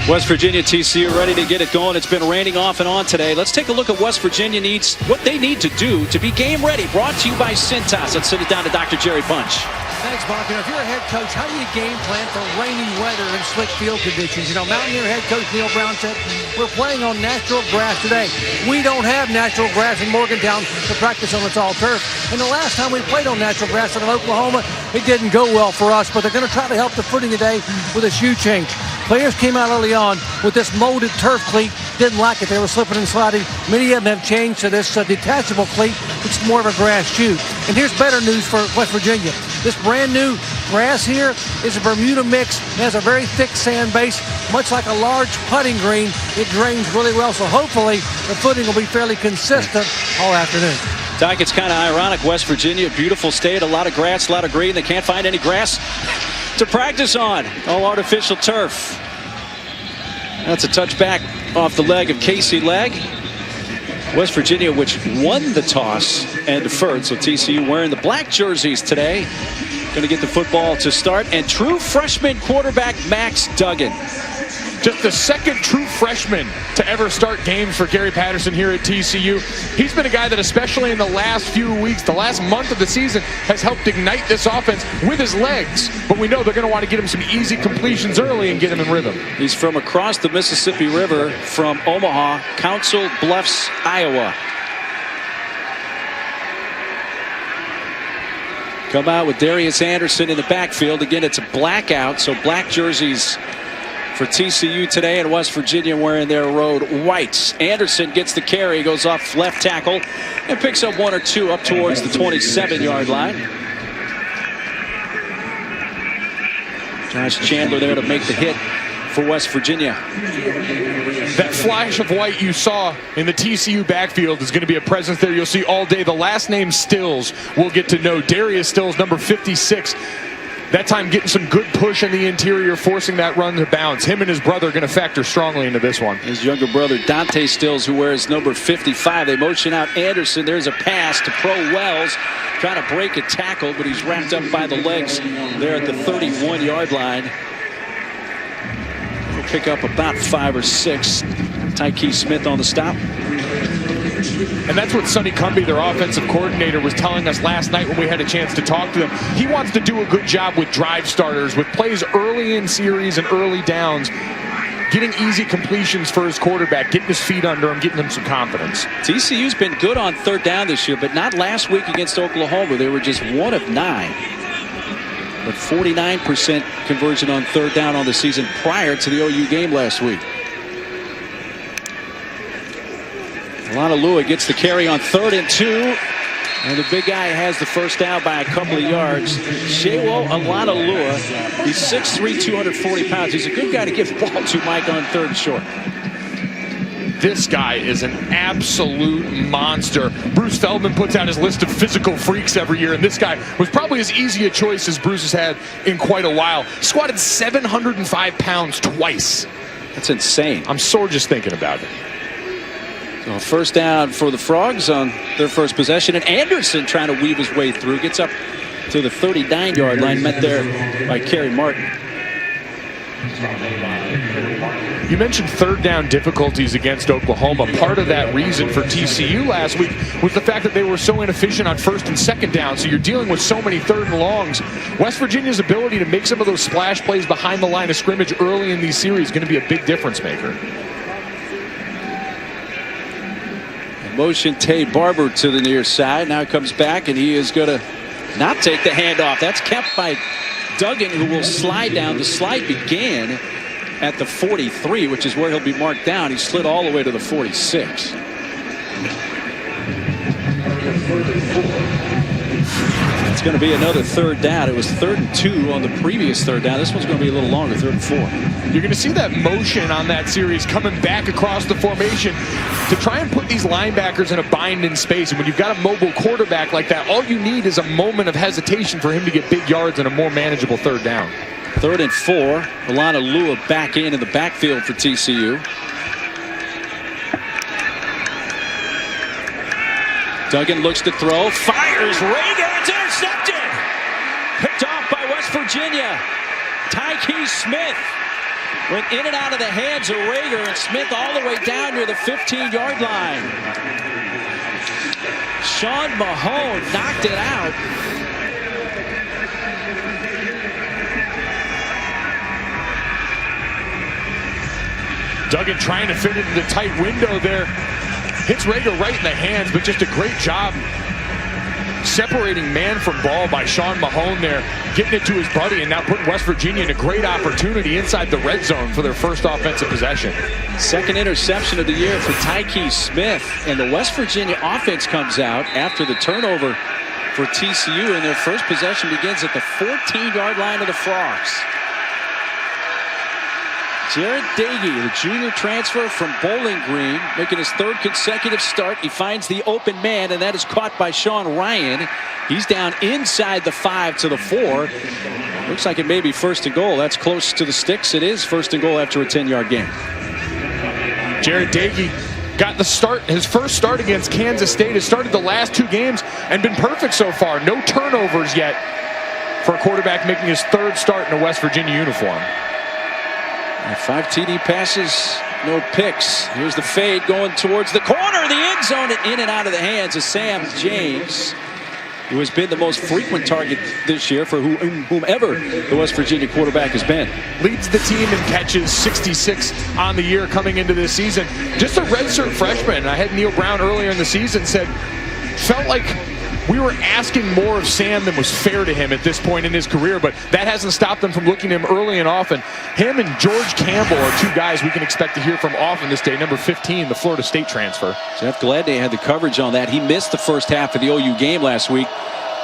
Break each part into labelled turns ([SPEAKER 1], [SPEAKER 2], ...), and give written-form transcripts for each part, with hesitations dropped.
[SPEAKER 1] West Virginia, TCU ready to get it going. It's been raining off and on today. Let's take a look at West Virginia needs, what they need to do to be game ready. Brought to you by Cintas. Let's send it down to Dr. Jerry Punch.
[SPEAKER 2] Thanks, Mark. If you're a head coach, how do you game plan for rainy weather and slick field conditions? You know, Mountaineer head coach Neil Brown said, we're playing on natural grass today. We don't have natural grass in Morgantown to practice on. It's all turf. And the last time we played on natural grass in Oklahoma, it didn't go well for us, but they're going to try to help the footing today with a shoe change. Players came out early on with this molded turf cleat, didn't like it. They were slipping and sliding. Many of them have changed to this detachable cleat, which is more of a grass shoe. And here's better news for West Virginia. This brand new grass here is a Bermuda mix. It has a very thick sand base, much like a large putting green. It drains really well, so hopefully the footing will be fairly consistent all afternoon.
[SPEAKER 1] Doc, it's kind of ironic. West Virginia, beautiful state, a lot of grass, a lot of green. They can't find any grass to practice on. All artificial turf. That's a touchback off the leg of Casey Legg. West Virginia, which won the toss and deferred. So TCU wearing the black jerseys today. Going to get the football to start. And true freshman quarterback Max Duggan.
[SPEAKER 3] Just the second true freshman to ever start games for Gary Patterson here at TCU. He's been a guy that, especially in the last few weeks, the last month of the season, has helped ignite this offense with his legs. But we know they're going to want to get him some easy completions early and get him in rhythm.
[SPEAKER 1] He's from across the Mississippi River from Omaha, Council Bluffs, Iowa. Come out with Darius Anderson in the backfield. Again, it's a blackout, so black jerseys for TCU today, and West Virginia wearing their road whites. Anderson gets the carry, goes off left tackle, and picks up one or two up towards the 27-yard line. Josh Chandler there to make the hit for West Virginia.
[SPEAKER 3] That flash of white you saw in the TCU backfield is going to be a presence there you'll see all day. The last name Stills we'll get to know. Darius Stills, number 56. That time getting some good push in the interior, forcing that run to bounds. Him and his brother are going to factor strongly into this one.
[SPEAKER 1] His younger brother, Dante Stills, who wears number 55. They motion out Anderson. There's a pass to Pro Wells. Trying to break a tackle, but he's wrapped up by the legs there at the 31-yard line. He'll pick up about 5 or 6. Tyke Smith on the stop.
[SPEAKER 3] And that's what Sonny Cumbie, their offensive coordinator, was telling us last night when we had a chance to talk to him. He wants to do a good job with drive starters, with plays early in series and early downs, getting easy completions for his quarterback, getting his feet under him, getting him some confidence.
[SPEAKER 1] TCU's been good on third down this year, but not last week against Oklahoma. They were just 1 of 9. But 49% conversion on third down on the season prior to the OU game last week. Lua gets the carry on 3rd and 2. And the big guy has the first down by a couple of yards. Shewo Lua. He's 6'3", 240 pounds. He's a good guy to give the ball to, Mike, on 3rd and short.
[SPEAKER 3] This guy is an absolute monster. Bruce Feldman puts out his list of physical freaks every year, and this guy was probably as easy a choice as Bruce has had in quite a while. Squatted 705 pounds twice.
[SPEAKER 1] That's insane.
[SPEAKER 3] I'm sore just thinking about it.
[SPEAKER 1] So first down for the Frogs on their first possession. And Anderson trying to weave his way through. Gets up to the 39-yard line. Met there by Kerry Martin.
[SPEAKER 3] You mentioned third down difficulties against Oklahoma. Part of that reason for TCU last week was the fact that they were so inefficient on 1st and 2nd down. So you're dealing with so many 3rd and longs. West Virginia's ability to make some of those splash plays behind the line of scrimmage early in these series is going to be a big difference maker.
[SPEAKER 1] Motion Tay Barber to the near side. Now comes back, and he is going to not take the handoff. That's kept by Duggan, who will slide down. The slide began at the 43, which is where he'll be marked down. He slid all the way to the 46. It's going to be another 3rd down. It was 3rd and 2 on the previous 3rd down. This one's going to be a little longer, 3rd and 4.
[SPEAKER 3] You're going to see that motion on that series coming back across the formation to try and put these linebackers in a bind in space. And when you've got a mobile quarterback like that, all you need is a moment of hesitation for him to get big yards and a more manageable 3rd down.
[SPEAKER 1] 3rd and 4. Lua back in the backfield for TCU. Duggan looks to throw, fires, Rager, it's intercepted! Picked off by West Virginia. Tyke Smith Went in and out of the hands of Rager, and Smith all the way down near the 15-yard line. Sean Mahone knocked it out.
[SPEAKER 3] Duggan trying to fit into the tight window there. Hits Rager right in the hands, but just a great job separating man from ball by Sean Mahone there, getting it to his buddy, and now putting West Virginia in a great opportunity inside the red zone for their first offensive possession.
[SPEAKER 1] Second interception of the year for Tyke Smith, and the West Virginia offense comes out after the turnover for TCU, and their first possession begins at the 14-yard line of the Frogs. Jared Dagey, the junior transfer from Bowling Green, making his third consecutive start. He finds the open man, and that is caught by Sean Ryan. He's down inside the 5 to the 4. Looks like it may be first and goal. That's close to the sticks. It is first and goal after a 10-yard gain.
[SPEAKER 3] Jared Dagey got the start, his first start against Kansas State. Has started the last 2 games and been perfect so far. No turnovers yet for a quarterback making his third start in a West Virginia uniform.
[SPEAKER 1] 5 TD passes, no picks. Here's the fade going towards the corner of the end zone, and in and out of the hands of Sam James, who has been the most frequent target this year for whomever the West Virginia quarterback has been.
[SPEAKER 3] Leads the team in catches, 66 on the year coming into this season. Just a redshirt freshman. I had Neil Brown earlier in the season said, felt like we were asking more of Sam than was fair to him at this point in his career, but that hasn't stopped them from looking at him early and often. Him and George Campbell are 2 guys we can expect to hear from often this day. Number 15, the Florida State transfer.
[SPEAKER 1] Jeff Gladney had the coverage on that. He missed the first half of the OU game last week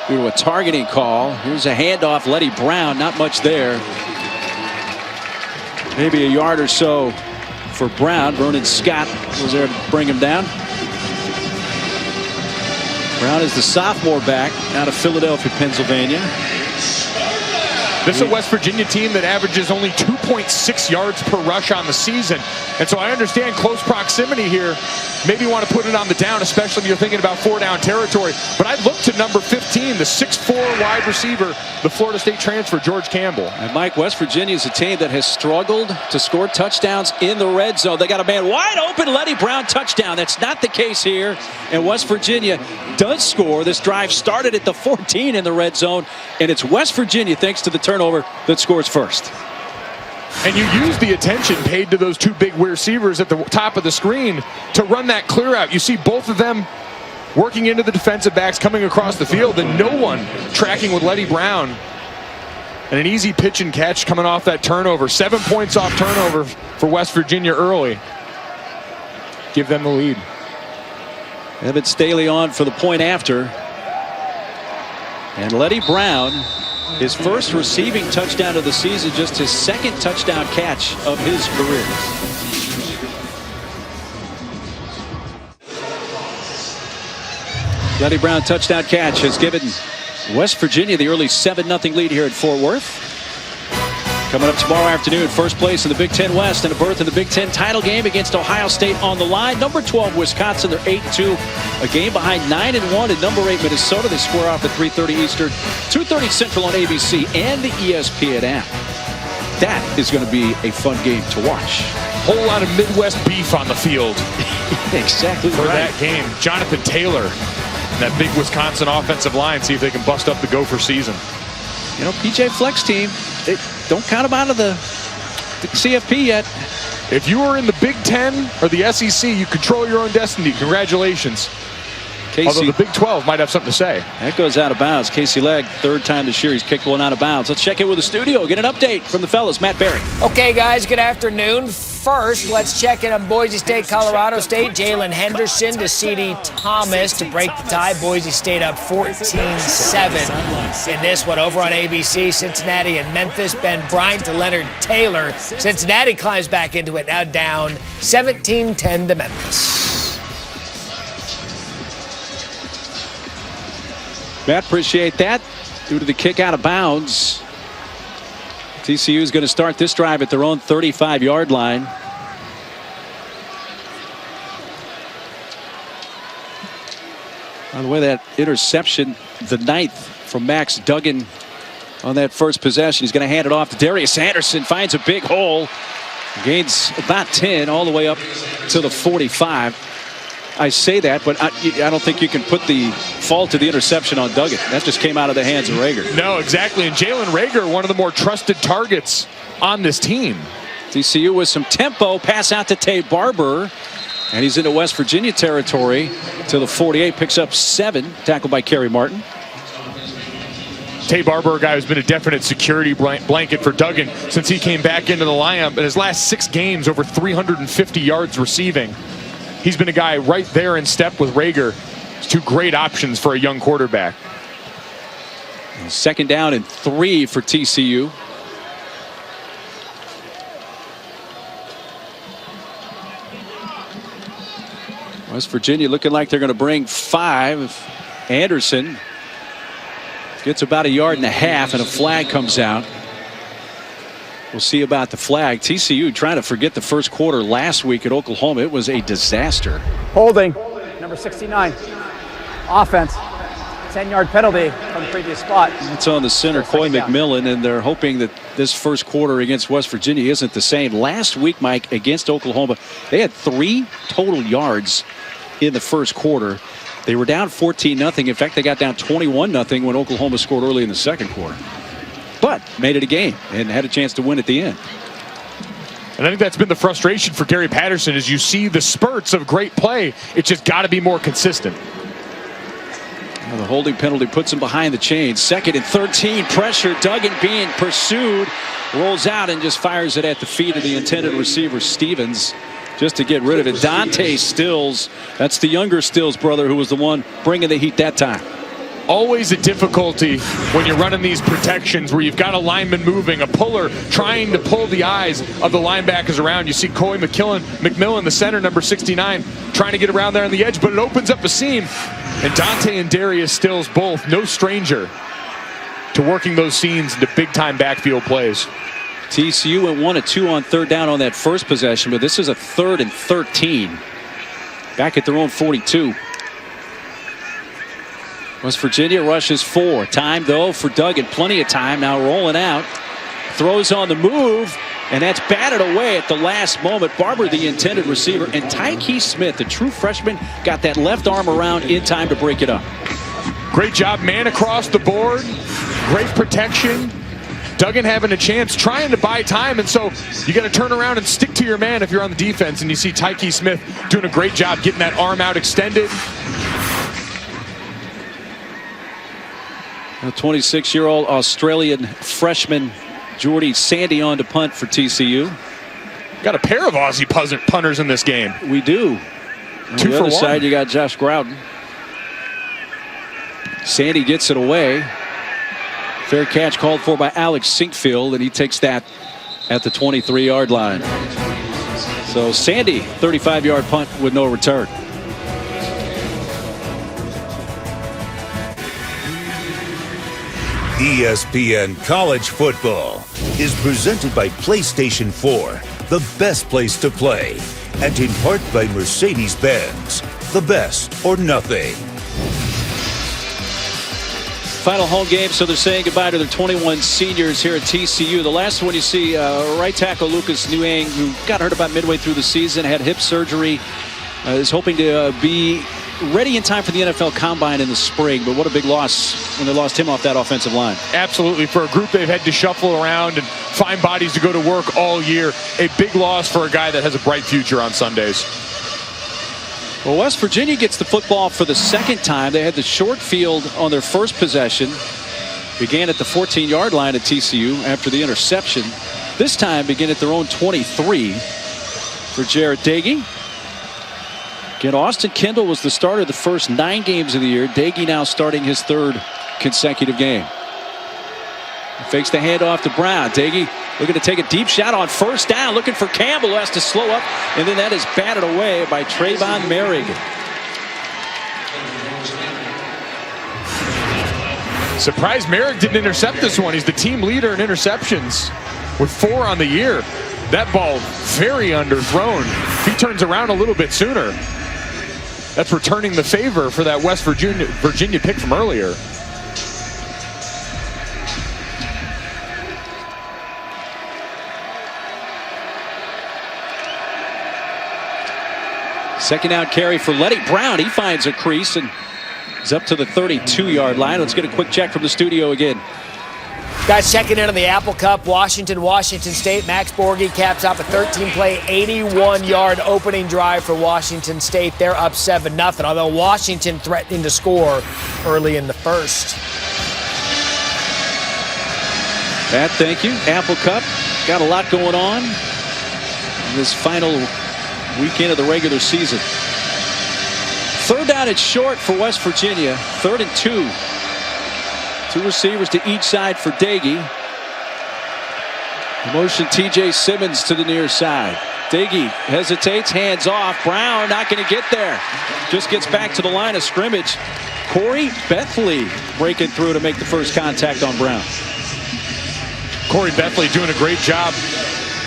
[SPEAKER 1] due to a targeting call. Here's a handoff, Letty Brown, not much there. Maybe a yard or so for Brown. Vernon Scott was there to bring him down. Brown is the sophomore back out of Philadelphia, Pennsylvania.
[SPEAKER 3] This is a West Virginia team that averages only 2.6 yards per rush on the season. And so I understand close proximity here. Maybe you want to put it on the down, especially if you're thinking about 4-down territory. But I'd look to number 15, the 6'4" wide receiver, the Florida State transfer, George Campbell.
[SPEAKER 1] And Mike, West Virginia is a team that has struggled to score touchdowns in the red zone. They got a man wide open, Letty Brown touchdown. That's not the case here. And West Virginia does score. This drive started at the 14 in the red zone. And it's West Virginia, thanks to the turnover, that scores first.
[SPEAKER 3] And you use the attention paid to those 2 big receivers at the top of the screen to run that clear out. You see both of them working into the defensive backs coming across the field, and no one tracking with Letty Brown. And an easy pitch and catch coming off that turnover. 7 points off turnover for West Virginia early. Give them the lead.
[SPEAKER 1] Evan Staley on for the point after. And Letty Brown, his first receiving touchdown of the season, just his second touchdown catch of his career. Letty Brown touchdown catch has given West Virginia the early 7-0 lead here at Fort Worth. Coming up tomorrow afternoon, first place in the Big Ten West and a berth in the Big Ten title game against Ohio State on the line. Number 12, Wisconsin, they're 8-2. A game behind 9-1 and number 8, Minnesota. They square off at 3:30 Eastern, 2:30 Central on ABC and the ESPN app. That is going to be a fun game to watch.
[SPEAKER 3] Whole lot of Midwest beef on the field.
[SPEAKER 1] Exactly
[SPEAKER 3] for
[SPEAKER 1] right.
[SPEAKER 3] that game. Jonathan Taylor and that big Wisconsin offensive line, see if they can bust up the Gopher season.
[SPEAKER 1] You know, PJ Fleck's team, they don't count them out of the CFP yet.
[SPEAKER 3] If you are in the Big Ten or the SEC, you control your own destiny. Congratulations.
[SPEAKER 1] Casey,
[SPEAKER 3] although the Big 12 might have something to say.
[SPEAKER 1] That goes out of bounds. Casey Legg, third time this year he's kicked one out of bounds. Let's check in with the studio, get an update from the fellas. Matt Berry.
[SPEAKER 4] Okay, guys, good afternoon. First, let's check in on Boise State, Colorado State. Jalen Henderson to C.D. Thomas to break the tie. Boise State up 14-7 in this one. Over on ABC, Cincinnati and Memphis. Ben Bryant to Leonard Taylor. Cincinnati climbs back into it, now down 17-10 to Memphis.
[SPEAKER 1] Matt, appreciate that. Due to the kick out of bounds, TCU is going to start this drive at their own 35-yard line. By the way, that interception, the 9th from Max Duggan on that first possession. He's going to hand it off to Darius Anderson. Finds a big hole. Gains about 10 all the way up to the 45. I say that, but I don't think you can put the fault of the interception on Duggan. That just came out of the hands of Rager.
[SPEAKER 3] No, exactly. And Jalen Rager, one of the more trusted targets on this team.
[SPEAKER 1] TCU with some tempo. Pass out to Tay Barber. And he's into West Virginia territory to the 48. Picks up 7. Tackled by Kerry Martin.
[SPEAKER 3] Tay Barber, a guy who's been a definite security blanket for Duggan since he came back into the lineup. In his last 6 games, over 350 yards receiving. He's been a guy right there in step with Rager. It's 2 great options for a young quarterback.
[SPEAKER 1] Second down and 3 for TCU. West Virginia looking like they're going to bring 5. Anderson gets about 1.5 yards and a flag comes out. We'll see about the flag. TCU trying to forget the first quarter last week at Oklahoma. It was a disaster.
[SPEAKER 5] Holding, number 69. Offense, 10-yard penalty from the previous spot.
[SPEAKER 1] It's on the center, Coy McMillan, and they're hoping that this first quarter against West Virginia isn't the same. Last week, Mike, against Oklahoma, they had 3 total yards in the first quarter. They were down 14-0. In fact, they got down 21-0 when Oklahoma scored early in the second quarter. But made it a game and had a chance to win at the end.
[SPEAKER 3] And I think that's been the frustration for Gary Patterson, is you see the spurts of great play. It's just got to be more consistent.
[SPEAKER 1] Well, the holding penalty puts him behind the chains. 2nd and 13, pressure. Duggan being pursued. Rolls out and just fires it at the feet of the intended receiver, Stevens, just to get rid of it. Dante Stills, that's the younger Stills brother who was the one bringing the heat that time.
[SPEAKER 3] Always a difficulty when you're running these protections where you've got a lineman moving, a puller trying to pull the eyes of the linebackers around. You see Coy McMillan, the center, number 69, trying to get around there on the edge, but it opens up a seam. And Dante and Darius Stills both no stranger to working those seams into big-time backfield plays.
[SPEAKER 1] TCU went 1 of 2 on 3rd down on that first possession, but this is a 3rd and 13. Back at their own 42. West Virginia rushes 4. Time, though, for Duggan. Plenty of time. Now rolling out. Throws on the move. And that's batted away at the last moment. Barber, the intended receiver. And Tyke Smith, the true freshman, got that left arm around in time to break it up.
[SPEAKER 3] Great job, man, across the board. Great protection. Duggan having a chance, trying to buy time. And so you got to turn around and stick to your man if you're on the defense. And you see Tyke Smith doing a great job getting that arm out extended.
[SPEAKER 1] A 26-year-old Australian freshman Jordy Sandy on to punt for TCU.
[SPEAKER 3] Got a pair of Aussie punters in this game.
[SPEAKER 1] We do. On
[SPEAKER 3] 2
[SPEAKER 1] the
[SPEAKER 3] for
[SPEAKER 1] other
[SPEAKER 3] 1.
[SPEAKER 1] side, you got Josh Groudon. Sandy gets it away. Fair catch called for by Alex Sinkfield, and he takes that at the 23-yard line. So Sandy, 35-yard punt with no return.
[SPEAKER 6] ESPN College Football is presented by PlayStation 4, the best place to play, and in part by Mercedes-Benz, the best or nothing.
[SPEAKER 1] Final home game, so they're saying goodbye to their 21 seniors here at TCU. The last one you see, right tackle Lucas Nguyen, who got hurt about midway through the season, had hip surgery, is hoping to be ready in time for the NFL Combine in the spring, but what a big loss when they lost him off that offensive line.
[SPEAKER 3] Absolutely. For a group they've had to shuffle around and find bodies to go to work all year, a big loss for a guy that has a bright future on Sundays.
[SPEAKER 1] Well, West Virginia gets the football for the second time. They had the short field on their first possession. Began at the 14-yard line at TCU after the interception. This time began at their own 23 for Jarrett Dagey. Again, Austin Kendall was the starter the first 9 games of the year. Dagey now starting his 3rd consecutive game. Fakes the handoff to Brown. Dagey looking to take a deep shot on first down. Looking for Campbell, who has to slow up. And then that is batted away by Trayvon Merrig.
[SPEAKER 3] Surprised Merrick didn't intercept this one. He's the team leader in interceptions with 4 on the year. That ball very underthrown. He turns around a little bit sooner. That's returning the favor for that West Virginia pick from earlier.
[SPEAKER 1] Second down carry for Letty Brown. He finds a crease and is up to the 32-yard line. Let's get a quick check from the studio again.
[SPEAKER 4] Guys, checking in on the Apple Cup, Washington State. Max Borghi caps off a 13-play, 81-yard opening drive for Washington State. They're up 7-0, although Washington threatening to score early in the first.
[SPEAKER 1] Pat, thank you. Apple Cup, got a lot going on in this final weekend of the regular season. Third down and short for West Virginia. 3rd and 2. Two receivers to each side for Dagey. Motion TJ Simmons to the near side. Dagey hesitates, hands off. Brown not going to get there. Just gets back to the line of scrimmage. Corey Bethley breaking through to make the first contact on Brown.
[SPEAKER 3] Corey Bethley doing a great job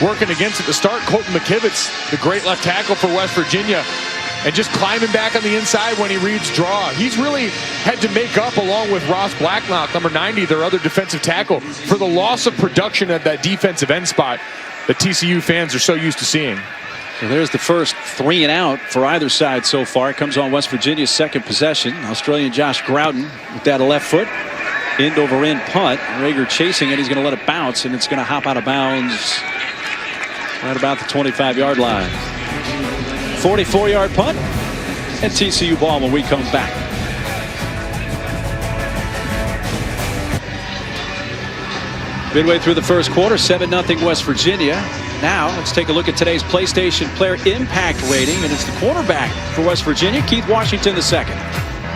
[SPEAKER 3] working against at the start. Colton McKivitz, the great left tackle for West Virginia, and just climbing back on the inside when he reads draw. He's really had to make up, along with Ross Blacklock, number 90, their other defensive tackle, for the loss of production at that defensive end spot that TCU fans are so used to seeing.
[SPEAKER 1] So there's the first 3 and out for either side so far. It comes on West Virginia's second possession. Australian Josh Groudon with that left foot. End over end punt. Rager chasing it. He's going to let it bounce, and it's going to hop out of bounds right about the 25-yard line. 44-yard punt, and TCU ball when we come back. Midway through the first quarter, 7-0 West Virginia. Now let's take a look at today's PlayStation Player Impact Rating, and it's the quarterback for West Virginia, Keith Washington II.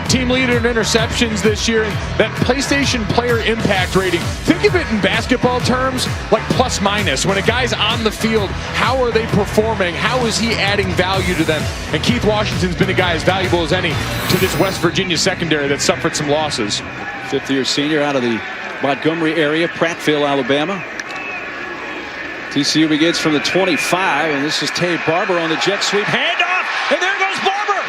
[SPEAKER 3] Team leader in interceptions this year. That PlayStation Player Impact Rating, think of it in basketball terms like plus minus. When a guy's on the field, how are they performing? How is he adding value to them? And Keith Washington's been a guy as valuable as any to this West Virginia secondary that suffered some losses.
[SPEAKER 1] Fifth-year senior out of the Montgomery area, Prattville, Alabama. TCU begins from the 25, and this is Tay Barber on the jet sweep. Handoff, and there goes Barber.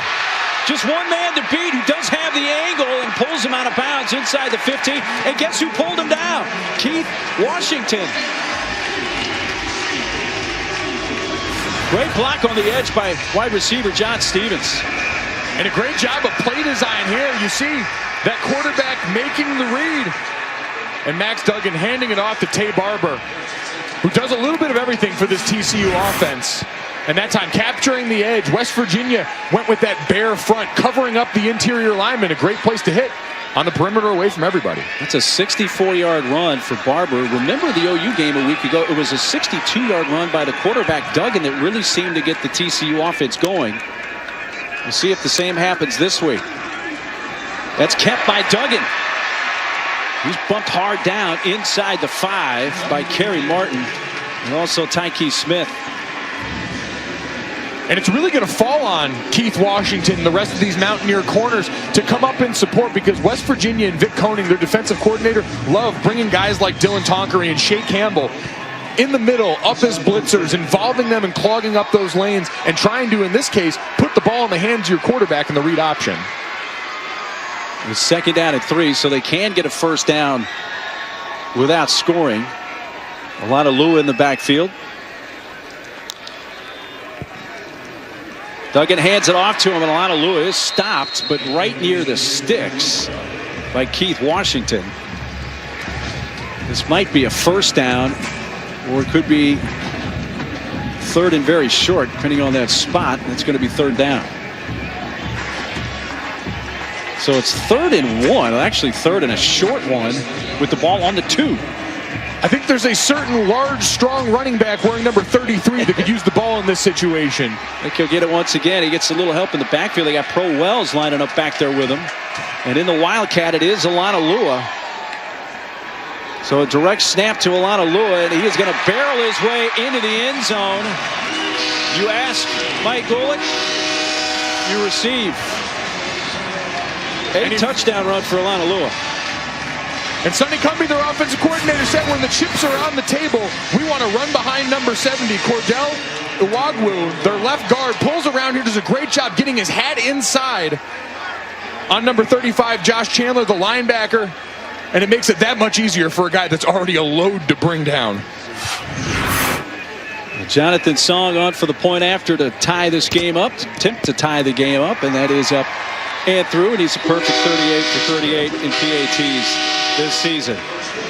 [SPEAKER 1] Just one man to beat who does have the angle and pulls him out of bounds inside the 15. And guess who pulled him down? Keith Washington. Great block on the edge by wide receiver John Stevens.
[SPEAKER 3] And a great job of play design here. You see that quarterback making the read. And Max Duggan handing it off to Tay Barber, who does a little bit of everything for this TCU offense. And that time, capturing the edge. West Virginia went with that bare front, covering up the interior lineman. A great place to hit on the perimeter away from everybody.
[SPEAKER 1] That's a 64-yard run for Barber. Remember the OU game a week ago? It was a 62-yard run by the quarterback, Duggan, that really seemed to get the TCU offense going. We'll see if the same happens this week. That's kept by Duggan. He's bumped hard down inside the 5 by Kerry Martin and also Tyke Smith.
[SPEAKER 3] And it's really going to fall on Keith Washington and the rest of these Mountaineer corners to come up in support, because West Virginia and Vic Koenig, their defensive coordinator, love bringing guys like Dylan Tonkery and Shea Campbell in the middle, up as blitzers, involving them and clogging up those lanes, and trying to, in this case, put the ball in the hands of your quarterback in the read option.
[SPEAKER 1] It's second down and 3, so they can get a first down without scoring. A lot of Lua in the backfield. Duggan hands it off to him, and Alana Lua is stopped, but right near the sticks by Keith Washington. This might be a first down, or it could be third and very short, depending on that spot. It's going to be third down. So it's 3rd and 1, actually 3rd and a short one, with the ball on the 2.
[SPEAKER 3] I think there's a certain large, strong running back wearing number 33 that could use the ball in this situation.
[SPEAKER 1] I think he'll get it once again. He gets a little help in the backfield. They got Pro Wells lining up back there with him. And in the Wildcat, it is Alana Lua. So a direct snap to Alana Lua, and he is going to barrel his way into the end zone. You ask Mike Golick, you receive. A touchdown run for Alana Lua.
[SPEAKER 3] And Sonny Cumbie, their offensive coordinator, said when the chips are on the table, we want to run behind number 70. Cordell Iwagwu, their left guard, pulls around here, does a great job getting his hat inside on number 35, Josh Chandler, the linebacker. And it makes it that much easier for a guy that's already a load to bring down.
[SPEAKER 1] Jonathan Song on for the point after to tie this game up, to attempt to tie the game up, and that is up and through, and he's a perfect 38 for 38 in PATs this season.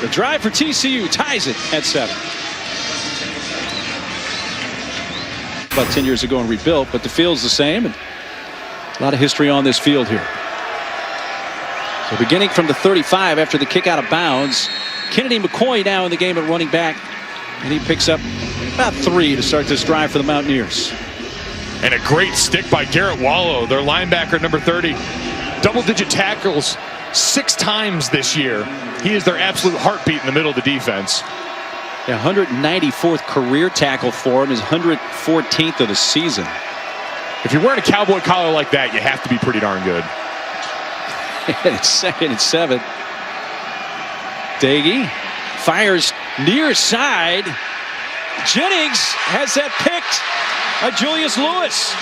[SPEAKER 1] The drive for TCU ties it at 7. About 10 years ago and rebuilt, but the field's the same, and a lot of history on this field here. So beginning from the 35 after the kick out of bounds, Kennedy McCoy now in the game at running back, and he picks up about 3 to start this drive for the Mountaineers.
[SPEAKER 3] And a great stick by Garrett Wallow, their linebacker, number 30. Double-digit tackles 6 times this year. He is their absolute heartbeat in the middle of the defense.
[SPEAKER 1] Yeah, 194th career tackle for him, his 114th of the season.
[SPEAKER 3] If you're wearing a cowboy collar like that, you have to be pretty darn good.
[SPEAKER 1] It's 2nd and 7. Daggy fires near side. Jennings has that picked by Julius Lewis.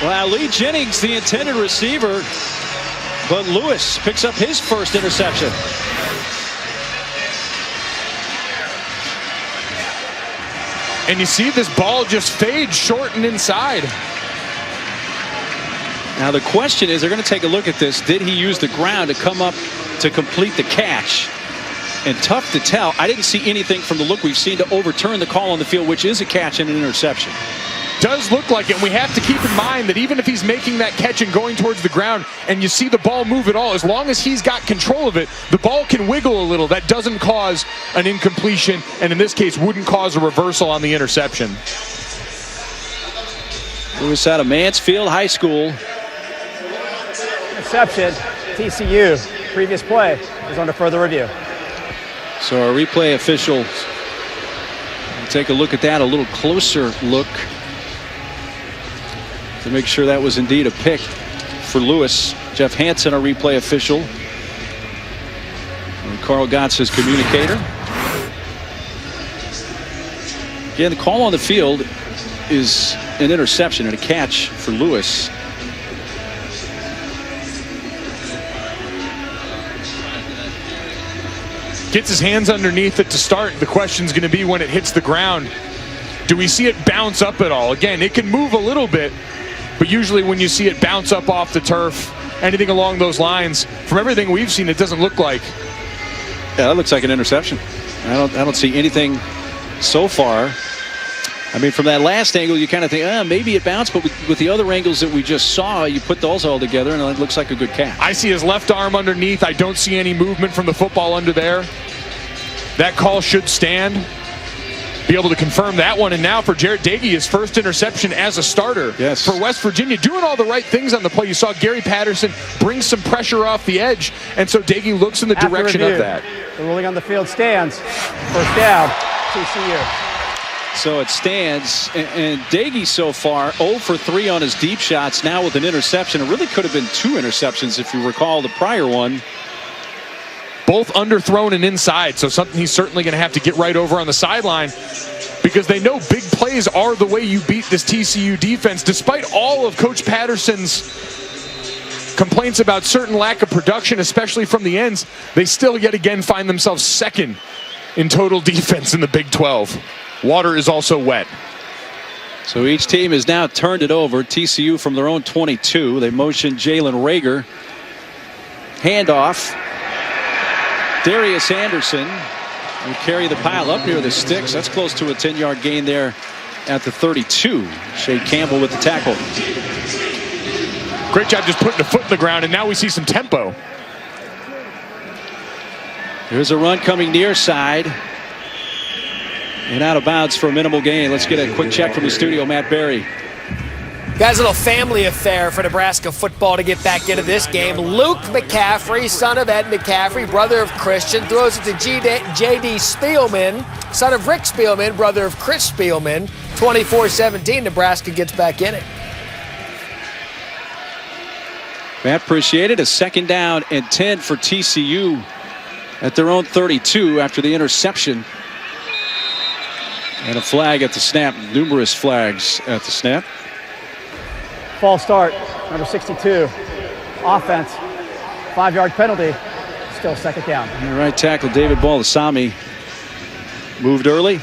[SPEAKER 1] Well, Lee Jennings, the intended receiver, but Lewis picks up his first interception.
[SPEAKER 3] And you see this ball just fade short and inside.
[SPEAKER 1] Now the question is, they're going to take a look at this. Did he use the ground to come up to complete the catch? And tough to tell. I didn't see anything from the look we've seen to overturn the call on the field, which is a catch and an interception.
[SPEAKER 3] Does look like it. And we have to keep in mind that even if he's making that catch and going towards the ground and you see the ball move at all, as long as he's got control of it, the ball can wiggle a little. That doesn't cause an incompletion, and in this case wouldn't cause a reversal on the interception.
[SPEAKER 1] Lewis out of Mansfield High School.
[SPEAKER 5] Interception, TCU. Previous play is under further review.
[SPEAKER 1] So our replay officials will take a look at that, a little closer look, to make sure that was indeed a pick for Lewis. Jeff Hansen, our replay official. And Carl Gotts, his communicator. Again, the call on the field is an interception and a catch for Lewis.
[SPEAKER 3] Gets his hands underneath it to start. The question's going to be when it hits the ground, do we see it bounce up at all? Again, it can move a little bit, but usually when you see it bounce up off the turf, anything along those lines, from everything we've seen, it doesn't look like.
[SPEAKER 1] Yeah, that looks like an interception. I don't see anything so far. I mean, from that last angle, you kind of think, maybe it bounced, but with the other angles that we just saw, you put those all together, and it looks like a good catch.
[SPEAKER 3] I see his left arm underneath. I don't see any movement from the football under there. That call should stand. Be able to confirm that one. And now for Jarret Doege, his first interception as a starter for West Virginia, doing all the right things on the play. You saw Gary Patterson bring some pressure off the edge, and so Doege looks in the direction of that.
[SPEAKER 5] The ruling on the field stands. First down, TCU.
[SPEAKER 1] So it stands, and Doege so far 0 for 3 on his deep shots, now with an interception. It really could have been 2 interceptions if you recall the prior one.
[SPEAKER 3] Both underthrown and inside, so something he's certainly going to have to get right over on the sideline, because they know big plays are the way you beat this TCU defense. Despite all of Coach Patterson's complaints about certain lack of production, especially from the ends, they still yet again find themselves second in total defense in the Big 12. Water is also wet.
[SPEAKER 1] So each team has now turned it over. TCU from their own 22. They motion Jalen Rager. Handoff. Darius Anderson will carry the pile up near the sticks. That's close to a 10-yard gain there at the 32. Shea Campbell with the tackle.
[SPEAKER 3] Great job just putting a foot in the ground, and now we see some tempo.
[SPEAKER 1] Here's a run coming near side. And out of bounds for a minimal gain. Let's get a quick check from the studio. Matt Berry.
[SPEAKER 4] Guys, a little family affair for Nebraska football to get back into this game. Luke McCaffrey, son of Ed McCaffrey, brother of Christian, throws it to J.D. Spielman, son of Rick Spielman, brother of Chris Spielman. 24-17, Nebraska gets back in it.
[SPEAKER 1] Matt, appreciate it. A 2nd down and 10 for TCU at their own 32 after the interception. And a flag at the snap. Numerous flags at the snap.
[SPEAKER 5] False start, number 62. Offense, 5-yard penalty. Still 2nd down.
[SPEAKER 1] And the right tackle, David Balasami, Moved early.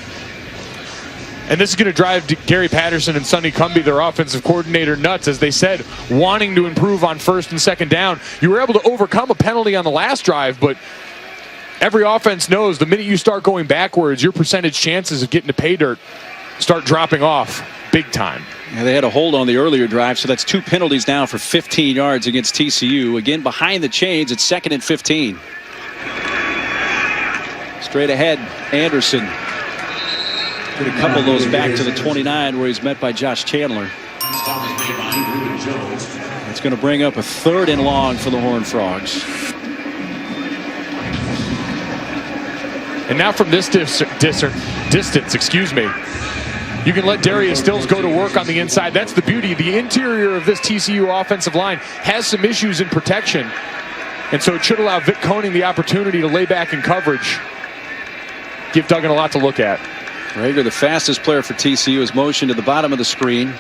[SPEAKER 3] And this is going to drive Gary Patterson and Sonny Cumbie, their offensive coordinator, nuts, as they said, wanting to improve on first and second down. You were able to overcome a penalty on the last drive, but every offense knows the minute you start going backwards, your percentage chances of getting to pay dirt start dropping off big time.
[SPEAKER 1] Yeah, they had a hold on the earlier drive, so that's 2 penalties now for 15 yards against TCU. Again, behind the chains, it's 2nd and 15. Straight ahead, Anderson. Get a couple of those back to the 29 where he's met by Josh Chandler. It's going to bring up a 3rd and long for the Horned Frogs.
[SPEAKER 3] And now from this distance, excuse me, you can let Darius Stills go to work on the inside. That's the beauty. The interior of this TCU offensive line has some issues in protection. And so it should allow Vic Koenig the opportunity to lay back in coverage. Give Duggan a lot to look at.
[SPEAKER 1] Rager, the fastest player for TCU, is motioned to the bottom of the screen.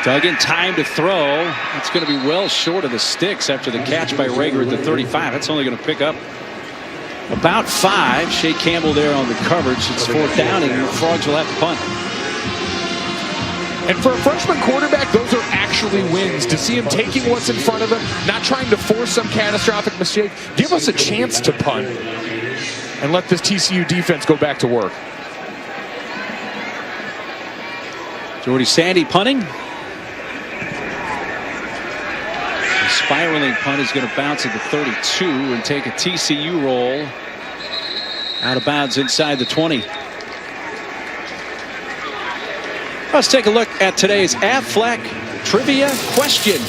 [SPEAKER 1] Duggan, time to throw. It's going to be well short of the sticks after the catch by Rager at the 35. That's only going to pick up about 5. Shea Campbell there on the coverage. It's 4th down, and the Frogs will have to punt.
[SPEAKER 3] And for a freshman quarterback, those are actually wins. To see him taking what's in front of him, not trying to force some catastrophic mistake, give us a chance to punt and let this TCU defense go back to work.
[SPEAKER 1] Jordy Sandy punting. The spiraling punt is going to bounce at the 32 and take a TCU roll out of bounds inside the 20. Let's take a look at today's Aflac trivia question.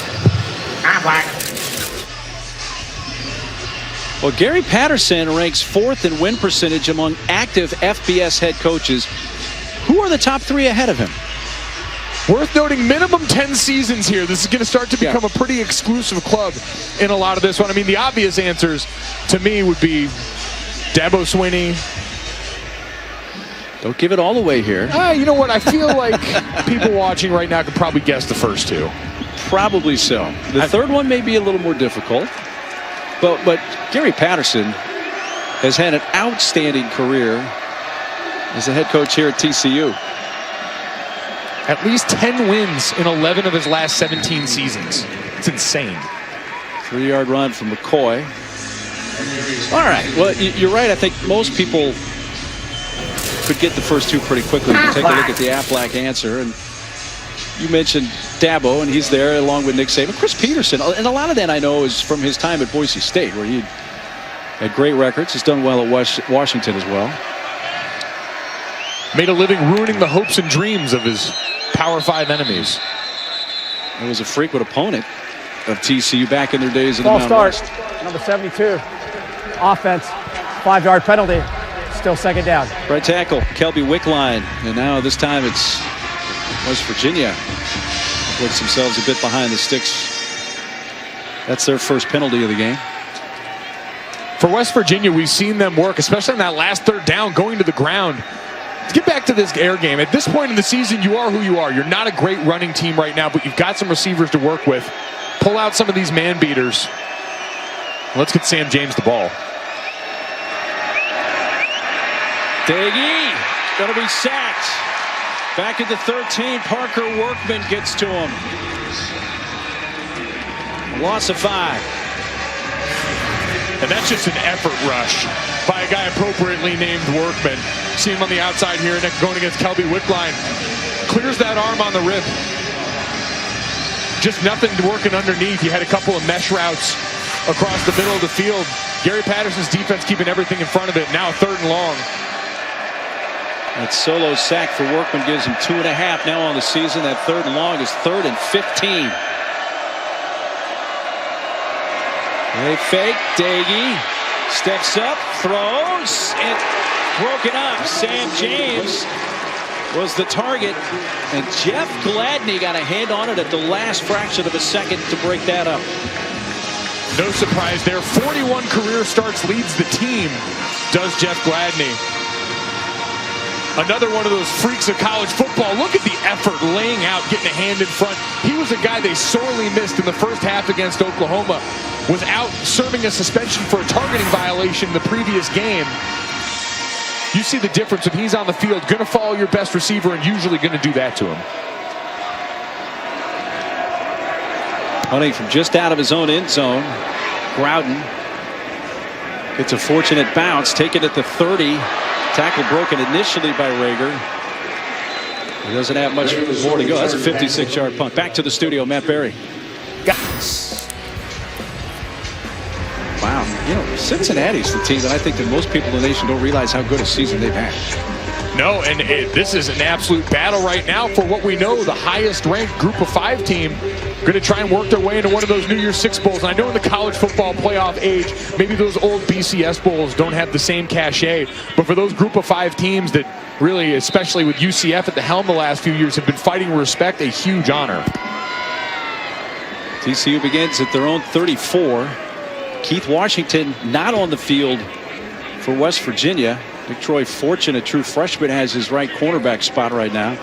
[SPEAKER 1] Well, Gary Patterson ranks 4th in win percentage among active FBS head coaches. Who are the top 3 ahead of him?
[SPEAKER 3] Worth noting, minimum 10 seasons here. This is going to start to become a pretty exclusive club in a lot of this one. I mean, the obvious answers to me would be Dabo Swinney.
[SPEAKER 1] Don't give it all away here.
[SPEAKER 3] You know what? I feel like people watching right now could probably guess the first 2.
[SPEAKER 1] Probably so. The 3rd one may be a little more difficult. But Gary Patterson has had an outstanding career as a head coach here at TCU.
[SPEAKER 3] At least 10 wins in 11 of his last 17 seasons. It's insane.
[SPEAKER 1] 3-yard run from McCoy. All right. Well, you're right. I think most people could get the first 2 pretty quickly. We'll take a look at the Aflac answer. And you mentioned Dabo, and he's there along with Nick Saban. Chris Peterson, and a lot of that I know is from his time at Boise State, where he had great records. He's done well at Washington as well.
[SPEAKER 3] Made a living ruining the hopes and dreams of his Power 5 enemies.
[SPEAKER 1] He was a frequent opponent of TCU back in their days in the Mountain
[SPEAKER 5] False
[SPEAKER 1] West.
[SPEAKER 5] start, number 72. Offense, 5-yard penalty. Still 2nd down.
[SPEAKER 1] Right tackle, Kelby Wickline. And now this time it's West Virginia. Puts themselves a bit behind the sticks. That's their first penalty of the game.
[SPEAKER 3] For West Virginia, we've seen them work, especially on that last 3rd down, going to the ground. Let's get back to this air game. At this point in the season, you are who you are. You're not a great running team right now, but you've got some receivers to work with. Pull out some of these man beaters. Let's get Sam James the ball.
[SPEAKER 1] Daggy going to be sacked. Back at the 13, Parker Workman gets to him. Loss of 5.
[SPEAKER 3] And that's just an effort rush by a guy appropriately named Workman. See him on the outside here, going against Kelby Wickline. Clears that arm on the rip. Just nothing working underneath. He had a couple of mesh routes across the middle of the field. Gary Patterson's defense keeping everything in front of it. Now 3rd and long.
[SPEAKER 1] That solo sack for Workman gives him 2.5 now on the season. That 3rd and long is 3rd and 15. They fake. Daggy steps up, throws, and broken up. Sam James was the target, and Jeff Gladney got a hand on it at the last fraction of a second to break that up.
[SPEAKER 3] No surprise there. 41 career starts leads the team, does Jeff Gladney. Another one of those freaks of college football. Look at the effort laying out, getting a hand in front. He was a guy they sorely missed in the first half against Oklahoma. without serving a suspension for a targeting violation in the previous game. You see the difference when he's on the field, going to follow your best receiver and usually going to do that to him.
[SPEAKER 1] Hunting from just out of his own end zone. Groudon. It's a fortunate bounce, taken at the 30. Tackle broken initially by Rager. He doesn't have much more to go. That's a 56-yard punt. Back to the studio, Matt Berry. Wow, you know, Cincinnati's the team that I think that most people in the nation don't realize how good a season they've had.
[SPEAKER 3] No, and this is an absolute battle right now for what we know, the highest-ranked Group of 5 team. Going to try and work their way into one of those New Year's Six bowls. And I know in the college football playoff age, maybe those old BCS bowls don't have the same cachet. But for those Group of 5 teams that really, especially with UCF at the helm the last few years, have been fighting with respect, a huge honor.
[SPEAKER 1] TCU begins at their own 34. Keith Washington not on the field for West Virginia. Nick Troy Fortune, a true freshman, has his right cornerback spot right now.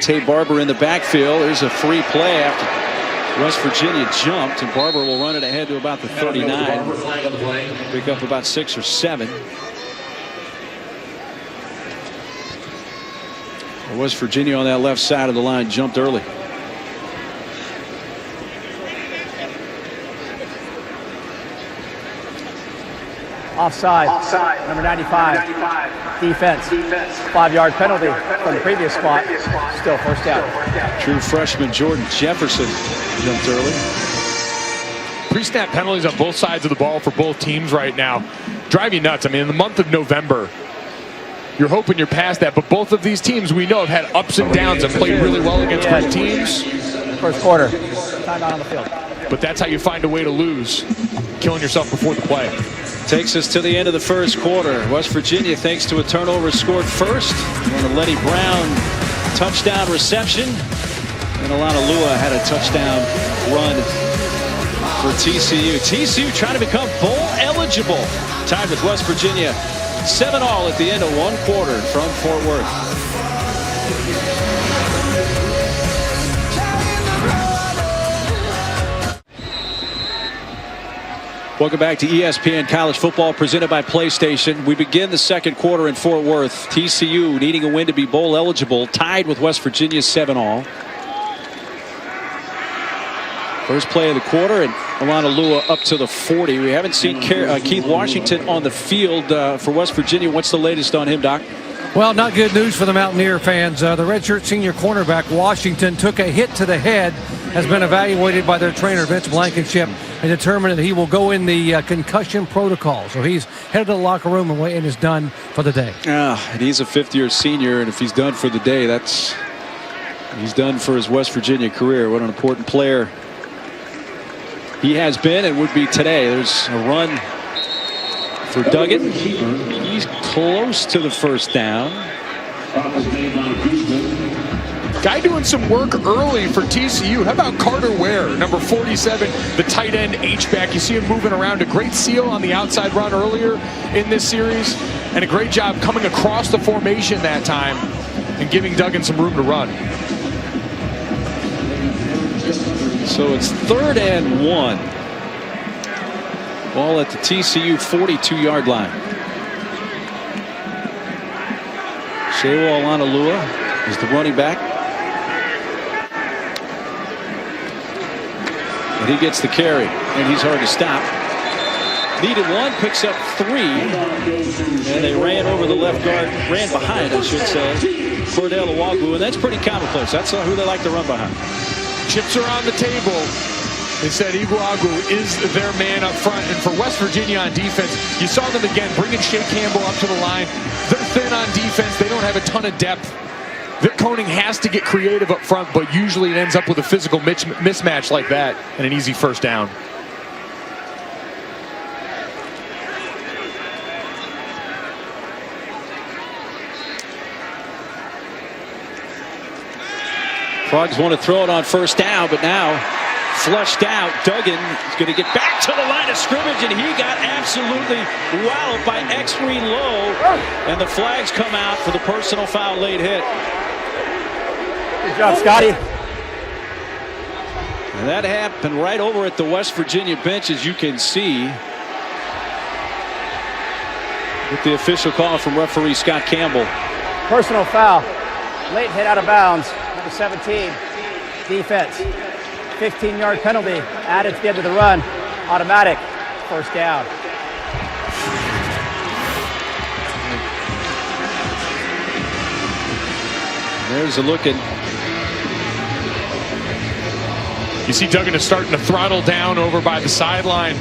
[SPEAKER 1] Tay Barber in the backfield. There's a free play after West Virginia jumped, and Barber will run it ahead to about the 39. Pick up about 6 or 7. West Virginia on that left side of the line jumped early.
[SPEAKER 5] Offside. Number 95. Defense. 5-yard penalty from the previous spot. Still first down.
[SPEAKER 1] True freshman Jordan Jefferson jumped early.
[SPEAKER 3] Pre-snap penalties on both sides of the ball for both teams right now. Drive you nuts. I mean, in the month of November, you're hoping you're past that. But both of these teams we know have had ups and downs and played really well against great teams.
[SPEAKER 5] First quarter. Timeout on the field.
[SPEAKER 3] But that's how you find a way to lose. Killing yourself before the play.
[SPEAKER 1] Takes us to the end of the first quarter. West Virginia, thanks to a turnover, scored first. And a Lenny Brown touchdown reception. And Alana Lua had a touchdown run for TCU. TCU trying to become bowl eligible. Tied with West Virginia. 7-all at the end of one quarter from Fort Worth. Welcome back to ESPN College Football presented by PlayStation. We begin the second quarter in Fort Worth. TCU needing a win to be bowl eligible, tied with West Virginia 7-all. First play of the quarter, and Alana Lua up to the 40. We haven't seen Keith Washington on the field for West Virginia. What's the latest on him, Doc?
[SPEAKER 2] Well, not good news for the Mountaineer fans. The redshirt senior cornerback Washington took a hit to the head, has been evaluated by their trainer Vince Blankenship, and determined that he will go in the concussion protocol. So he's headed to the locker room and is done for the day.
[SPEAKER 1] And he's a fifth-year senior, and if he's done for the day, he's done for his West Virginia career. What an important player he has been and would be today. There's a run for Duggan. He's close to the first down.
[SPEAKER 3] Guy doing some work early for TCU. How about Carter Ware, number 47, the tight end H-back. You see him moving around. A great seal on the outside run earlier in this series, and a great job coming across the formation that time and giving Duggan some room to run.
[SPEAKER 1] So it's 3rd and 1. Ball at the TCU 42-yard line. Shewa Alana-Lua is the running back. And he gets the carry, and he's hard to stop. Needed 1, picks up 3, and they ran over the left guard, ran behind, I should say, Cordell Iwuagwu, and that's pretty commonplace. That's who they like to run behind.
[SPEAKER 3] Chips are on the table. They said Iwuagwu is their man up front. And for West Virginia on defense, you saw them again bringing Shea Campbell up to the line. They're thin on defense. They don't have a ton of depth. Vic Koenig has to get creative up front, but usually it ends up with a physical mismatch like that and an easy first down.
[SPEAKER 1] Frogs want to throw it on first down, but now flushed out. Duggan is going to get back to the line of scrimmage, and he got absolutely walloped by Exree Lowe. And the flags come out for the personal foul late hit.
[SPEAKER 5] Good job, Scotty.
[SPEAKER 1] And that happened right over at the West Virginia bench, as you can see, with the official call from referee Scott Campbell.
[SPEAKER 5] Personal foul. Late hit out of bounds. Number 17. Defense. 15-yard penalty added to the end of the run. Automatic. First down.
[SPEAKER 1] There's a look at.
[SPEAKER 3] You see Duggan is starting to throttle down over by the sideline.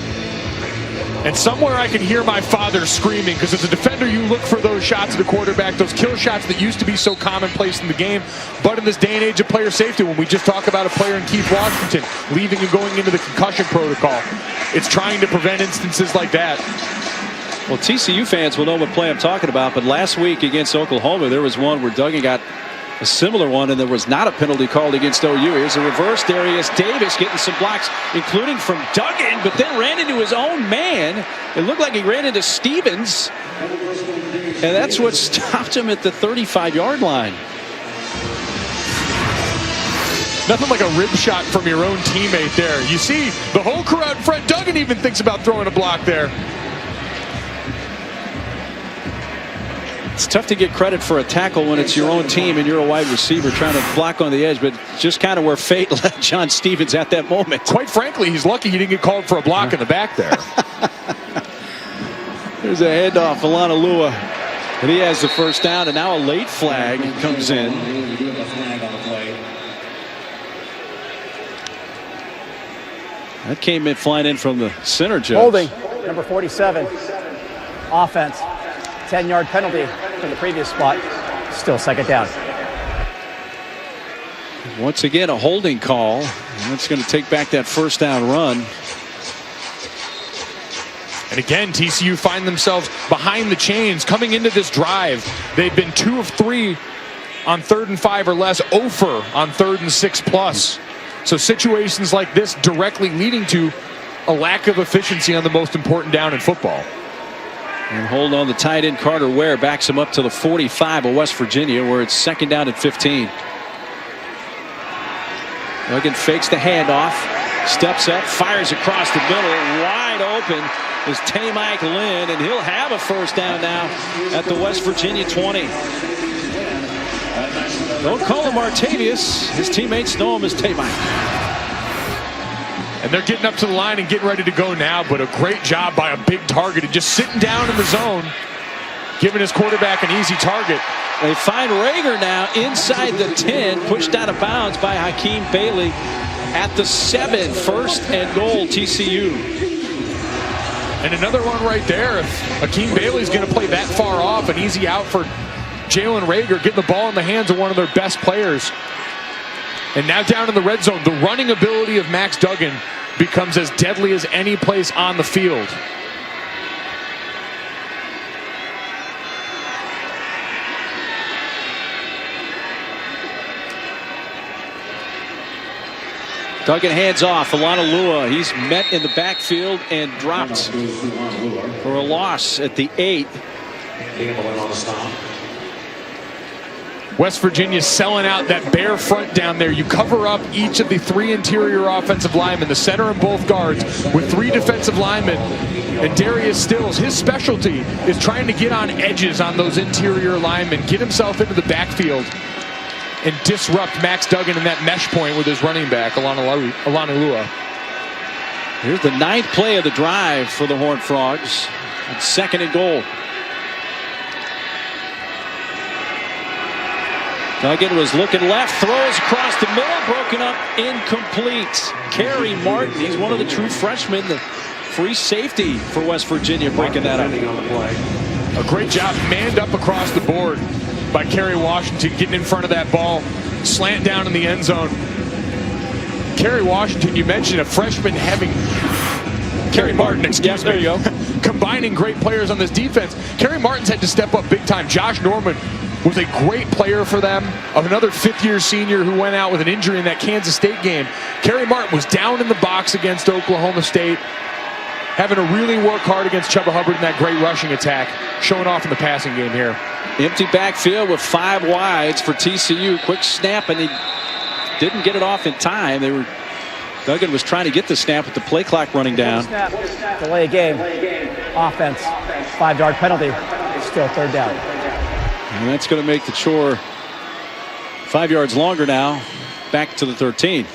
[SPEAKER 3] And somewhere I can hear my father screaming, because as a defender, you look for those shots at the quarterback, those kill shots that used to be so commonplace in the game. But in this day and age of player safety, when we just talk about a player in Keith Washington leaving and going into the concussion protocol, it's trying to prevent instances like that.
[SPEAKER 1] Well, TCU fans will know what play I'm talking about, but last week against Oklahoma, there was one where Duggan got a similar one, and there was not a penalty called against OU. Here's a reverse. Darius Davis getting some blocks, including from Duggan, but then ran into his own man. It looked like he ran into Stevens, and that's what stopped him at the 35-yard line.
[SPEAKER 3] Nothing like a rib shot from your own teammate there. You see the whole crew out front. Duggan even thinks about throwing a block there.
[SPEAKER 1] It's tough to get credit for a tackle when it's your own team and you're a wide receiver trying to block on the edge, but just kind of where fate led John Stevens at that moment.
[SPEAKER 3] Quite frankly, he's lucky he didn't get called for a block in the back there.
[SPEAKER 1] There's a handoff, Alana Lua, and he has the first down, and now a late flag comes in. That came in flying in from the center, Judge.
[SPEAKER 5] Holding, number 47. Offense. 10-yard penalty from the previous spot. Still second down.
[SPEAKER 1] Once again, a holding call. And that's going to take back that first down run.
[SPEAKER 3] And again, TCU find themselves behind the chains coming into this drive. They've been 2 of 3 on 3rd and 5 or less, 0 for on 3rd and 6 plus. So situations like this directly leading to a lack of efficiency on the most important down in football.
[SPEAKER 1] And hold on, the tight end Carter Ware backs him up to the 45 of West Virginia, where it's second down at 15. Duggan fakes the handoff, steps up, fires across the middle. Wide open is Tay-Mike Lynn, and he'll have a first down now at the West Virginia 20. Don't call him Artavius. His teammates know him as Tay-Mike.
[SPEAKER 3] And they're getting up to the line and getting ready to go now, but a great job by a big target and just sitting down in the zone, giving his quarterback an easy target.
[SPEAKER 1] They find Rager now inside the 10, pushed out of bounds by Hakeem Bailey at the 7. First and goal, TCU.
[SPEAKER 3] And another one right there. If Hakeem Bailey's going to play that far off, an easy out for Jalen Rager, getting the ball in the hands of one of their best players. And now down in the red zone, the running ability of Max Duggan becomes as deadly as any place on the field.
[SPEAKER 1] Duggan hands off. Alana Lua, he's met in the backfield and dropped for a loss at the 8.
[SPEAKER 3] West Virginia selling out that bare front down there. You cover up each of the 3 interior offensive linemen, the center and both guards, with 3 defensive linemen. And Darius Stills, his specialty is trying to get on edges on those interior linemen, get himself into the backfield, and disrupt Max Duggan in that mesh point with his running back, Alana Lua.
[SPEAKER 1] Here's the 9th play of the drive for the Horned Frogs. It's second and goal. Duggan was looking left, throws across the middle, broken up, incomplete. Kerry Martin, he's one of the true freshmen, the free safety for West Virginia, breaking that up.
[SPEAKER 3] A great job manned up across the board by Kerry Washington, getting in front of that ball, slant down in the end zone. Kerry Washington, you mentioned a freshman having Kerry Martin, excuse me.
[SPEAKER 1] There you go.
[SPEAKER 3] Combining great players on this defense. Kerry Martin's had to step up big time. Josh Norman was a great player for them, of another 5th-year senior who went out with an injury in that Kansas State game. Kerry Martin was down in the box against Oklahoma State, having to really work hard against Chuba Hubbard in that great rushing attack, showing off in the passing game here.
[SPEAKER 1] Empty backfield with 5 wides for TCU. Quick snap, and he didn't get it off in time. They were Duggan was trying to get the snap with the play clock running down.
[SPEAKER 5] Snap, delay a game, offense, 5-yard penalty, still third down.
[SPEAKER 1] And that's going to make the chore 5 yards longer now, back to the 13.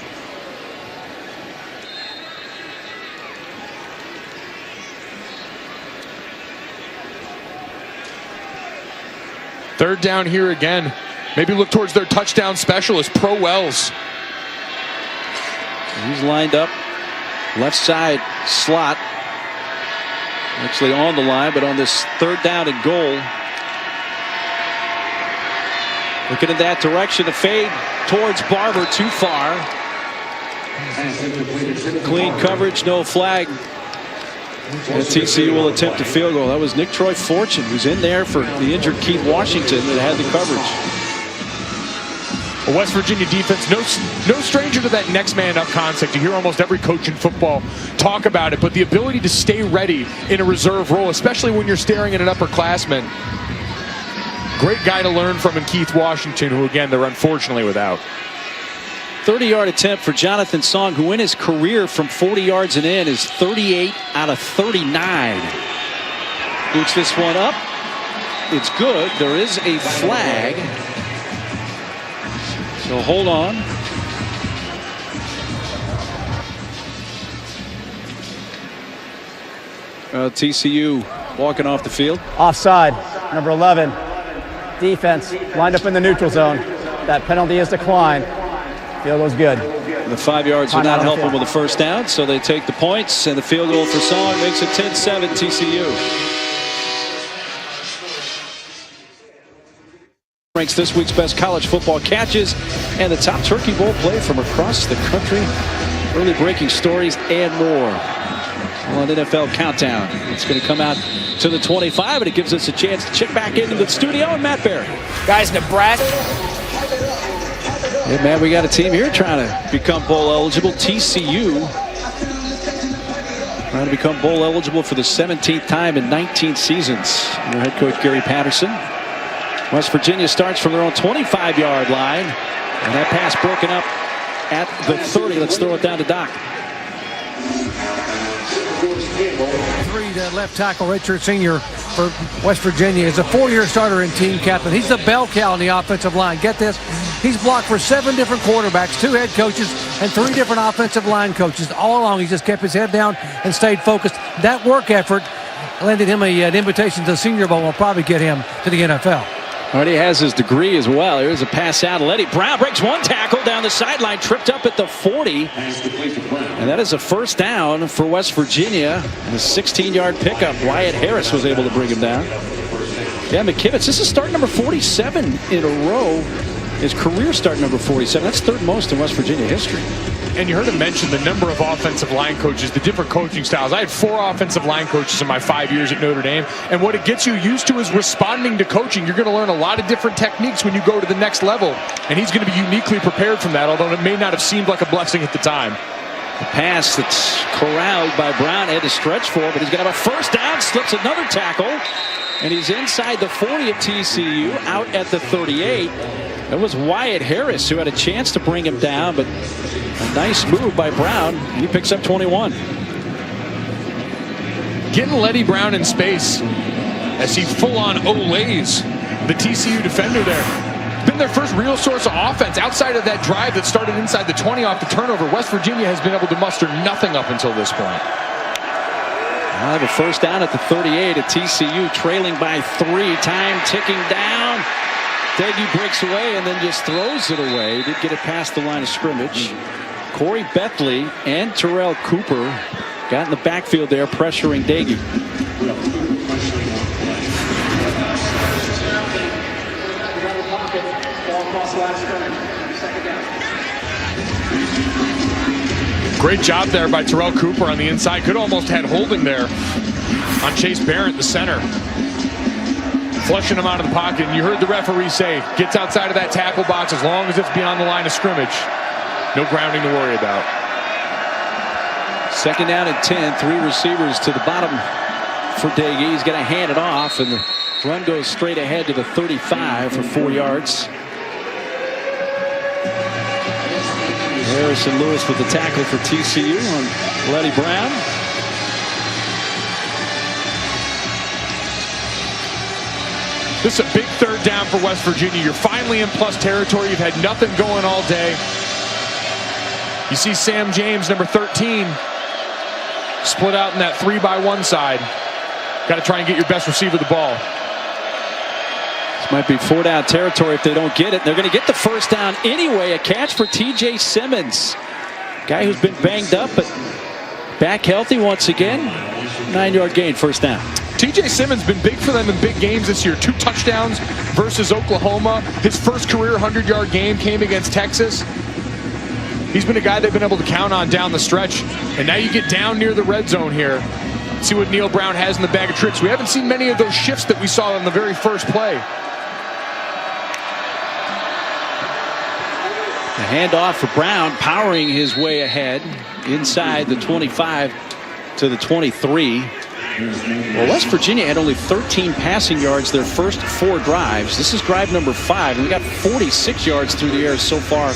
[SPEAKER 3] Third down here again. Maybe look towards their touchdown specialist, Pro Wells.
[SPEAKER 1] He's lined up, left side slot. Actually on the line, but on this third down and goal. Looking in that direction, a fade towards Barber, too far. Clean coverage, no flag. And TCU will attempt a field goal. That was Nick Troy Fortune, who's in there for the injured Keith Washington that had the coverage.
[SPEAKER 3] A West Virginia defense, no stranger to that next man up concept. You hear almost every coach in football talk about it, but the ability to stay ready in a reserve role, especially when you're staring at an upperclassman. Great guy to learn from in Keith Washington, who again they're unfortunately without.
[SPEAKER 1] 30-yard attempt for Jonathan Song, who in his career from 40 yards and in is 38 out of 39. Boots this one up. It's good. There is a flag. So hold on. TCU walking off the field.
[SPEAKER 5] Offside, number 11. Defense lined up in the neutral zone. That penalty is declined. Field goal's good.
[SPEAKER 1] The 5 yards will not help them with the first down, so they take the points, and the field goal for Song makes it 10-7 TCU. Ranks this week's best college football catches and the top Turkey Bowl play from across the country. Early breaking stories and more on NFL Countdown. It's going to come out to the 25, and it gives us a chance to check back into the studio and Matt Barry.
[SPEAKER 4] Guys, Nebraska.
[SPEAKER 1] Hey, man, we got a team here trying to become bowl eligible. TCU trying to become bowl eligible for the 17th time in 19 seasons. Their head coach, Gary Patterson. West Virginia starts from their own 25-yard line. And that pass broken up at the 30. Let's throw it down to Doc.
[SPEAKER 2] Left tackle Richard Sr. for West Virginia is a 4-year starter and team captain. He's the bell cow on the offensive line. Get this, he's blocked for 7 different quarterbacks, 2 head coaches, and 3 different offensive line coaches. All along, he just kept his head down and stayed focused. That work effort landed him an invitation to the Senior Bowl and will probably get him to the NFL.
[SPEAKER 1] Already has his degree as well. Here's a pass out. Letty Brown breaks one tackle down the sideline, tripped up at the 40. And that is a first down for West Virginia. And a 16-yard pickup. Wyatt Harris was able to bring him down. Yeah, McKivitz, this is start number 47 in a row. His career start number 47. That's third most in West Virginia history.
[SPEAKER 3] And you heard him mention the number of offensive line coaches, the different coaching styles. I had 4 offensive line coaches in my 5 years at Notre Dame. And what it gets you used to is responding to coaching. You're going to learn a lot of different techniques when you go to the next level. And he's going to be uniquely prepared from that, although it may not have seemed like a blessing at the time.
[SPEAKER 1] The pass that's corralled by Brown, had to stretch for, but he's going to have a first down, slips another tackle. And he's inside the 40 of TCU, out at the 38. It was Wyatt Harris who had a chance to bring him down, but a nice move by Brown. He picks up 21.
[SPEAKER 3] Getting Letty Brown in space as he full-on olays the TCU defender there. Been their first real source of offense outside of that drive that started inside the 20 off the turnover. West Virginia has been able to muster nothing up until this point.
[SPEAKER 1] Now the first down at the 38 at TCU, trailing by 3. Time ticking down. Daggy breaks away and then just throws it away. Did get it past the line of scrimmage. Corey Bethley and Terrell Cooper got in the backfield there, pressuring Daggy.
[SPEAKER 3] Great job there by Terrell Cooper on the inside. Could almost had holding there on Chase Barrett, the center. Flushing him out of the pocket. And you heard the referee say, gets outside of that tackle box as long as it's beyond the line of scrimmage. No grounding to worry about.
[SPEAKER 1] Second down and 10. 3 receivers to the bottom for Daggy. He's going to hand it off, and the run goes straight ahead to the 35 for 4 yards. Harrison Lewis with the tackle for TCU on Letty Brown.
[SPEAKER 3] This is a big third down for West Virginia. You're finally in plus territory. You've had nothing going all day. You see Sam James, number 13, split out in that 3-by-1 side. Got to try and get your best receiver the ball.
[SPEAKER 1] This might be 4-down territory if they don't get it. They're going to get the first down anyway. A catch for TJ Simmons. Guy who's been banged up, but back healthy once again. 9-yard gain, first down.
[SPEAKER 3] TJ Simmons been big for them in big games this year. 2 touchdowns versus Oklahoma. His first career 100-yard game came against Texas. He's been a guy they've been able to count on down the stretch. And now you get down near the red zone here. See what Neil Brown has in the bag of tricks. We haven't seen many of those shifts that we saw in the very first play.
[SPEAKER 1] A handoff for Brown, powering his way ahead inside the 25 to the 23. Well, West Virginia had only 13 passing yards their first 4 drives. This is drive number 5, and we got 46 yards through the air so far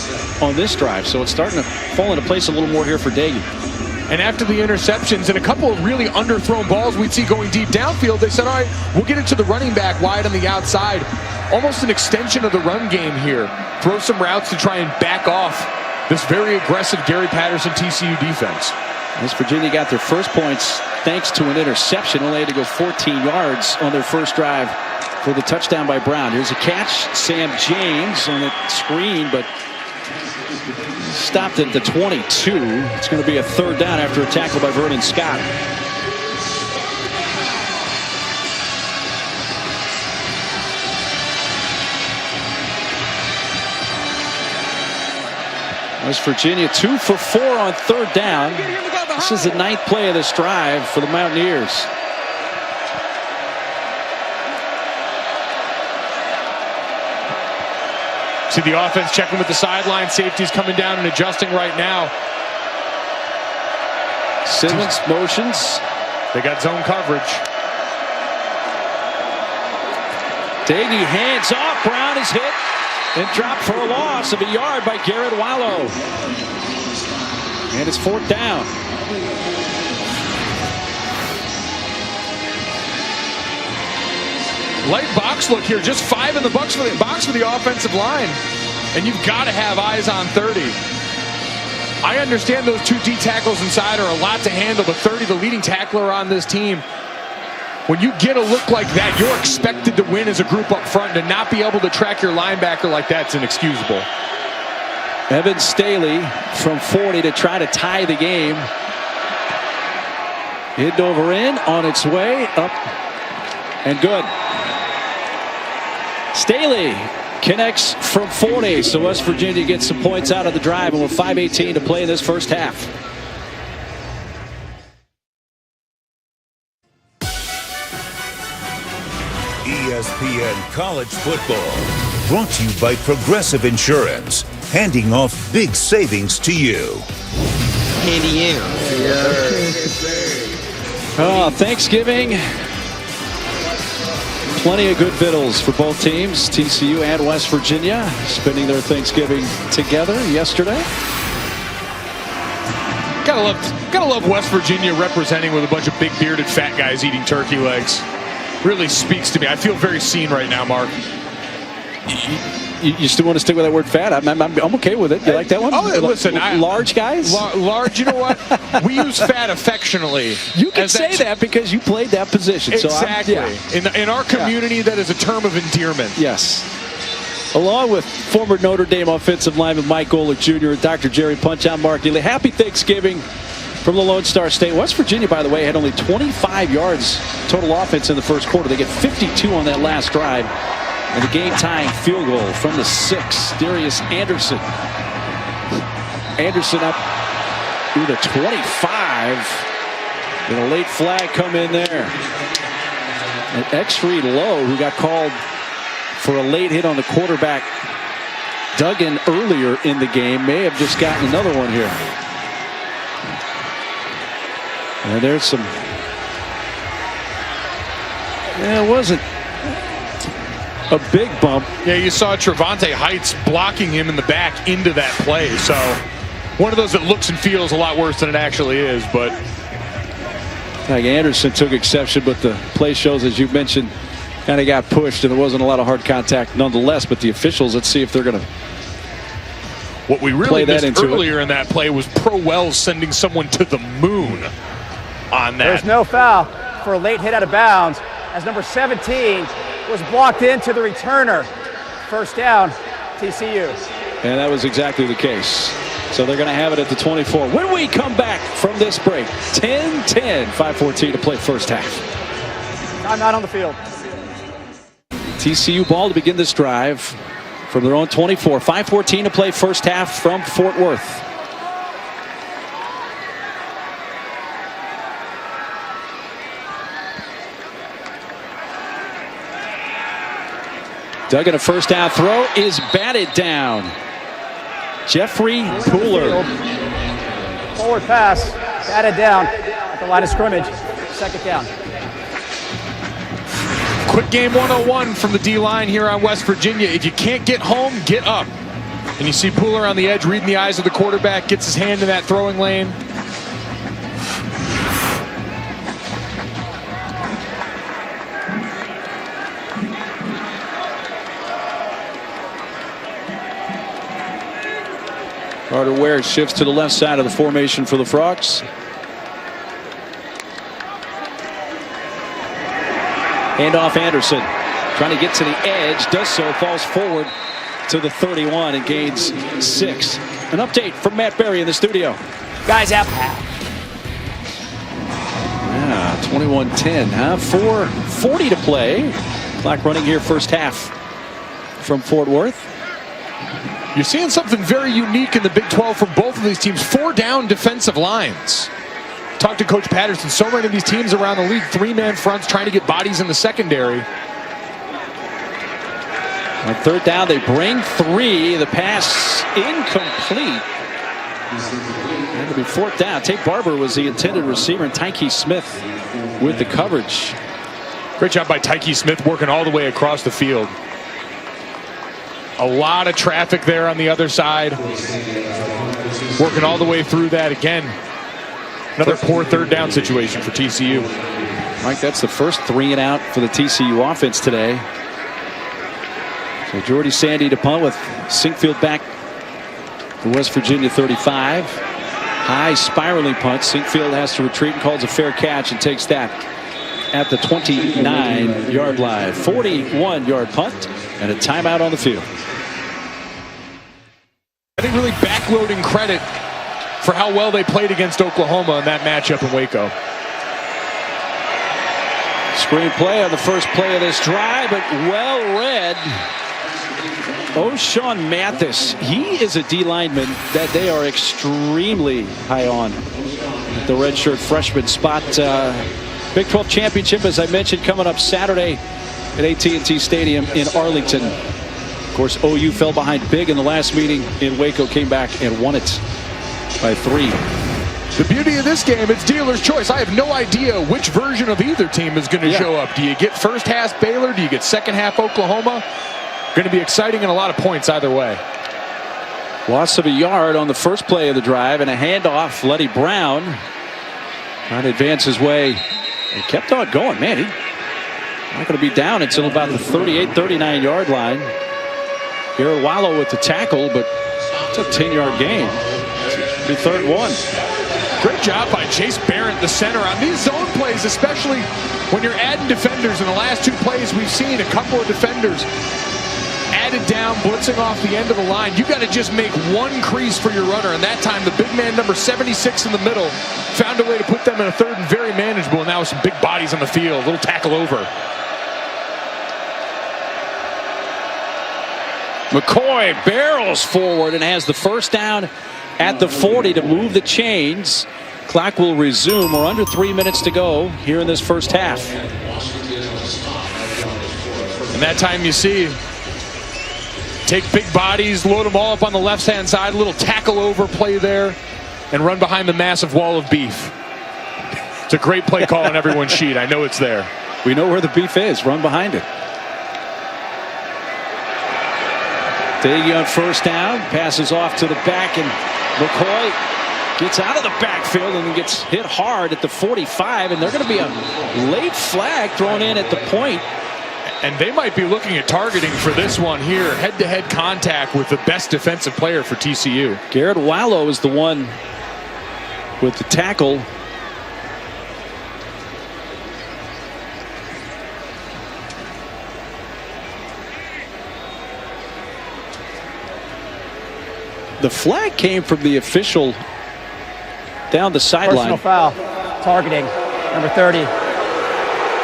[SPEAKER 1] on this drive. So it's starting to fall into place a little more here for Dagan.
[SPEAKER 3] And after the interceptions and a couple of really underthrown balls we'd see going deep downfield, they said, all right, we'll get it to the running back wide on the outside. Almost an extension of the run game here. Throw some routes to try and back off this very aggressive Gary Patterson TCU defense.
[SPEAKER 1] West Virginia got their first points thanks to an interception. Only had to go 14 yards on their first drive for the touchdown by Brown. Here's a catch. Sam James on the screen, but stopped at the 22. It's going to be a third down after a tackle by Vernon Scott. West Virginia 2 for 4 on third down. This is the 9th play of this drive for the Mountaineers.
[SPEAKER 3] See the offense checking with the sideline. Safety's coming down and adjusting right now.
[SPEAKER 1] Simmons motions.
[SPEAKER 3] They got zone coverage.
[SPEAKER 1] Daggy hands off. Brown is hit and dropped for a loss of a yard by Garrett Wallow. And it's 4th down.
[SPEAKER 3] Light box look here, just 5 in the box for the offensive line. And you've got to have eyes on 30. I understand those 2 D tackles inside are a lot to handle, but 30, the leading tackler on this team. When you get a look like that, you're expected to win as a group up front, and to not be able to track your linebacker like that's inexcusable.
[SPEAKER 1] Evan Staley from 40 to try to tie the game. Hit over in, on its way, up, and good. Staley connects from 40, so West Virginia gets some points out of the drive, and with 5:18 to play in this first half.
[SPEAKER 6] ESPN College Football, brought to you by Progressive Insurance, handing off big savings to you.
[SPEAKER 1] Oh, Thanksgiving. Plenty of good victuals for both teams, TCU and West Virginia, spending their Thanksgiving together yesterday.
[SPEAKER 3] Gotta love West Virginia representing with a bunch of big bearded fat guys eating turkey legs. Really speaks to me. I feel very seen right now, Mark.
[SPEAKER 1] You still want to stick with that word fat? I'm okay with it. You like that one?
[SPEAKER 3] Oh, listen.
[SPEAKER 1] Large guys?
[SPEAKER 3] Large, you know what? We use fat affectionately.
[SPEAKER 1] You can say that because you played that position.
[SPEAKER 3] Exactly.
[SPEAKER 1] So
[SPEAKER 3] In our community, that is a term of endearment.
[SPEAKER 1] Yes. Along with former Notre Dame offensive lineman Mike Golick Jr. and Dr. Jerry Punch, I'm Mark Ely. Happy Thanksgiving from the Lone Star State. West Virginia, by the way, had only 25 yards total offense in the first quarter. They get 52 on that last drive. And a game-tying field goal from the 6, Darius Anderson. Anderson up through the 25. And a late flag come in there. And X-Reed Lowe, who got called for a late hit on the quarterback, dug in earlier in the game, may have just gotten another one here. And there's some... Yeah, it wasn't a big bump.
[SPEAKER 3] Yeah, you saw Trevante Heights blocking him in the back into that play. So one of those that looks and feels a lot worse than it actually is. But
[SPEAKER 1] like Anderson took exception, but the play shows, as you mentioned, kind of got pushed, and there wasn't a lot of hard contact nonetheless. But the officials, let's see if they're going to.
[SPEAKER 3] What we really missed earlier in that play was Pro Wells sending someone to the moon on that.
[SPEAKER 5] There's no foul for a late hit out of bounds as number 17 was blocked into the returner. First down, TCU.
[SPEAKER 1] And that was exactly the case. So they're going to have it at the 24. When we come back from this break, 10-10, 5:14 to play first half.
[SPEAKER 5] Timeout on the field.
[SPEAKER 1] TCU ball to begin this drive from their own 24. 5:14 to play first half from Fort Worth. Dug in a first down throw is batted down. Jeffrey Pooler.
[SPEAKER 5] Forward pass, batted down at the line of scrimmage. Second down.
[SPEAKER 3] Quick game 101 from the D-line here on West Virginia. If you can't get home, get up. And you see Pooler on the edge reading the eyes of the quarterback, gets his hand in that throwing lane.
[SPEAKER 1] Carter Ware shifts to the left side of the formation for the Frogs. Handoff Anderson, trying to get to the edge, does so, falls forward to the 31 and gains 6. An update from Matt Berry in the studio.
[SPEAKER 4] Guys, out.
[SPEAKER 1] 21-10, huh? 4:40 to play. Clock running here first half from Fort Worth.
[SPEAKER 3] You're seeing something very unique in the Big 12 from both of these teams. 4 down defensive lines. Talked to Coach Patterson. So many of these teams around the league, 3-man fronts trying to get bodies in the secondary.
[SPEAKER 1] On third down, they bring 3. The pass incomplete. And it'll be fourth down. Tate Barber was the intended receiver, and Tyke Smith with the coverage.
[SPEAKER 3] Great job by Tyke Smith working all the way across the field. A lot of traffic there on the other side. Working all the way through that again. Another poor third down situation for TCU.
[SPEAKER 1] Mike, that's the first 3 and out for the TCU offense today. So Jordy Sandy to punt with Sinkfield back to West Virginia 35. High spiraling punt. Sinkfield has to retreat and calls a fair catch and takes that at the 29-yard line. 41-yard punt and a timeout on the field.
[SPEAKER 3] I think really backloading credit for how well they played against Oklahoma in that matchup in Waco.
[SPEAKER 1] Screen play on the first play of this drive, but well read. O'Shawn Mathis, he is a D lineman that they are extremely high on. The redshirt freshman spot. Big 12 championship, as I mentioned, coming up Saturday at AT&T Stadium in Arlington. Of course, OU fell behind big in the last meeting in Waco, came back and won it by 3.
[SPEAKER 3] The beauty of this game, it's dealer's choice. I have no idea which version of either team is going to show up. Do you get first half Baylor? Do you get second half Oklahoma? Going to be exciting and a lot of points either way.
[SPEAKER 1] Loss of a yard on the first play of the drive and a handoff. Letty Brown trying to advance his way and kept on going. Man, he's not going to be down until about the 38, 39-yard line. Garrett Wallow with the tackle, but it's a 10-yard gain. It'll be third and 1.
[SPEAKER 3] Great job by Chase Barrett, the center, on these zone plays, especially when you're adding defenders. In the last 2 plays, we've seen a couple of defenders added down, blitzing off the end of the line. You got to just make one crease for your runner, and that time the big man, number 76 in the middle, found a way to put them in a third and very manageable, and now with some big bodies on the field. A little tackle over.
[SPEAKER 1] McCoy barrels forward and has the first down at the 40 to move the chains. Clock will resume. We're under 3 minutes to go here in this first half.
[SPEAKER 3] And that time you see, take big bodies, load them all up on the left-hand side, a little tackle over play there, and run behind the massive wall of beef. It's a great play call on everyone's sheet. I know it's there.
[SPEAKER 1] We know where the beef is. Run behind it. Daigie on first down, passes off to the back, and McCoy gets out of the backfield and then gets hit hard at the 45, and they're going to be a late flag thrown in at the point.
[SPEAKER 3] And they might be looking at targeting for this one here. Head-to-head contact with the best defensive player for TCU.
[SPEAKER 1] Garrett Wallow is the one with the tackle. The flag came from the official down the sideline.
[SPEAKER 5] Personal foul, targeting, number 30,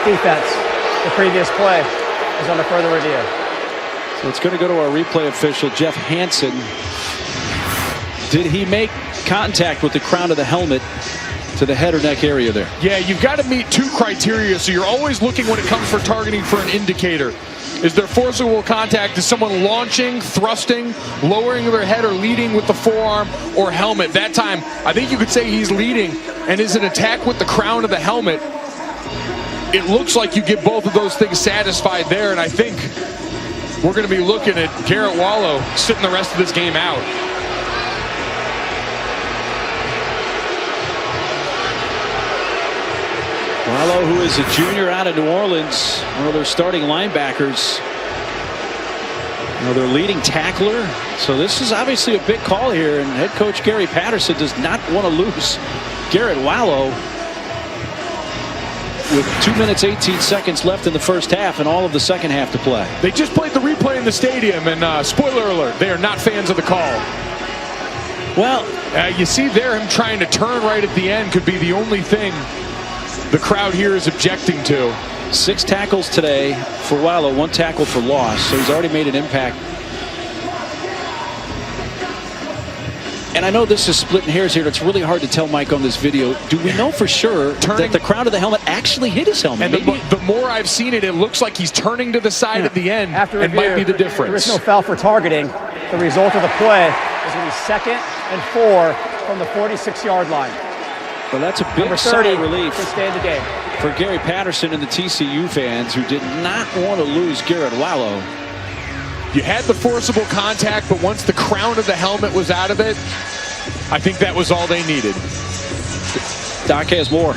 [SPEAKER 5] defense. The previous play is under further review.
[SPEAKER 1] So it's going to go to our replay official, Jeff Hansen. Did he make contact with the crown of the helmet to the head or neck area there?
[SPEAKER 3] Yeah, you've got to meet two criteria, so you're always looking when it comes for targeting for an indicator. Is there forcible contact? Is someone launching, thrusting, lowering their head, or leading with the forearm or helmet? That time, I think you could say he's leading, and is an attack with the crown of the helmet. It looks like you get both of those things satisfied there, and I think we're going to be looking at Garrett Wallow sitting the rest of this game out.
[SPEAKER 1] Wallow, who is a junior out of New Orleans, one of their starting linebackers. Their leading tackler. So this is obviously a big call here, and head coach Gary Patterson does not want to lose Garrett Wallow with 2 minutes 18 seconds left in the first half and all of the second half to play.
[SPEAKER 3] They just played the replay in the stadium, and spoiler alert, they are not fans of the call.
[SPEAKER 1] Well,
[SPEAKER 3] you see there him trying to turn right at the end could be the only thing the crowd here is objecting to.
[SPEAKER 1] 6 tackles today for Wallow, 1 tackle for loss, so he's already made an impact. And I know this is splitting hairs here. It's really hard to tell, Mike, on this video. Do we know for sure that the crown of the helmet actually hit his helmet?
[SPEAKER 3] And the more I've seen it, it looks like he's turning to the side at the end.
[SPEAKER 5] After
[SPEAKER 3] review, it might be the difference.
[SPEAKER 5] There is no foul for targeting. The result of the play is going to be 2nd and 4 from the 46-yard line.
[SPEAKER 1] Well, that's a big
[SPEAKER 5] Number 30
[SPEAKER 1] sigh of relief
[SPEAKER 5] to stay in the game
[SPEAKER 1] for Gary Patterson and the TCU fans who did not want to lose Garrett Wallow.
[SPEAKER 3] You had the forcible contact, but once the crown of the helmet was out of it, I think that was all they needed.
[SPEAKER 1] Doc has more.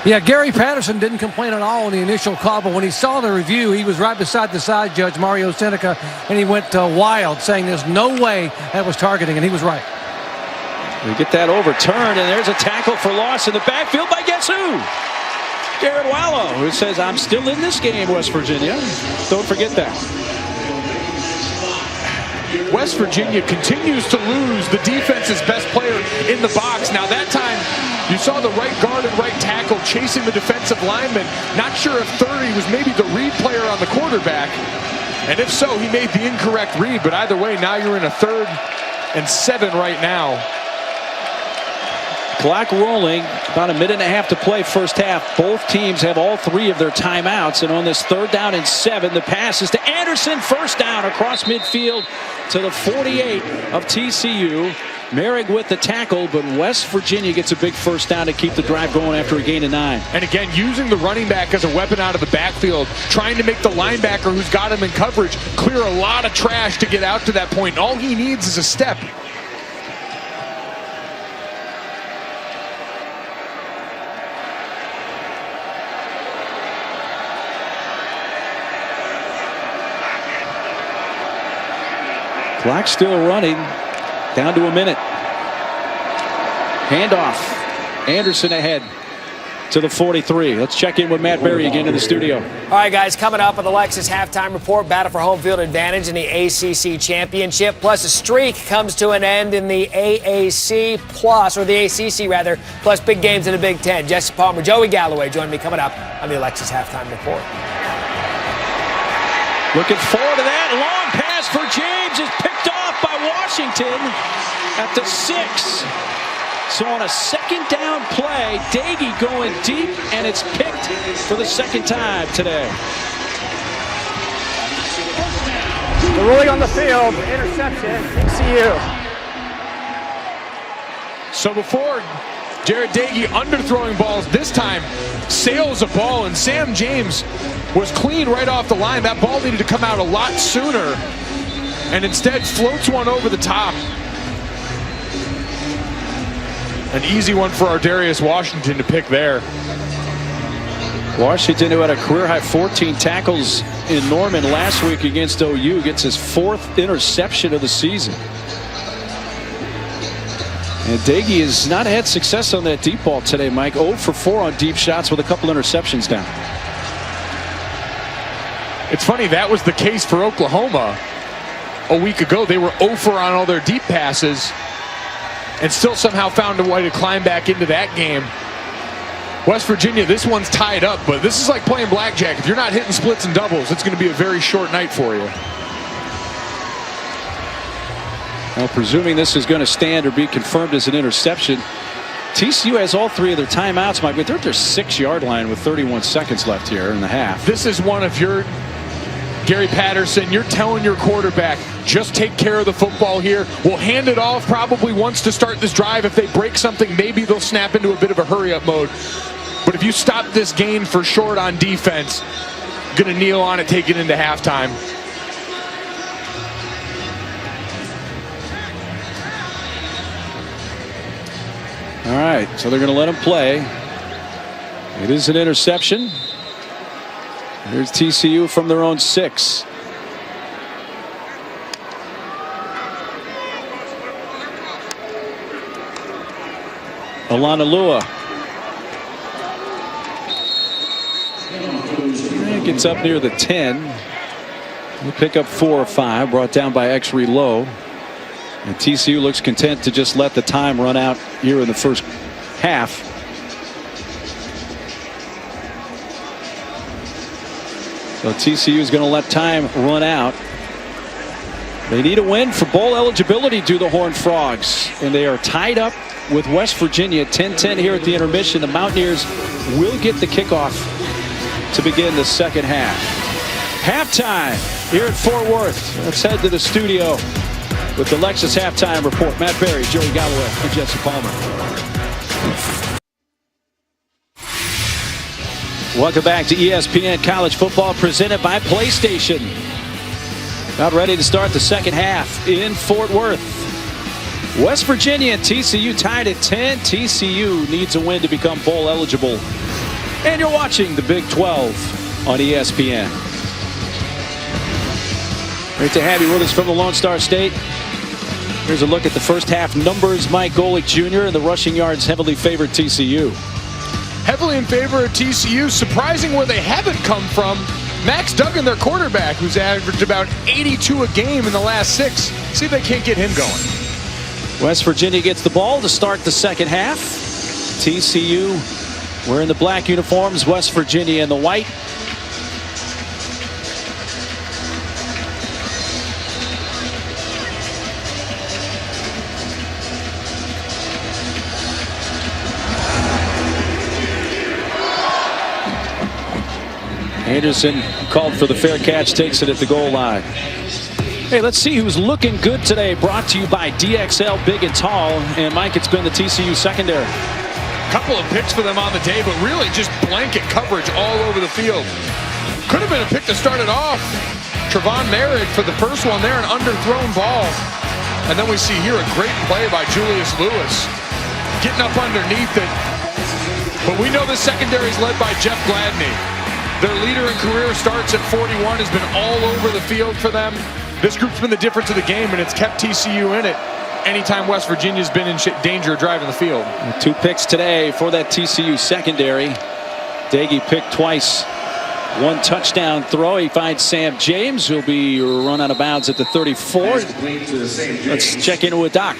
[SPEAKER 2] Yeah, Gary Patterson didn't complain at all on the initial call, but when he saw the review, he was right beside the side judge, Mario Seneca, and he went wild, saying there's no way that was targeting, and he was right.
[SPEAKER 1] We get that overturned, and there's a tackle for loss in the backfield by guess who? Garrett Wallow, who says, I'm still in this game, West Virginia. Don't forget that.
[SPEAKER 3] West Virginia continues to lose the defense's best player in the box. Now that time, you saw the right guard and right tackle chasing the defensive lineman. Not sure if 30 was maybe the read player on the quarterback. And if so, he made the incorrect read. But either way, now you're in a 3rd and 7 right now.
[SPEAKER 1] Clock rolling, about a minute and a half to play first half. Both teams have all 3 of their timeouts, and on this 3rd down and 7, the pass is to Anderson, first down across midfield to the 48 of TCU. Merrick with the tackle, but West Virginia gets a big first down to keep the drive going after a gain of 9.
[SPEAKER 3] And again, using the running back as a weapon out of the backfield, trying to make the linebacker who's got him in coverage clear a lot of trash to get out to that point. All he needs is a step.
[SPEAKER 1] Clock still running, down to a minute. Handoff. Anderson ahead to the 43. Let's check in with Matt Berry again in the studio.
[SPEAKER 4] All right, guys, coming up on the Lexus Halftime Report, battle for home field advantage in the ACC Championship, plus a streak comes to an end in the AAC plus, or the ACC rather, plus big games in the Big Ten. Jesse Palmer, Joey Galloway join me coming up on the Lexus Halftime Report.
[SPEAKER 1] Looking forward to that. Long pass for James is picked off by Washington at the 6. So on a 2nd down play, Daigie going deep, and it's picked for the 2nd time today.
[SPEAKER 5] The ruling on the field, interception, TCU.
[SPEAKER 3] So before Jared Dagey underthrowing balls. This time sails a ball, and Sam James was clean right off the line. That ball needed to come out a lot sooner, and instead floats one over the top. An easy one for Ardarius Washington to pick there.
[SPEAKER 1] Washington, who had a career-high 14 tackles in Norman last week against OU, gets his 4th interception of the season. And Dagey has not had success on that deep ball today, Mike. 0 for 4 on deep shots with a couple interceptions down.
[SPEAKER 3] It's funny, that was the case for Oklahoma a week ago. They were 0 for on all their deep passes and still somehow found a way to climb back into that game. West Virginia, this one's tied up, but this is like playing blackjack. If you're not hitting splits and doubles, it's going to be a very short night for you.
[SPEAKER 1] Now, presuming this is going to stand or be confirmed as an interception, TCU has all 3 of their timeouts, Mike, but they're at their 6-yard line with 31 seconds left here in the half.
[SPEAKER 3] This is one of your Gary Patterson, you're telling your quarterback, just take care of the football here. We'll hand it off probably once to start this drive. If they break something, maybe they'll snap into a bit of a hurry-up mode. But if you stop this gain for short on defense, going to kneel on it, take it into halftime.
[SPEAKER 1] All right, so they're going to let him play. It is an interception. Here's TCU from their own 6. Alanalua. Gets up near the 10. He'll pick up 4 or 5, brought down by Exree Lowe. And TCU looks content to just let the time run out here in the first half. So TCU is going to let time run out. They need a win for bowl eligibility, do the Horned Frogs. And they are tied up with West Virginia, 10-10 here at the intermission. The Mountaineers will get the kickoff to begin the second half. Halftime here at Fort Worth. Let's head to the studio with the Lexus Halftime Report. Matt Berry, Joey Galloway, and Jesse Palmer. Welcome back to ESPN College Football, presented by PlayStation. About ready to start the second half in Fort Worth. West Virginia and TCU tied at 10. TCU needs a win to become bowl eligible. And you're watching the Big 12 on ESPN. Great to have you with us from the Lone Star State. Here's a look at the first half numbers. Mike Golick Jr. and the rushing yards heavily favored TCU.
[SPEAKER 3] Heavily in favor of TCU, surprising where they haven't come from. Max Duggan, their quarterback, who's averaged about 82 a game in the last 6. See if they can't get him going.
[SPEAKER 1] West Virginia gets the ball to start the second half. TCU wearing the black uniforms, West Virginia in the white. Anderson called for the fair catch, takes it at the goal line. Hey, let's see who's looking good today. Brought to you by DXL Big and Tall. And Mike, it's been the TCU secondary.
[SPEAKER 3] Couple of picks for them on the day, but really just blanket coverage all over the field. Could have been a pick to start it off. Trevon Merritt for the first one there, an underthrown ball. And then we see here a great play by Julius Lewis. Getting up underneath it. But we know this secondary is led by Jeff Gladney. Their leader in career starts at 41, has been all over the field for them. This group's been the difference of the game, and it's kept TCU in it anytime West Virginia's been in danger of driving the field.
[SPEAKER 1] 2 picks today for that TCU secondary. Dagey picked twice. 1 touchdown throw. He finds Sam James, who'll be run out of bounds at the 34. Let's check in with Doc.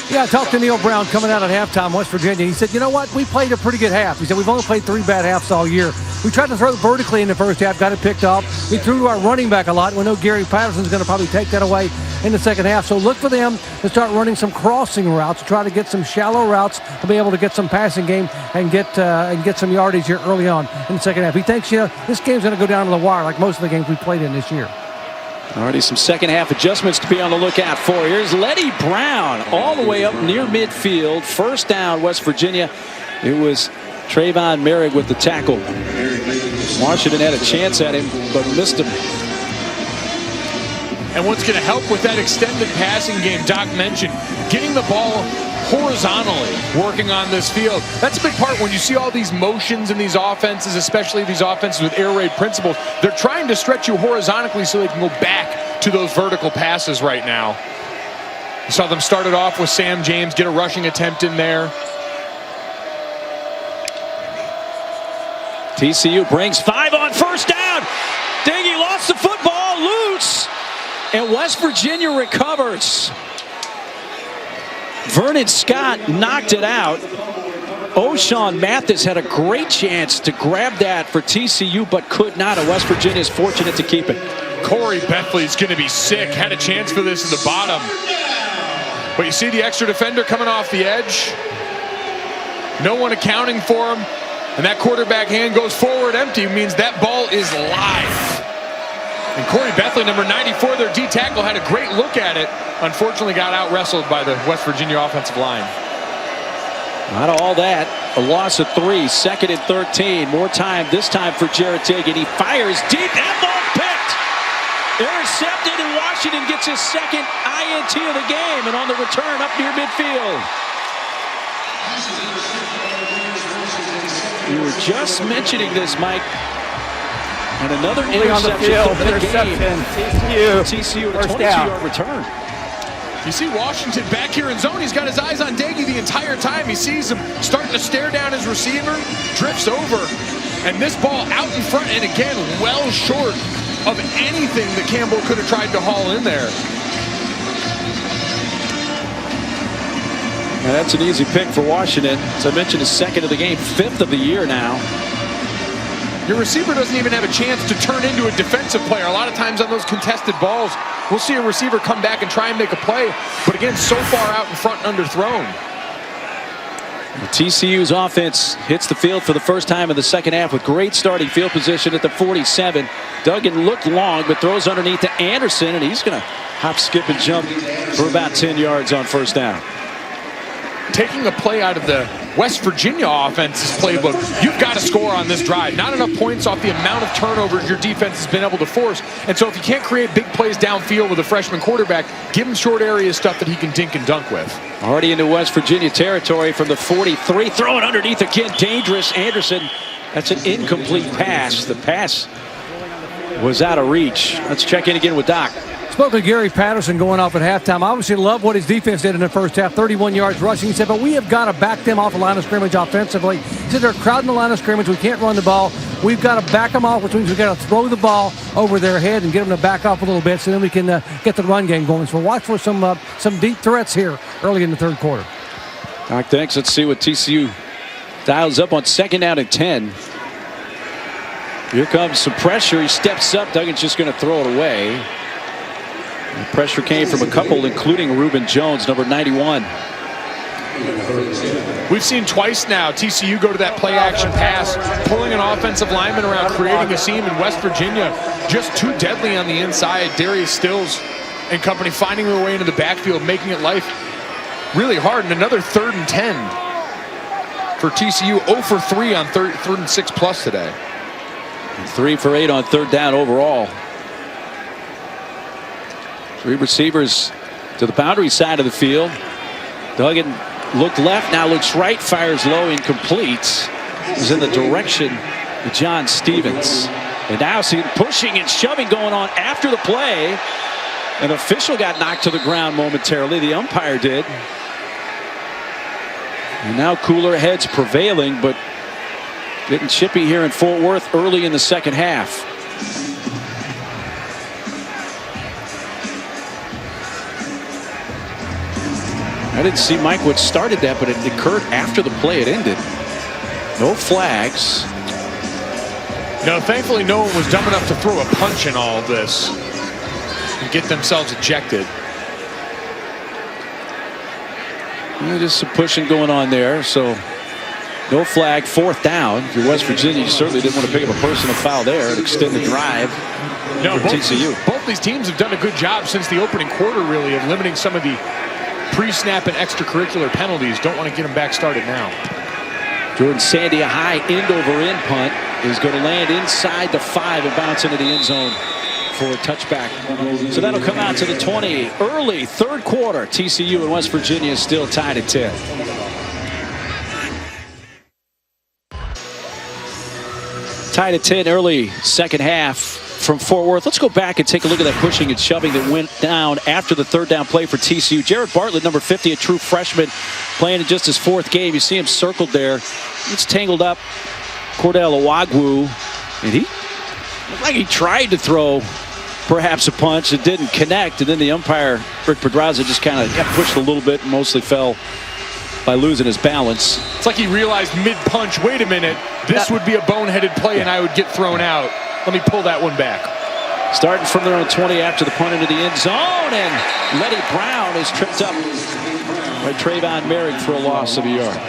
[SPEAKER 2] Yeah, I talked to Neil Brown coming out at halftime, West Virginia. He said, you know what, we played a pretty good half. He said, we've only played 3 bad halves all year. We tried to throw it vertically in the first half, got it picked off. We threw to our running back a lot. We know Gary Patterson's going to probably take that away in the second half. So look for them to start running some crossing routes, try to get some shallow routes to be able to get some passing game and get some yardage here early on in the second half. He thinks, this game's going to go down to the wire like most of the games we played in this year.
[SPEAKER 1] Already some second half adjustments to be on the lookout for. Here's Letty Brown all the way up near midfield. First down, West Virginia. It was Trayvon Merrick with the tackle. Washington had a chance at him, but missed him.
[SPEAKER 3] And what's going to help with that extended passing game, Doc mentioned, getting the ball horizontally, working on this field. That's a big part when you see all these motions in these offenses, especially these offenses with air raid principles. They're trying to stretch you horizontally so they can go back to those vertical passes right now. You saw them start it off with Sam James, get a rushing attempt in there.
[SPEAKER 1] TCU brings 5 on first down. Dingy lost the football, loose. And West Virginia recovers. Vernon Scott knocked it out. O'Shawn Mathis had a great chance to grab that for TCU, but could not. And West Virginia is fortunate to keep it.
[SPEAKER 3] Corey Bethley's going to be sick. Had a chance for this at the bottom. But you see the extra defender coming off the edge. No one accounting for him. And that quarterback hand goes forward empty. Means that ball is live. And Corey Bethley, number 94, their D tackle, had a great look at it. Unfortunately got out-wrestled by the West Virginia offensive line.
[SPEAKER 1] Out of all that, a loss of 3, second and 13. More time, this time for Jarrett Tigg, and he fires deep. That ball picked. Intercepted, and Washington gets his second INT of the game. And on the return up near midfield. You were just mentioning this, Mike. And another interception
[SPEAKER 5] on the field.
[SPEAKER 1] for the
[SPEAKER 5] Interception.
[SPEAKER 1] game. TCU a 22-yard return.
[SPEAKER 3] You see Washington back here in zone. He's got his eyes on Daggy the entire time. He sees him starting to stare down his receiver, drifts over, and this ball out in front, and again, well short of anything that Campbell could have tried to haul in there.
[SPEAKER 1] Now that's an easy pick for Washington. As I mentioned, his second of the game, 5th of the year now.
[SPEAKER 3] Your receiver doesn't even have a chance to turn into a defensive player. A lot of times on those contested balls, we'll see a receiver come back and try and make a play. But again, so far out in front and underthrown.
[SPEAKER 1] TCU's offense hits the field for the first time in the second half with great starting field position at the 47. Duggan looked long, but throws underneath to Anderson, and he's going to hop, skip, and jump for about 10 yards on first down.
[SPEAKER 3] Taking a play out of the West Virginia offense's playbook, you've got to score on this drive. Not enough points off the amount of turnovers your defense has been able to force. And so if you can't create big plays downfield with a freshman quarterback, give him short area stuff that he can dink and dunk with.
[SPEAKER 1] Already into West Virginia territory from the 43. Throw it underneath again. Dangerous. Anderson. That's an incomplete pass. The pass was out of reach. Let's check in again with Doc.
[SPEAKER 2] Spoke to Gary Patterson going off at halftime. Obviously loved what his defense did in the first half, 31 yards rushing. He said, but we have got to back them off the line of scrimmage offensively. He said they're crowding the line of scrimmage. We can't run the ball. We've got to back them off, which means we've got to throw the ball over their head and get them to back off a little bit so then we can get the run game going. So watch for some deep threats here early in the third quarter.
[SPEAKER 1] Doc, thanks. Let's see what TCU dials up on second down and 10. Here comes some pressure. He steps up. Duggan's just going to throw it away. The pressure came from a couple, including Reuben Jones, number 91.
[SPEAKER 3] We've seen twice now TCU go to that play-action pass, pulling an offensive lineman around, creating a seam in West Virginia. Just too deadly on the inside. Darius Stills and company finding their way into the backfield, making it life really hard. And another 3rd and 10 for TCU. 0 for 3 on 3rd and 6 plus today.
[SPEAKER 1] 3 for 8 on third down overall. 3 receivers to the boundary side of the field. Duggan looked left, now looks right, fires low, incomplete. Is in the direction of John Stevens. And now see pushing and shoving going on after the play. An official got knocked to the ground momentarily. The umpire did. And now cooler heads prevailing, but getting chippy here in Fort Worth early in the second half. I didn't see Mike what started that, but it occurred after the play had ended. No flags.
[SPEAKER 3] No, thankfully no one was dumb enough to throw a punch in all of this and get themselves ejected.
[SPEAKER 1] Just some pushing going on there. So No flag, 4th down. If you're West Virginia, you certainly didn't want to pick up a personal foul there and extend the drive for TCU.
[SPEAKER 3] Both these teams have done a good job since the opening quarter, really, of limiting some of the pre-snap and extracurricular penalties. Don't want to get them back started now.
[SPEAKER 1] Jordan Sandy, a high end-over-end punt, is going to land inside the 5 and bounce into the end zone for a touchback. So that'll come out to the 20. Early 3rd quarter. TCU and West Virginia is still tied at 10. Tied at 10 early 2nd half from Fort Worth. Let's go back and take a look at that pushing and shoving that went down after the 3rd down play for TCU. Jared Bartlett, number 50, a true freshman, playing in just his 4th game. You see him circled there. It's tangled up Cordell Awagwu, and he looked like he tried to throw perhaps a punch. It didn't connect, and then the umpire, Rick Pedraza, just kind of got pushed a little bit and mostly fell by losing his balance.
[SPEAKER 3] It's like he realized mid-punch, wait a minute, this would be a boneheaded play and I would get thrown out. Let me pull that one back.
[SPEAKER 1] Starting from their own 20 after the punt into the end zone, and Letty Brown is tripped up by Trayvon Merrick for a loss of a yard.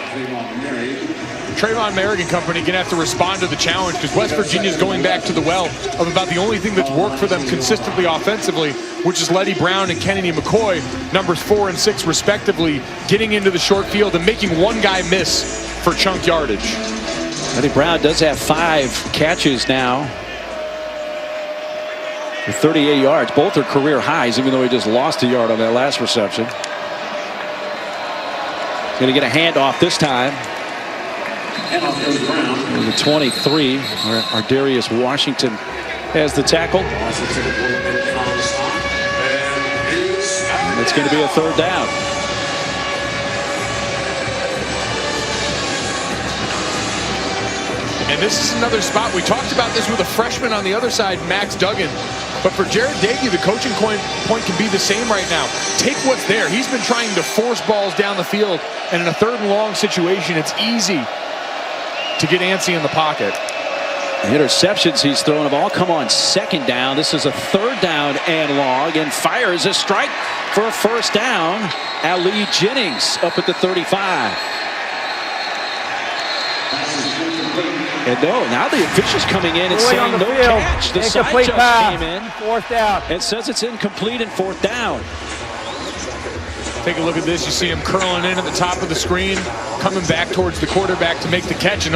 [SPEAKER 3] Trayvon Merrick and company going to have to respond to the challenge because West Virginia is going back to the well of about the only thing that's worked for them consistently offensively, which is Letty Brown and Kennedy McCoy, numbers 4 and 6 respectively, getting into the short field and making one guy miss for chunk yardage.
[SPEAKER 1] Letty Brown does have 5 catches now for 38 yards. Both are career highs, even though he just lost a yard on that last reception. Going to get a handoff this time. The 23, where Ardarius Washington has the tackle. And it's going to be a 3rd down.
[SPEAKER 3] And this is another spot. We talked about this with a freshman on the other side, Max Duggan. But for Jared Dagey, the coaching point can be the same right now. Take what's there. He's been trying to force balls down the field. And in a 3rd and long situation, it's easy to get antsy in the pocket.
[SPEAKER 1] The interceptions he's thrown have all come on 2nd down. This is a 3rd down and long, and fires a strike for a 1st down. Ali Jennings up at the 35. And no, now the official's coming in and saying no catch. The side judge came in.
[SPEAKER 5] 4th down.
[SPEAKER 1] It says it's incomplete and 4th down.
[SPEAKER 3] Take a look at this. You see him curling in at the top of the screen, coming back towards the quarterback to make the catch. And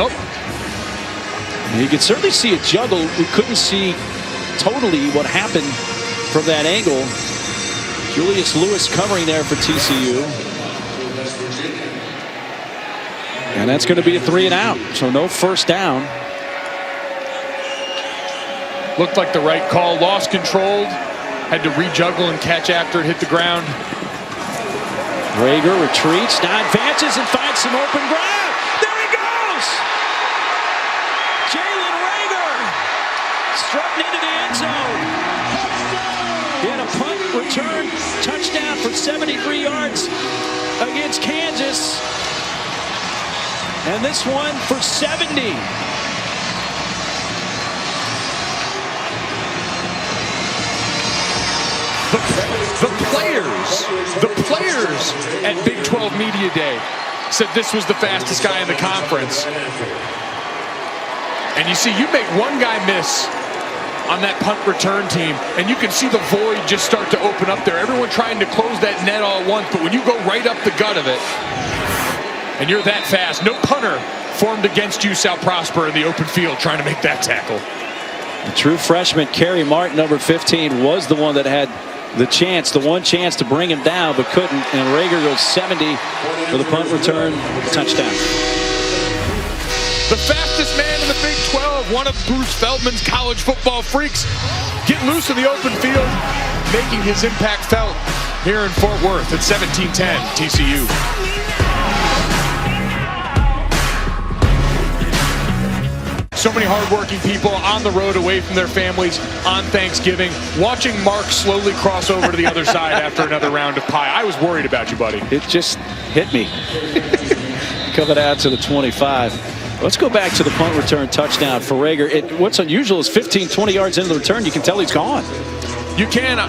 [SPEAKER 1] you can certainly see a juggle. We couldn't see totally what happened from that angle. Julius Lewis covering there for TCU. And that's going to be a 3 and out. So no 1st down.
[SPEAKER 3] Looked like the right call. Lost control. Had to rejuggle and catch after it hit the ground.
[SPEAKER 1] Rager retreats, now advances and finds some open ground. There he goes! Jalen Rager strutting into the end zone. He had a punt return touchdown for 73 yards against Kansas. And this one for 70.
[SPEAKER 3] The players at Big 12 Media Day said this was the fastest guy in the conference. And you see, you make one guy miss on that punt return team, and you can see the void just start to open up there. Everyone trying to close that net all at once, but when you go right up the gut of it, and you're that fast, no punter formed against you, South Prosper, in the open field trying to make that tackle.
[SPEAKER 1] The true freshman, Kerry Martin, number 15, was the one that had the one chance to bring him down, but couldn't. And Rager goes 70 for the punt return touchdown.
[SPEAKER 3] The fastest man in the Big 12, one of Bruce Feldman's college football freaks, getting loose in the open field, making his impact felt here in Fort Worth at 17-10 TCU. So many hardworking people on the road away from their families on Thanksgiving, watching Mark slowly cross over to the other side after another round of pie. I was worried about you, buddy.
[SPEAKER 1] It just hit me. Coming out to the 25. Let's go back to the punt return touchdown for Rager. What's unusual is 15, 20 yards into the return, you can tell he's gone.
[SPEAKER 3] You can.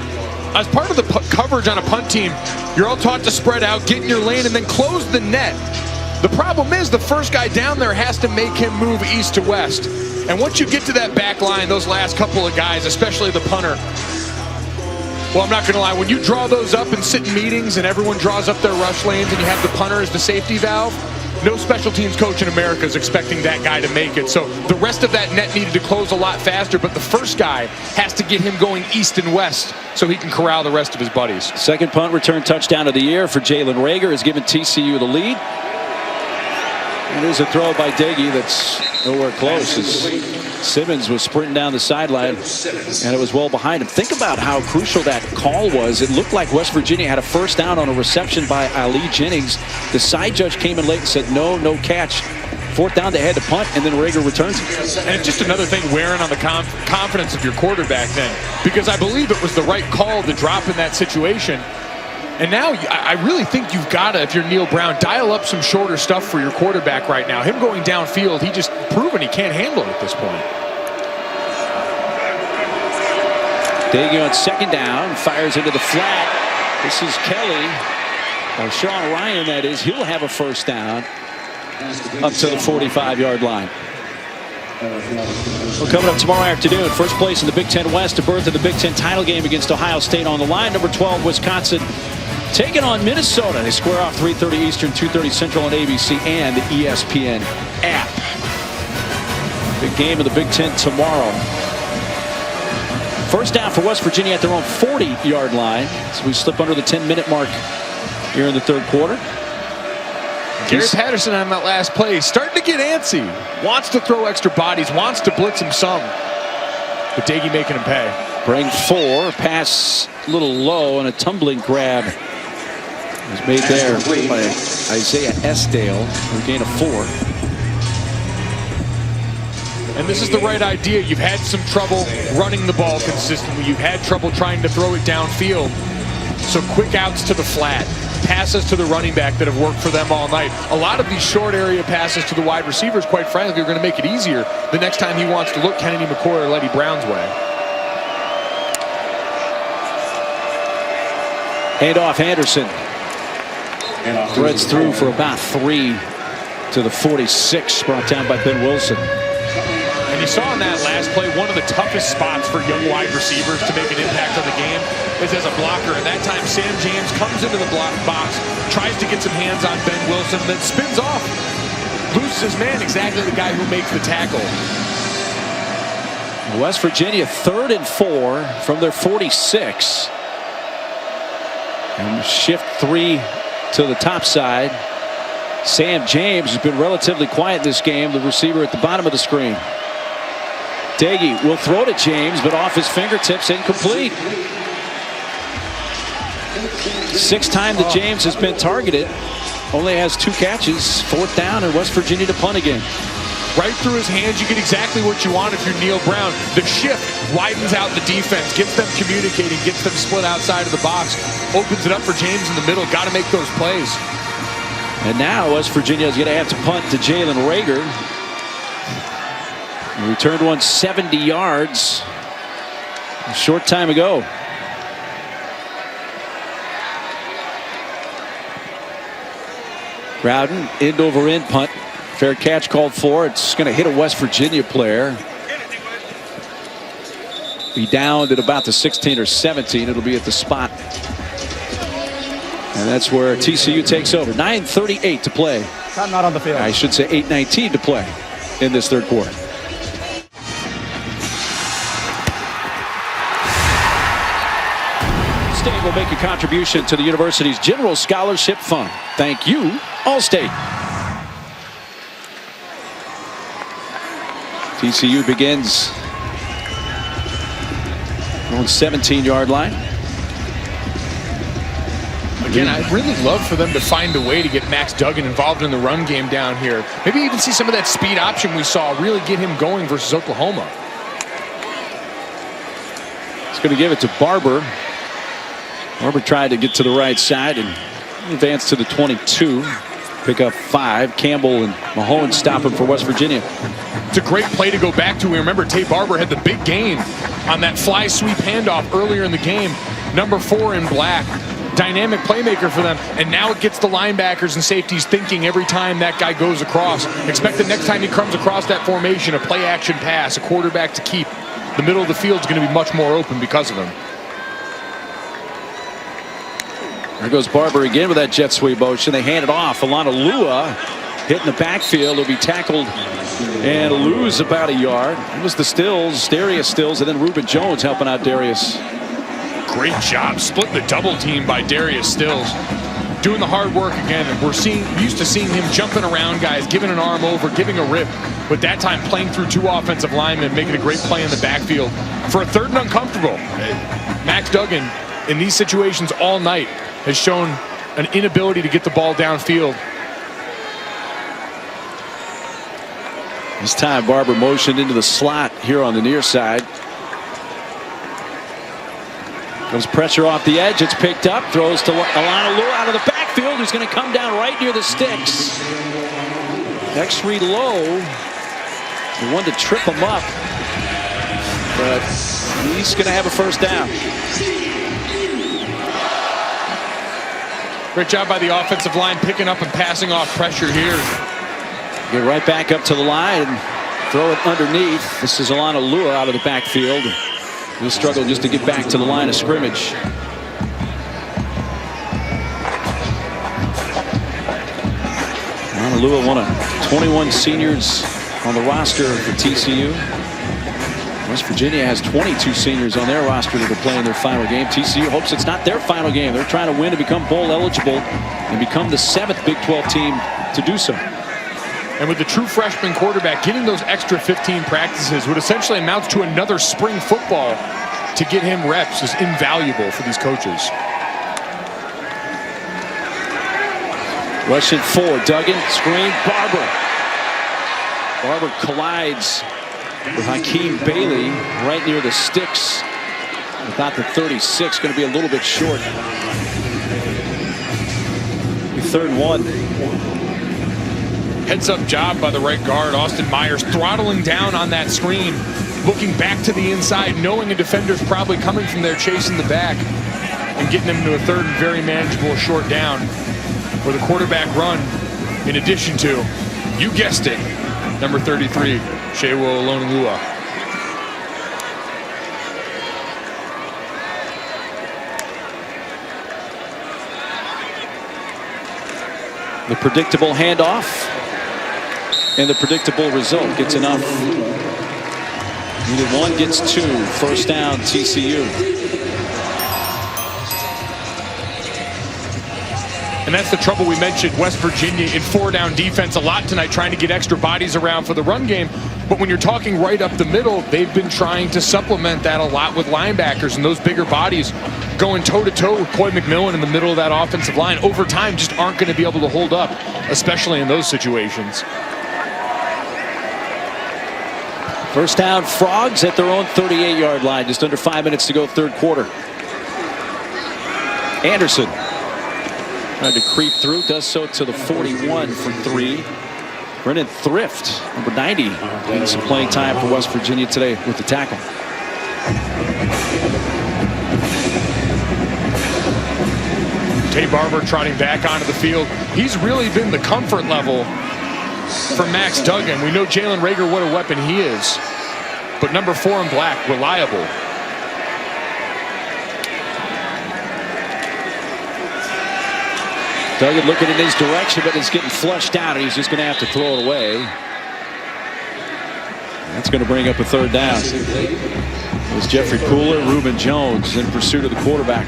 [SPEAKER 3] As part of the coverage on a punt team, you're all taught to spread out, get in your lane, and then close the net. The problem is the first guy down there has to make him move east to west. And once you get to that back line, those last couple of guys, especially the punter, well, I'm not going to lie, when you draw those up and sit in meetings and everyone draws up their rush lanes and you have the punter as the safety valve, no special teams coach in America is expecting that guy to make it. So the rest of that net needed to close a lot faster, but the first guy has to get him going east and west so he can corral the rest of his buddies.
[SPEAKER 1] Second punt return touchdown of the year for Jalen Reagor has given TCU the lead. And there's a throw by Daggy that's nowhere close as Simmons was sprinting down the sideline, and it was well behind him. Think about how crucial that call was. It looked like West Virginia had a first down on a reception by Ali Jennings. The side judge came in late and said, no catch. Fourth down, they had to punt, and then Reagor returns it.
[SPEAKER 3] And it's just another thing wearing on the confidence of your quarterback then, because I believe it was the right call to drop in that situation. And now I really think you've got to, if you're Neil Brown, dial up some shorter stuff for your quarterback right now. Him going downfield, he just proven he can't handle it at this point.
[SPEAKER 1] Daggy on second down, fires into the flat. This is Kelly, or Sean Ryan that is. He'll have a first down up to the 45-yard line. Well, coming up tomorrow afternoon, first place in the Big Ten West, a berth in the Big Ten title game against Ohio State on the line. Number 12, Wisconsin, taking on Minnesota. They square off 3:30 Eastern, 2:30 Central on ABC and the ESPN app. Big game of the Big Ten tomorrow. First down for West Virginia at their own 40-yard line. So we slip under the 10-minute mark here in the third quarter.
[SPEAKER 3] Garrett Patterson on that last play, starting to get antsy. Wants to throw extra bodies, wants to blitz him some. But Daggy making him pay.
[SPEAKER 1] Bring 4, pass a little low, and a tumbling grab was made there by Isaiah Esdale for a gain of 4.
[SPEAKER 3] And this is the right idea. You've had some trouble running the ball consistently. You've had trouble trying to throw it downfield. So quick outs to the flat. Passes to the running back that have worked for them all night. A lot of these short area passes to the wide receivers, quite frankly, are going to make it easier the next time he wants to look Kennedy McCoy or Letty Brown's way.
[SPEAKER 1] Handoff Anderson. Threads through for about 3 to the 46, brought down by Ben Wilson.
[SPEAKER 3] And you saw in that last play, one of the toughest spots for young wide receivers to make an impact on the game is as a blocker. And that time, Sam James comes into the block box, tries to get some hands on Ben Wilson, then spins off. Loses his man, exactly the guy who makes the tackle.
[SPEAKER 1] West Virginia 3rd and 4 from their 46. And shift 3 to the top side. Sam James has been relatively quiet in this game, the receiver at the bottom of the screen. Daggy will throw to James, but off his fingertips, incomplete. 6th time that James has been targeted. Only has 2 catches. 4th down, and West Virginia to punt again.
[SPEAKER 3] Right through his hands, you get exactly what you want if you're Neil Brown. The shift widens out the defense, gets them communicating, gets them split outside of the box, opens it up for James in the middle. Got to make those plays.
[SPEAKER 1] And now West Virginia is going to have to punt to Jalen Reagor. He returned one 70 yards a short time ago. Crowden, end over end punt. Fair catch called for. It's going to hit a West Virginia player. Be downed at about the 16 or 17. It'll be at the spot. And that's where TCU takes over. 9:38 to play.
[SPEAKER 5] Time not on the field.
[SPEAKER 1] I should say 8:19 to play in this third quarter. State will make a contribution to the university's General Scholarship Fund. Thank you, Allstate. TCU begins on 17-yard line.
[SPEAKER 3] Again, I'd really love for them to find a way to get Max Duggan involved in the run game down here. Maybe even see some of that speed option we saw really get him going versus Oklahoma.
[SPEAKER 1] He's going to give it to Barber. Barber tried to get to the right side and advance to the 22. Pick up 5. Campbell and Mahone stop him for West Virginia.
[SPEAKER 3] It's a great play to go back to. We remember Tay Barber had the big gain on that fly sweep handoff earlier in the game. Number 4 in black. dynamic playmaker for them, and now it gets the linebackers and safeties thinking every time that guy goes across. Expect the next time he comes across that formation, a play-action pass, a quarterback to keep. The middle of the field is going to be much more open because of him.
[SPEAKER 1] There goes Barber again with that jet sweep motion. They hand it off. Alana Lua hitting the backfield. He'll be tackled and lose about a yard. It was the Stills, Darius Stills, and then Reuben Jones helping out Darius.
[SPEAKER 3] Great job splitting the double team by Darius Stills. Doing the hard work again. We're used to seeing him jumping around guys, giving an arm over, giving a rip. But that time playing through 2 offensive linemen, making a great play in the backfield. For a 3rd and uncomfortable, Max Duggan in these situations all night has shown an inability to get the ball downfield.
[SPEAKER 1] This time Barber motioned into the slot here on the near side. Comes pressure off the edge. It's picked up. Throws to Alana Lua out of the backfield, who's going to come down right near the sticks. X-read low. The one to trip him up. But he's going to have a first down.
[SPEAKER 3] Great job by the offensive line picking up and passing off pressure here.
[SPEAKER 1] Get right back up to the line and throw it underneath. This is Alana Lua out of the backfield. He'll struggle just to get back to the line of scrimmage. Alana Lua, one of 21 seniors on the roster for TCU. West Virginia has 22 seniors on their roster that are playing their final game. TCU hopes it's not their final game. They're trying to win to become bowl eligible and become the 7th Big 12 team to do so.
[SPEAKER 3] And with the true freshman quarterback, getting those extra 15 practices would essentially amount to another spring football. To get him reps is invaluable for these coaches.
[SPEAKER 1] Rush it 4. Duggan, screen, Barber. Barber collides with Hakeem Bailey right near the sticks. Without the 36, going to be a little bit short. 3rd and 1.
[SPEAKER 3] Heads up job by the right guard, Austin Myers, throttling down on that screen, looking back to the inside, knowing a defender's probably coming from there, chasing the back, and getting them to a 3rd and very manageable short down, where the quarterback run, in addition to, you guessed it, number 33, Shewo Olonilua.
[SPEAKER 1] The predictable handoff and the predictable result gets enough. Either one gets 2. First down, TCU.
[SPEAKER 3] And that's the trouble we mentioned. West Virginia in 4-down defense a lot tonight, trying to get extra bodies around for the run game. But when you're talking right up the middle, they've been trying to supplement that a lot with linebackers and those bigger bodies going toe-to-toe with Coy McMillan in the middle of that offensive line. Over time, just aren't going to be able to hold up, especially in those situations.
[SPEAKER 1] First down, Frogs at their own 38-yard line. Just under 5 minutes to go, 3rd quarter. Anderson trying to creep through, does so to the 41 for 3. Brennan Thrift, number 90, getting some playing time for West Virginia today with the tackle.
[SPEAKER 3] Tay Barber trotting back onto the field. He's really been the comfort level for Max Duggan. We know Jalen Reagor, what a weapon he is. But number 4 in black, reliable.
[SPEAKER 1] Duggan looking in his direction, but it's getting flushed out, and he's just going to have to throw it away. That's going to bring up a 3rd down. It was Jeffrey Pooler, Reuben Jones in pursuit of the quarterback.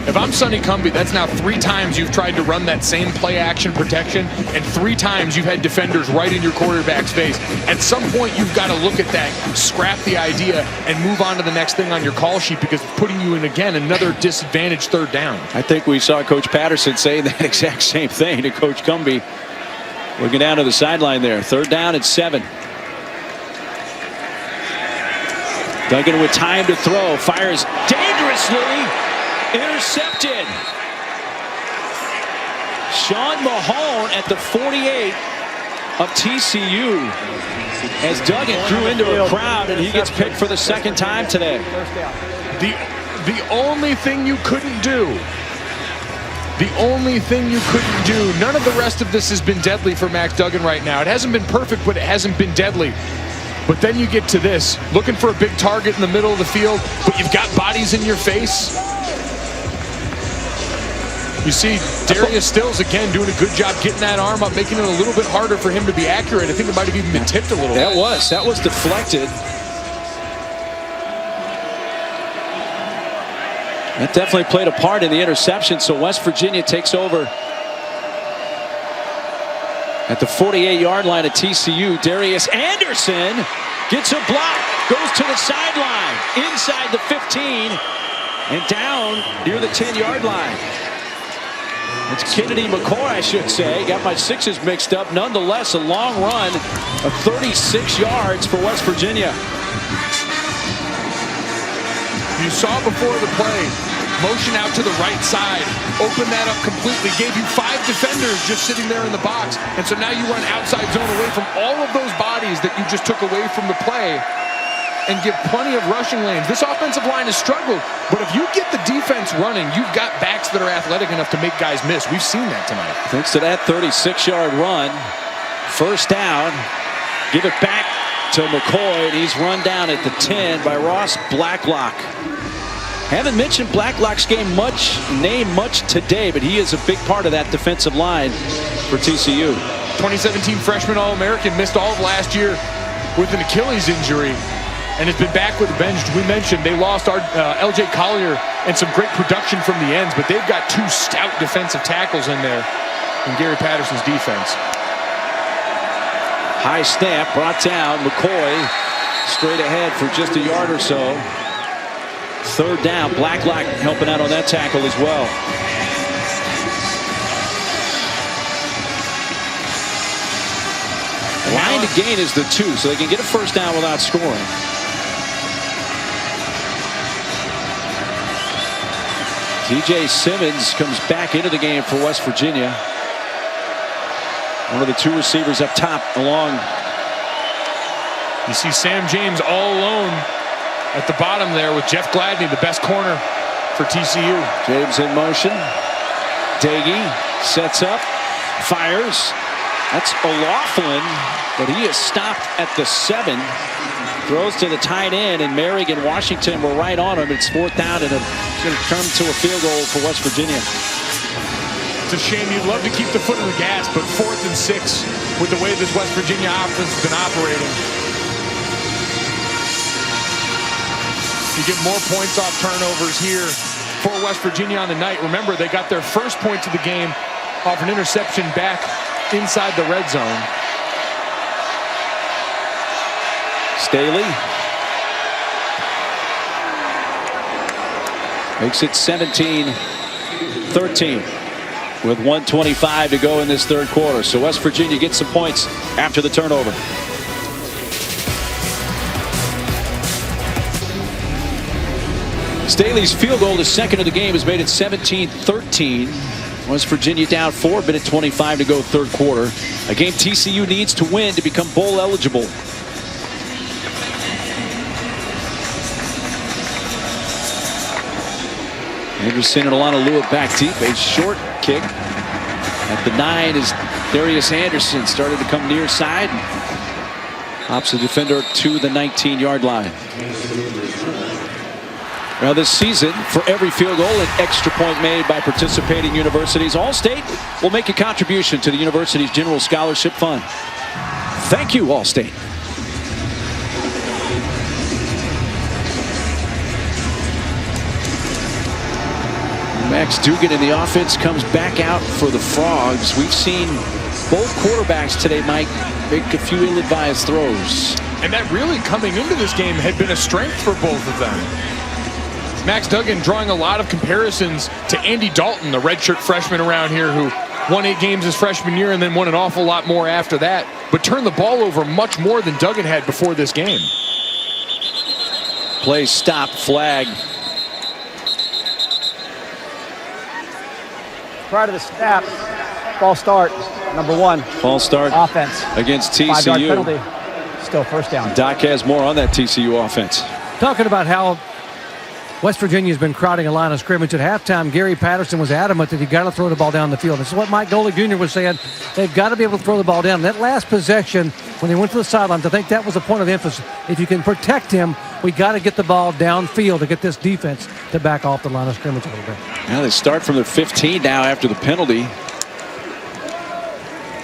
[SPEAKER 3] If I'm Sonny Cumbie, that's now 3 times you've tried to run that same play action protection, and 3 times you've had defenders right in your quarterback's face. At some point, you've got to look at that, scrap the idea, and move on to the next thing on your call sheet, because it's putting you in, again, another disadvantaged 3rd down.
[SPEAKER 1] I think we saw Coach Patterson say that exact same thing to Coach Cumbie. Looking down to the sideline there. 3rd down and 7. Duggan with time to throw. Fires dangerously. Intercepted. Sean Mahone at the 48 of TCU as Duggan threw into a crowd, and he gets picked for the 2nd time today.
[SPEAKER 3] The only thing you couldn't do. The only thing you couldn't do. None of the rest of this has been deadly for Max Duggan right now. It hasn't been perfect, but it hasn't been deadly. But then you get to this, looking for a big target in the middle of the field, but you've got bodies in your face. You see Darius Stills again doing a good job getting that arm up, making it a little bit harder for him to be accurate. I think it might have even been tipped a little bit.
[SPEAKER 1] That was deflected. That definitely played a part in the interception, so West Virginia takes over at the 48-yard line at TCU. Darius Anderson gets a block, goes to the sideline, inside the 15, and down near the 10-yard line. It's Kennedy McCoy, I should say. Got my sixes mixed up. Nonetheless, a long run of 36 yards for West Virginia.
[SPEAKER 3] You saw before the play, motion out to the right side, open that up completely, gave you 5 defenders just sitting there in the box, and so now you run outside zone away from all of those bodies that you just took away from the play and give plenty of rushing lanes. This offensive line has struggled, but if you get the defense running, you've got backs that are athletic enough to make guys miss. We've seen that tonight.
[SPEAKER 1] Thanks to that 36-yard run, first down, give it back to McCoy, and he's run down at the 10 by Ross Blacklock. Haven't mentioned Blacklock's name much today, but he is a big part of that defensive line for TCU.
[SPEAKER 3] 2017 freshman All-American, missed all of last year with an Achilles injury and has been back with the bench. We mentioned they lost our LJ Collier and some great production from the ends, but they've got 2 stout defensive tackles in there in Gary Patterson's defense.
[SPEAKER 1] High snap, brought down. McCoy straight ahead for just a yard or so. Third down. Blacklock helping out on that tackle as well. Line to gain is the 2, so they can get a first down without scoring. TJ Simmons comes back into the game for West Virginia. One of the 2 receivers up top along.
[SPEAKER 3] You see Sam James all alone at the bottom there with Jeff Gladney, the best corner for TCU.
[SPEAKER 1] James in motion. Daggy sets up, fires. That's O'Laughlin, but he is stopped at the 7. Throws to the tight end, and Merrick and Washington were right on him. It's 4th down, and it's going to turn to a field goal for West Virginia.
[SPEAKER 3] It's a shame. You'd love to keep the foot on the gas, but 4th and 6 with the way this West Virginia offense has been operating. You get more points off turnovers here for West Virginia on the night. Remember, they got their first points of the game off an interception back inside the red zone.
[SPEAKER 1] Staley makes it 17-13 with 1:25 to go in this third quarter. So West Virginia gets some points after the turnover. Staley's field goal, his second of the game, has made it 17-13. West Virginia down 4, minute 25 to go third quarter. A game TCU needs to win to become bowl eligible. Anderson and Alana Lua back deep. A short kick at the 9 as Darius Anderson started to come near side. Hops the defender to the 19-yard line. Now this season, for every field goal, an extra point made by participating universities. All-State will make a contribution to the university's general scholarship fund. Thank you, All-State. Max Duggan in the offense comes back out for the Frogs. We've seen both quarterbacks today, Mike, make a few ill-advised throws.
[SPEAKER 3] And that really, coming into this game, had been a strength for both of them. Max Duggan drawing a lot of comparisons to Andy Dalton, the redshirt freshman around here who won 8 games his freshman year and then won an awful lot more after that, but turned the ball over much more than Duggan had before this game.
[SPEAKER 1] Play stop, flag.
[SPEAKER 5] Prior to the snap, false start, number 1.
[SPEAKER 1] False start
[SPEAKER 5] offense
[SPEAKER 1] against TCU.
[SPEAKER 5] 5-yard penalty, still first down.
[SPEAKER 1] Doc has more on that TCU offense.
[SPEAKER 2] Talking about how West Virginia's been crowding a line of scrimmage. At halftime, Gary Patterson was adamant that you got to throw the ball down the field. This is what Mike Golick Jr. was saying. They've got to be able to throw the ball down. That last possession, when they went to the sidelines, I think that was a point of emphasis. If you can protect him, we got to get the ball downfield to get this defense to back off the line of scrimmage a little bit.
[SPEAKER 1] Now they start from their 15 now after the penalty.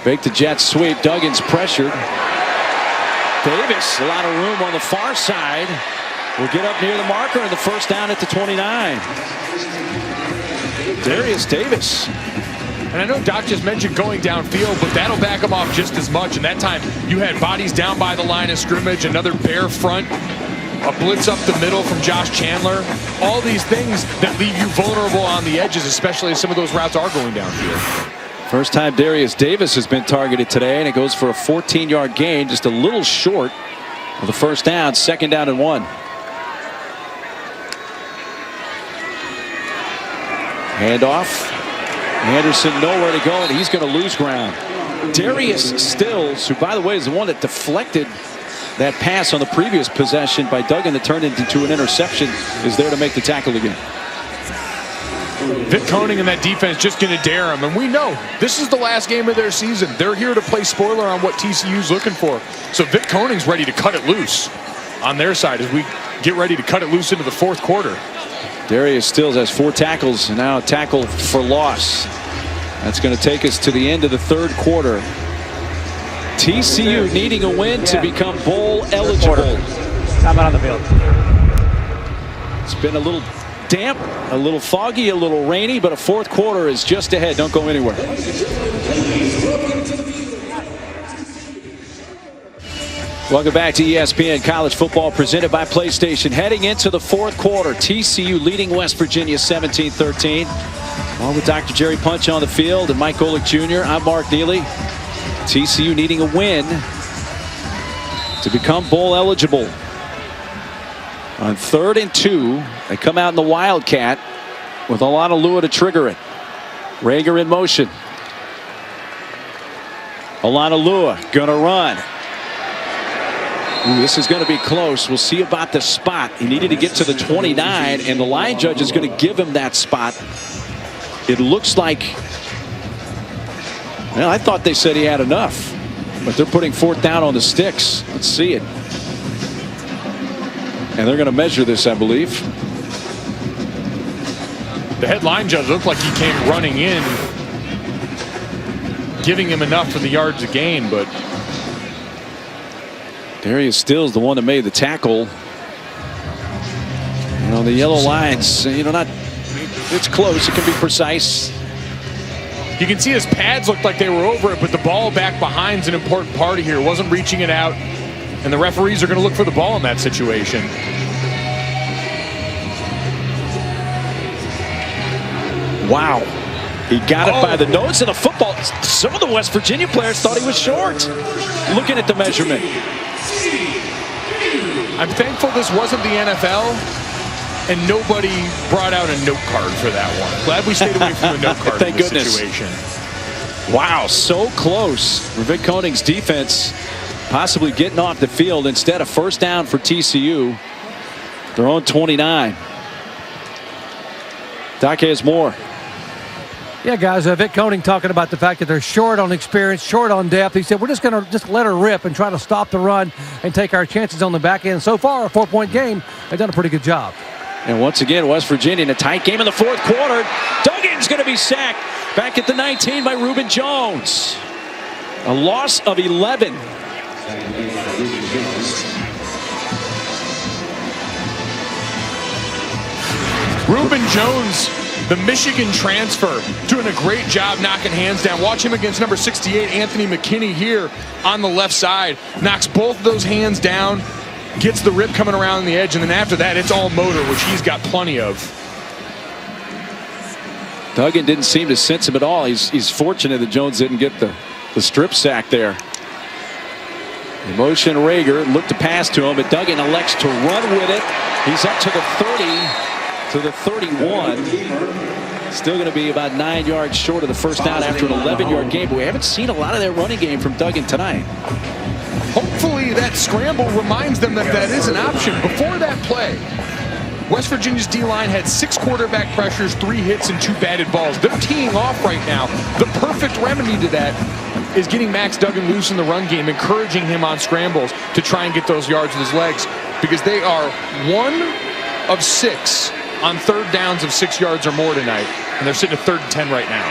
[SPEAKER 1] Fake the jet sweep. Duggan's pressured. Davis, a lot of room on the far side. Will get up near the marker and the first down at the 29. Darius Davis.
[SPEAKER 3] And I know Doc just mentioned going downfield, but that'll back him off just as much. And that time you had bodies down by the line of scrimmage, another bare front, a blitz up the middle from Josh Chandler. All these things that leave you vulnerable on the edges, especially as some of those routes are going downfield.
[SPEAKER 1] First time Darius Davis has been targeted today, and it goes for a 14-yard gain, just a little short of the first down. 2nd down and 1. Handoff. Anderson nowhere to go, and he's going to lose ground. Darius Stills, who, by the way, is the one that deflected that pass on the previous possession by Duggan that turned into an interception, is there to make the tackle again.
[SPEAKER 3] Vic Koenig and that defense just going to dare him. And we know this is the last game of their season. They're here to play spoiler on what TCU's looking for. So Vic Koenig's ready to cut it loose on their side as we get ready to cut it loose into the 4th quarter.
[SPEAKER 1] Darius Stills has 4 tackles and now a tackle for loss. That's going to take us to the end of the 3rd quarter. TCU needing a win to become bowl eligible.
[SPEAKER 5] Time out on the field.
[SPEAKER 1] It's been a little damp, a little foggy, a little rainy, but a 4th quarter is just ahead. Don't go anywhere. Welcome back to ESPN College Football presented by PlayStation. Heading into the 4th quarter, TCU leading West Virginia 17-13. Along with Dr. Jerry Punch on the field and Mike Golick Jr., I'm Mark Neely. TCU needing a win to become bowl eligible. On 3rd and 2, they come out in the Wildcat with Olanolua to trigger it. Rager in motion. Olanolua gonna run. Ooh, this is going to be close. We'll see about the spot. He needed to get to the 29, and the line judge is going to give him that spot. It looks like, well, I thought they said he had enough, but they're putting 4th down on the sticks. Let's see it. And they're going to measure this, I believe.
[SPEAKER 3] The head line judge looked like he came running in, giving him enough for the yards to gain, but
[SPEAKER 1] Darius Stills, the one that made the tackle. And on the yellow lines, not, it's close. It can be precise.
[SPEAKER 3] you can see his pads looked like they were over it, but the ball back behind's an important part of here. Wasn't reaching it out, and the referees are going to look for the ball in that situation.
[SPEAKER 1] Wow. He got it by the nose of the football. Some of the West Virginia players thought he was short. Looking at the measurement.
[SPEAKER 3] I'm thankful this wasn't the NFL, and nobody brought out a note card for that one. Glad we stayed away from the note card
[SPEAKER 1] Thank
[SPEAKER 3] in this
[SPEAKER 1] goodness.
[SPEAKER 3] situation.
[SPEAKER 1] Wow, so close. Vic Koenig's defense possibly getting off the field. Instead, a first down for TCU. Their own 29. Doc has more.
[SPEAKER 2] Yeah, guys, Vic Koenig talking about the fact that they're short on experience, short on depth. He said, we're just going to let her rip and try to stop the run and take our chances on the back end. So far, a 4-point game, they've done a pretty good job.
[SPEAKER 1] And once again, West Virginia in a tight game in the fourth quarter. Duggan's going to be sacked back at the 19 by Reuben Jones. A loss of 11.
[SPEAKER 3] Reuben Jones, the Michigan transfer, doing a great job knocking hands down. Watch him against number 68, Anthony McKinney, here on the left side. Knocks both of those hands down, gets the rip coming around the edge, and then after that, it's all motor, which he's got plenty of.
[SPEAKER 1] Duggan didn't seem to sense him at all. He's fortunate that Jones didn't get the strip sack there. In motion, Rager looked to pass to him, but Duggan elects to run with it. He's up to the 30, to the 31. Still going to be about 9 yards short of the first down after an 11-yard game, but we haven't seen a lot of that running game from Duggan tonight.
[SPEAKER 3] Hopefully that scramble reminds them that that is an option. Before that play, West Virginia's D-line had 6 quarterback pressures, 3 hits, and 2 batted balls. They're teeing off right now. The perfect remedy to that is getting Max Duggan loose in the run game, encouraging him on scrambles to try and get those yards with his legs, because they are 1 of 6 on third downs of 6 yards or more tonight, and they're sitting at 3rd and 10 right now.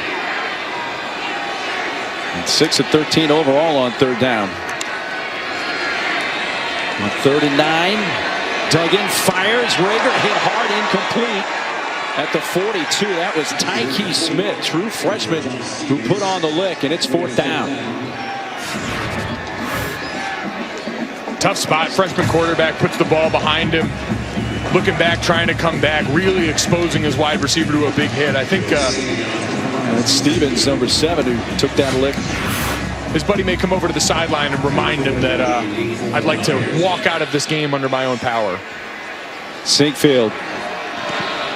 [SPEAKER 1] And 6 of 13 overall on third down. On 3rd and 9, Duggan fires. Rager hit hard, incomplete at the 42. That was Tyke Smith, true freshman, who put on the lick, and it's 4th down.
[SPEAKER 3] Tough spot. Freshman quarterback puts the ball behind him, looking back, trying to come back, really exposing his wide receiver to a big hit. I think
[SPEAKER 1] that's Stevens, number 7, who took that lick.
[SPEAKER 3] His buddy may come over to the sideline and remind him that I'd like to walk out of this game under my own power.
[SPEAKER 1] Sinkfield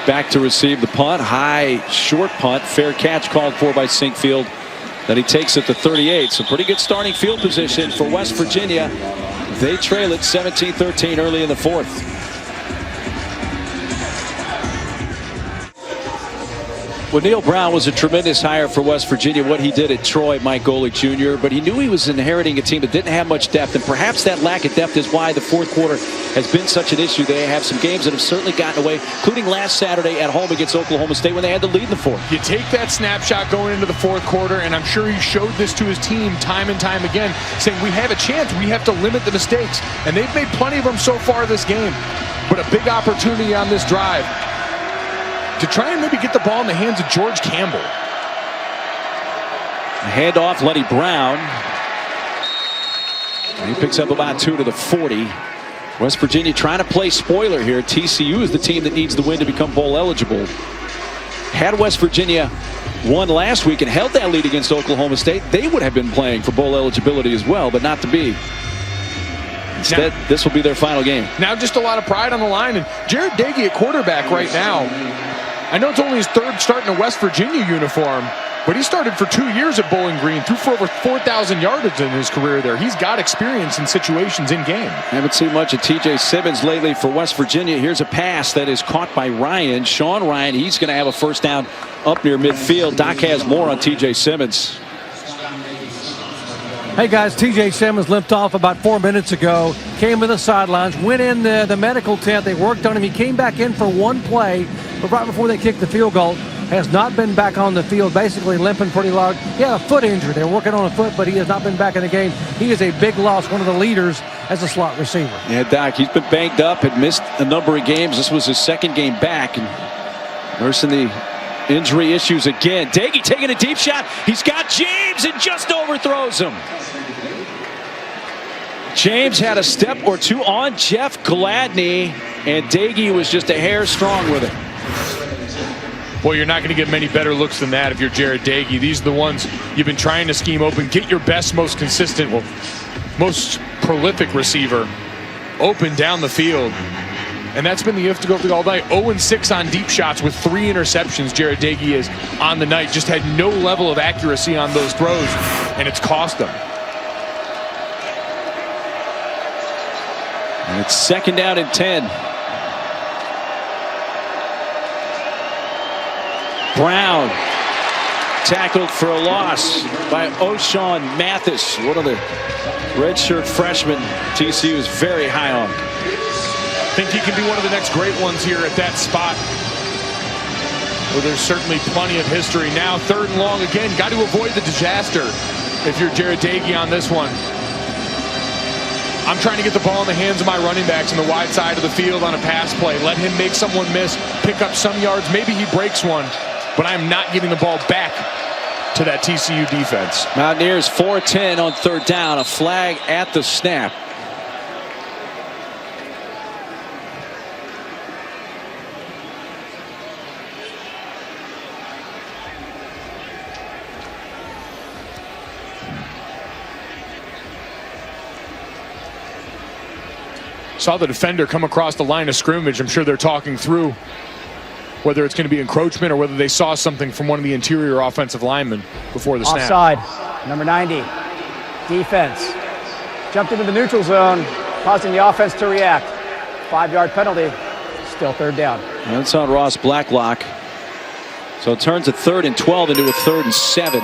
[SPEAKER 1] back to receive the punt. High, short punt. Fair catch called for by Sinkfield. Then he takes it to 38. So pretty good starting field position for West Virginia. They trail it 17-13 early in the 4th. Well, Neil Brown was a tremendous hire for West Virginia. What he did at Troy, Mike Golick Jr., but he knew he was inheriting a team that didn't have much depth, and perhaps that lack of depth is why the 4th quarter has been such an issue. They have some games that have certainly gotten away, including last Saturday at home against Oklahoma State when they had to lead in the 4th.
[SPEAKER 3] You take that snapshot going into the 4th quarter, and I'm sure he showed this to his team time and time again, saying we have a chance, we have to limit the mistakes, and they've made plenty of them so far this game. But a big opportunity on this drive to try and maybe get the ball in the hands of George Campbell.
[SPEAKER 1] Handoff, Lenny Brown. He picks up about 2 to the 40. West Virginia trying to play spoiler here. TCU is the team that needs the win to become bowl eligible. Had West Virginia won last week and held that lead against Oklahoma State, they would have been playing for bowl eligibility as well, but not to be. Instead, this will be their final game.
[SPEAKER 3] Now just a lot of pride on the line, and Jared Dagey at quarterback right now. I know it's only his 3rd start in a West Virginia uniform, but he started for 2 years at Bowling Green, threw for over 4,000 yards in his career there. He's got experience in situations in game.
[SPEAKER 1] Haven't seen much of TJ Simmons lately for West Virginia. Here's a pass that is caught by Ryan. Sean Ryan, he's going to have a first down up near midfield. Doc has more on TJ Simmons.
[SPEAKER 2] Hey guys, TJ Simmons limped off about 4 minutes ago, came to the sidelines, went in the medical tent, they worked on him, he came back in for 1 play, but right before they kicked the field goal, has not been back on the field, basically limping pretty large. He had a foot injury, they were working on a foot, but he has not been back in the game. He is a big loss, one of the leaders as a slot receiver.
[SPEAKER 1] Yeah, Doc, he's been banged up, had missed a number of games. This was his 2nd game back, and nursing the injury issues again. Dagey taking a deep shot. He's got James and just overthrows him. James had a step or 2 on Jeff Gladney, and Dagey was just a hair strong with it.
[SPEAKER 3] Boy, you're not going to get many better looks than that if you're Jared Dagey. These are the ones you've been trying to scheme open. Get your best, most consistent, most prolific receiver open down the field. And that's been the gift to go all night. 0-6 on deep shots with 3 interceptions. Jared Dagey is on the night. Just had no level of accuracy on those throws, and it's cost them.
[SPEAKER 1] And it's 2nd down and 10. Brown tackled for a loss by O'Shawn Mathis, one of the redshirt freshmen TCU is very high on.
[SPEAKER 3] I think he can be one of the next great ones here at that spot. Well, there's certainly plenty of history. Now 3rd and long again. Got to avoid the disaster if you're Jared Dagey on this one. I'm trying to get the ball in the hands of my running backs on the wide side of the field on a pass play. Let him make someone miss, pick up some yards. Maybe he breaks one, but I'm not giving the ball back to that TCU defense.
[SPEAKER 1] Mountaineers 4-10 on 3rd down. A flag at the snap.
[SPEAKER 3] Saw the defender come across the line of scrimmage. I'm sure they're talking through whether it's going to be encroachment or whether they saw something from one of the interior offensive linemen before the snap.
[SPEAKER 5] Offside, number 90, defense. Jumped into the neutral zone, causing the offense to react. 5-yard penalty. Still third down.
[SPEAKER 1] That's on Ross Blacklock. So it turns a 3rd and 12 into a 3rd and 7.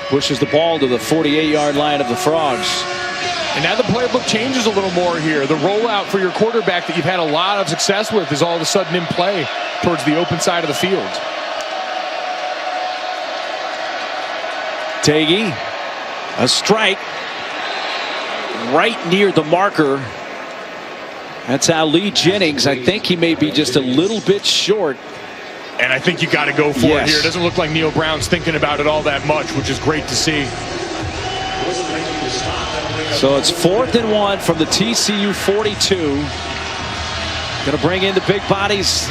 [SPEAKER 1] Pushes the ball to the 48-yard line of the Frogs.
[SPEAKER 3] And now the playbook changes a little more here. The rollout for your quarterback that you've had a lot of success with is all of a sudden in play towards the open side of the field.
[SPEAKER 1] Tagey, a strike right near the marker. That's how Lee Jennings, I think he may be just a little bit short.
[SPEAKER 3] And I think you got to go for it here. It doesn't look like Neil Brown's thinking about it all that much, which is great to see.
[SPEAKER 1] So it's 4th and 1 from the TCU 42. Going to bring in the big bodies.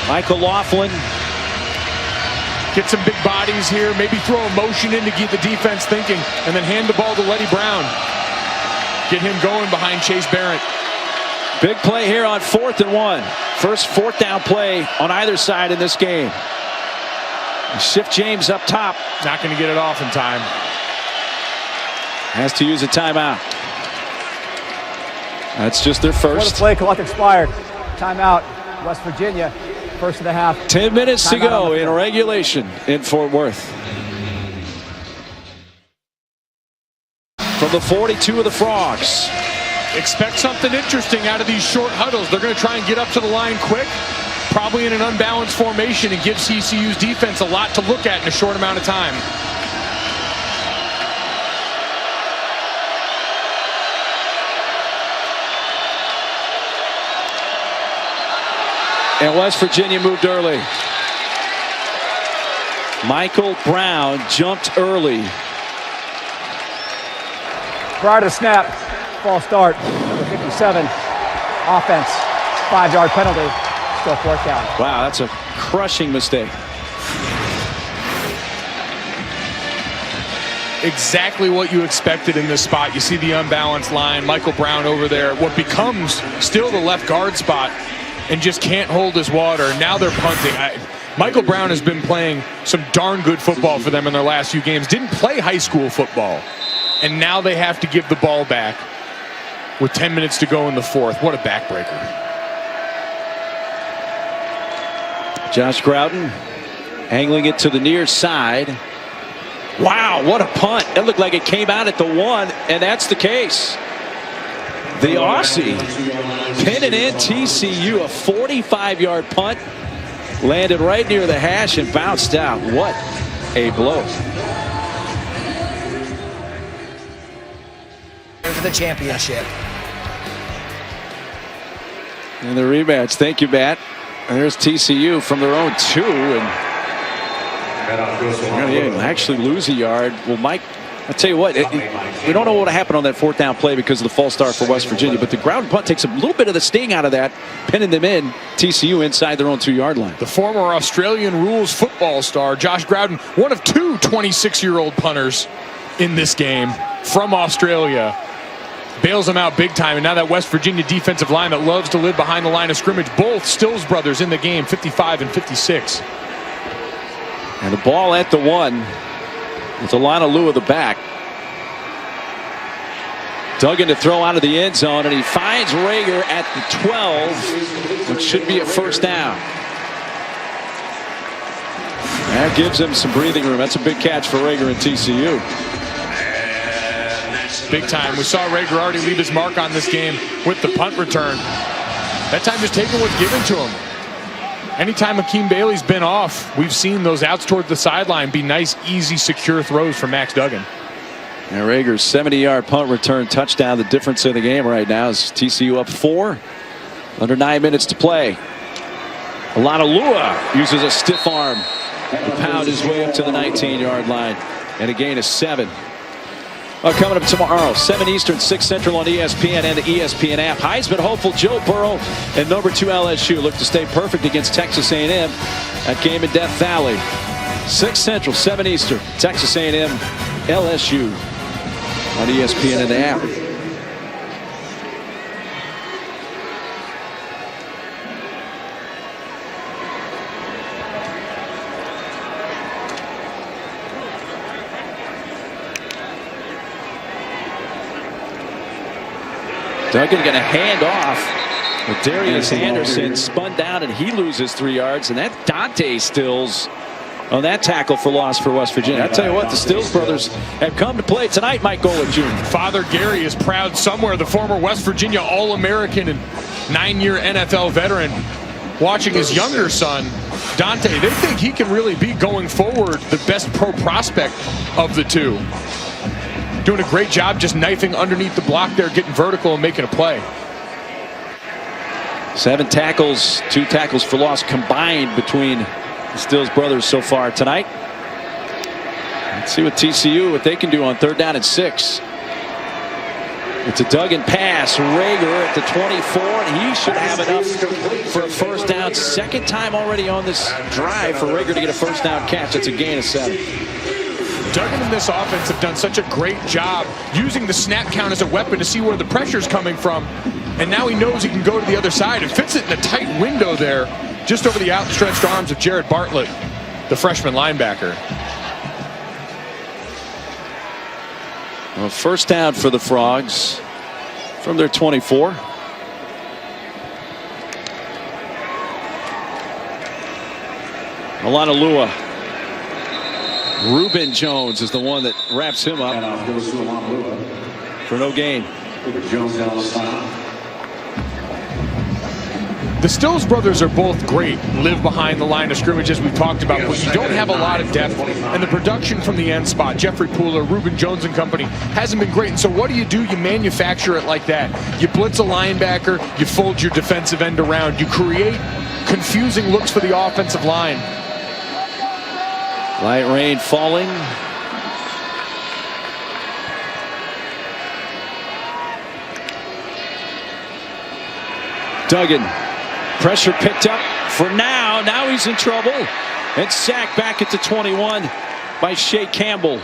[SPEAKER 1] Michael Laughlin.
[SPEAKER 3] Get some big bodies here. Maybe throw a motion in to get the defense thinking. And then hand the ball to Letty Brown. Get him going behind Chase Barrett.
[SPEAKER 1] Big play here on 4th and 1. First 4th down play on either side in this game. Shift James up top.
[SPEAKER 3] Not going to get it off in time.
[SPEAKER 1] Has to use a timeout. That's just their first.
[SPEAKER 5] Play clock expired. Timeout. West Virginia. First of the half.
[SPEAKER 1] 10 minutes to go in regulation in Fort Worth. From the 42 of the Frogs.
[SPEAKER 3] Expect something interesting out of these short huddles. They're going to try and get up to the line quick, probably in an unbalanced formation, and give TCU's defense a lot to look at in a short amount of time.
[SPEAKER 1] And West Virginia moved early. Michael Brown jumped early.
[SPEAKER 5] Prior to snap, false start, number 57, offense, 5-yard penalty, still 4th down.
[SPEAKER 1] Wow, that's a crushing mistake.
[SPEAKER 3] Exactly what you expected in this spot. You see the unbalanced line, Michael Brown over there, what becomes still the left guard spot, and just can't hold his water. Now they're punting. Michael Brown has been playing some darn good football for them in their last few games. Didn't play high school football. And now they have to give the ball back with 10 minutes to go in the 4th. What a backbreaker.
[SPEAKER 1] Josh Groudon angling it to the near side. Wow, what a punt. It looked like it came out at the 1, and that's the case. The Aussie pinning in TCU, a 45-yard punt. Landed right near the hash and bounced out. What a blow.
[SPEAKER 4] For the championship.
[SPEAKER 1] And the rematch. Thank you, Matt. And there's TCU from their own 2. And actually lose a yard. Well, Mike, I'll tell you what, we don't know what happened on that 4th down play because of the false start for West Virginia, but the ground punt takes a little bit of the sting out of that, pinning them in, TCU inside their own 2-yard line.
[SPEAKER 3] The former Australian rules football star, Josh Groudon, one of 2 26-year-old punters in this game from Australia. Bails them out big time, and now that West Virginia defensive line that loves to live behind the line of scrimmage, both Stills brothers in the game, 55 and 56.
[SPEAKER 1] And the ball at the 1 with Alana at the back. Duggan to throw out of the end zone, and he finds Rager at the 12, which should be a 1st down. That gives him some breathing room. That's a big catch for Rager and TCU.
[SPEAKER 3] Big time. We saw Rager already leave his mark on this game with the punt return. That time just taking what's given to him. Anytime Akeem Bailey's been off, we've seen those outs toward the sideline be nice, easy, secure throws from Max Duggan.
[SPEAKER 1] And Rager's 70-yard punt return touchdown. The difference in the game right now is TCU up 4. Under 9 minutes to play. Alana uses a stiff arm to pound his way up to the 19-yard line. And a gain of 7. Coming up tomorrow, 7 Eastern, 6 Central on ESPN and the ESPN app. Heisman hopeful Joe Burrow and number 2 LSU look to stay perfect against Texas A&M at game in Death Valley. 6 Central, 7 Eastern, Texas A&M, LSU on ESPN and the app. Duggan going to hand off Well, Darius Anderson spun down and he loses 3 yards, and that Dante Stills on that tackle for loss for West Virginia. I tell you what, the Stills brothers have come to play tonight. Mike Golick Jr.
[SPEAKER 3] Father Gary is proud somewhere. The former West Virginia All-American and 9-year NFL veteran watching his younger son, Dante. They think he can really be, going forward, the best pro prospect of the two. Doing a great job just knifing underneath the block there, getting vertical and making a play.
[SPEAKER 1] 7 tackles, 2 tackles for loss combined between the Stills brothers so far tonight. Let's see what TCU, what they can do on 3rd down and 6. It's a Duggan pass. Rager at the 24, and he should have enough for a first down. 2nd time already on this drive for Rager to get a first down catch. It's a gain of 7.
[SPEAKER 3] Duggan and this offense have done such a great job using the snap count as a weapon to see where the pressure's coming from. And now he knows he can go to the other side and fits it in a tight window there, just over the outstretched arms of Jared Bartlett, the freshman linebacker.
[SPEAKER 1] Well, first down for the Frogs from their 24. Alanalua. Reuben Jones is the one that wraps him up for no gain.
[SPEAKER 3] The Stills brothers are both great, live behind the line of scrimmage as we've talked about, but you don't have a lot of depth, and the production from the end spot, Jeffrey Pooler, Reuben Jones and company, hasn't been great. And so what do? You manufacture it like that. You blitz a linebacker, you fold your defensive end around, you create confusing looks for the offensive line.
[SPEAKER 1] Light rain falling. Duggan. Pressure picked up for now. Now he's in trouble. And sacked back at the 21 by Shea Campbell.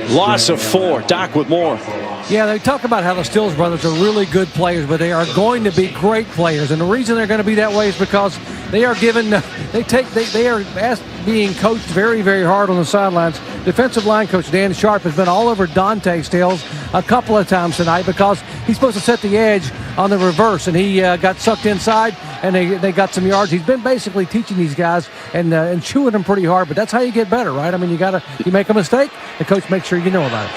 [SPEAKER 1] Loss of 4. Doc with more.
[SPEAKER 2] Yeah, they talk about how the Stills brothers are really good players, but they are going to be great players. And the reason they're going to be that way is because they are given, they are being coached very, very hard on the sidelines. Defensive line coach Dan Sharp has been all over Dante Stills a couple of times tonight because he's supposed to set the edge on the reverse, and he got sucked inside, and they got some yards. He's been basically teaching these guys and chewing them pretty hard, but that's how you get better, right? I mean, you make a mistake, the coach makes sure you know about it.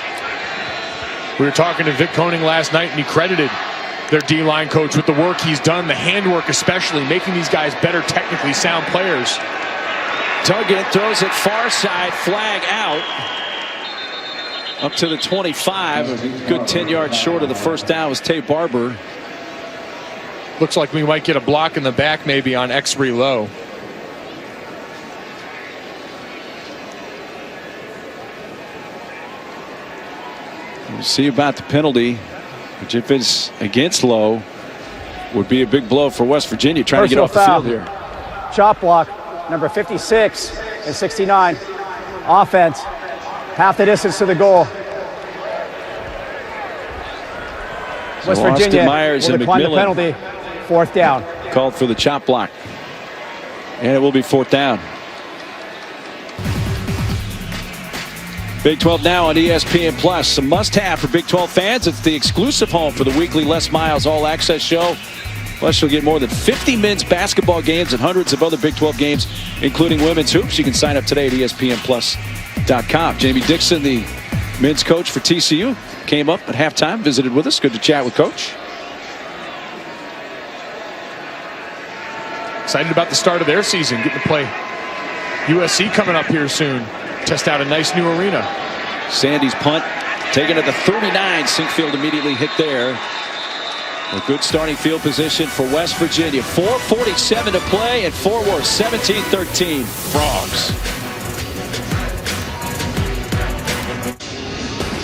[SPEAKER 3] We were talking to Vic Koenig last night, and he credited their D-line coach with the work he's done, the handwork especially, making these guys better technically sound players.
[SPEAKER 1] Duggan throws it far side, flag out. Up to the 25, a good 10 yards short of the first down was Tay Barber.
[SPEAKER 3] Looks like we might get a block in the back maybe on X-Ray Low.
[SPEAKER 1] We'll see about the penalty, which if it's against Low, would be a big blow for West Virginia trying to get off the field here.
[SPEAKER 5] Chop block, number 56 and 69. Offense, half the distance to the goal.
[SPEAKER 1] So
[SPEAKER 5] West Virginia
[SPEAKER 1] Myers
[SPEAKER 5] will
[SPEAKER 1] and
[SPEAKER 5] decline the
[SPEAKER 1] McMillan
[SPEAKER 5] penalty. 4th down.
[SPEAKER 1] Called for the chop block. And it will be 4th down. Big 12 now on ESPN Plus. A must-have for Big 12 fans. It's the exclusive home for the weekly Les Miles All Access Show. Plus, you'll get more than 50 men's basketball games and hundreds of other Big 12 games, including women's hoops. You can sign up today at ESPNplus.com. Jamie Dixon, the men's coach for TCU, came up at halftime, visited with us. Good to chat with Coach.
[SPEAKER 3] Excited about the start of their season, getting to play USC coming up here soon. Test out a nice new arena.
[SPEAKER 1] Sandy's punt taken at the 39. Sinkfield immediately hit there. A good starting field position for West Virginia. 4:47 to play and Fort Worth 17-13 Frogs.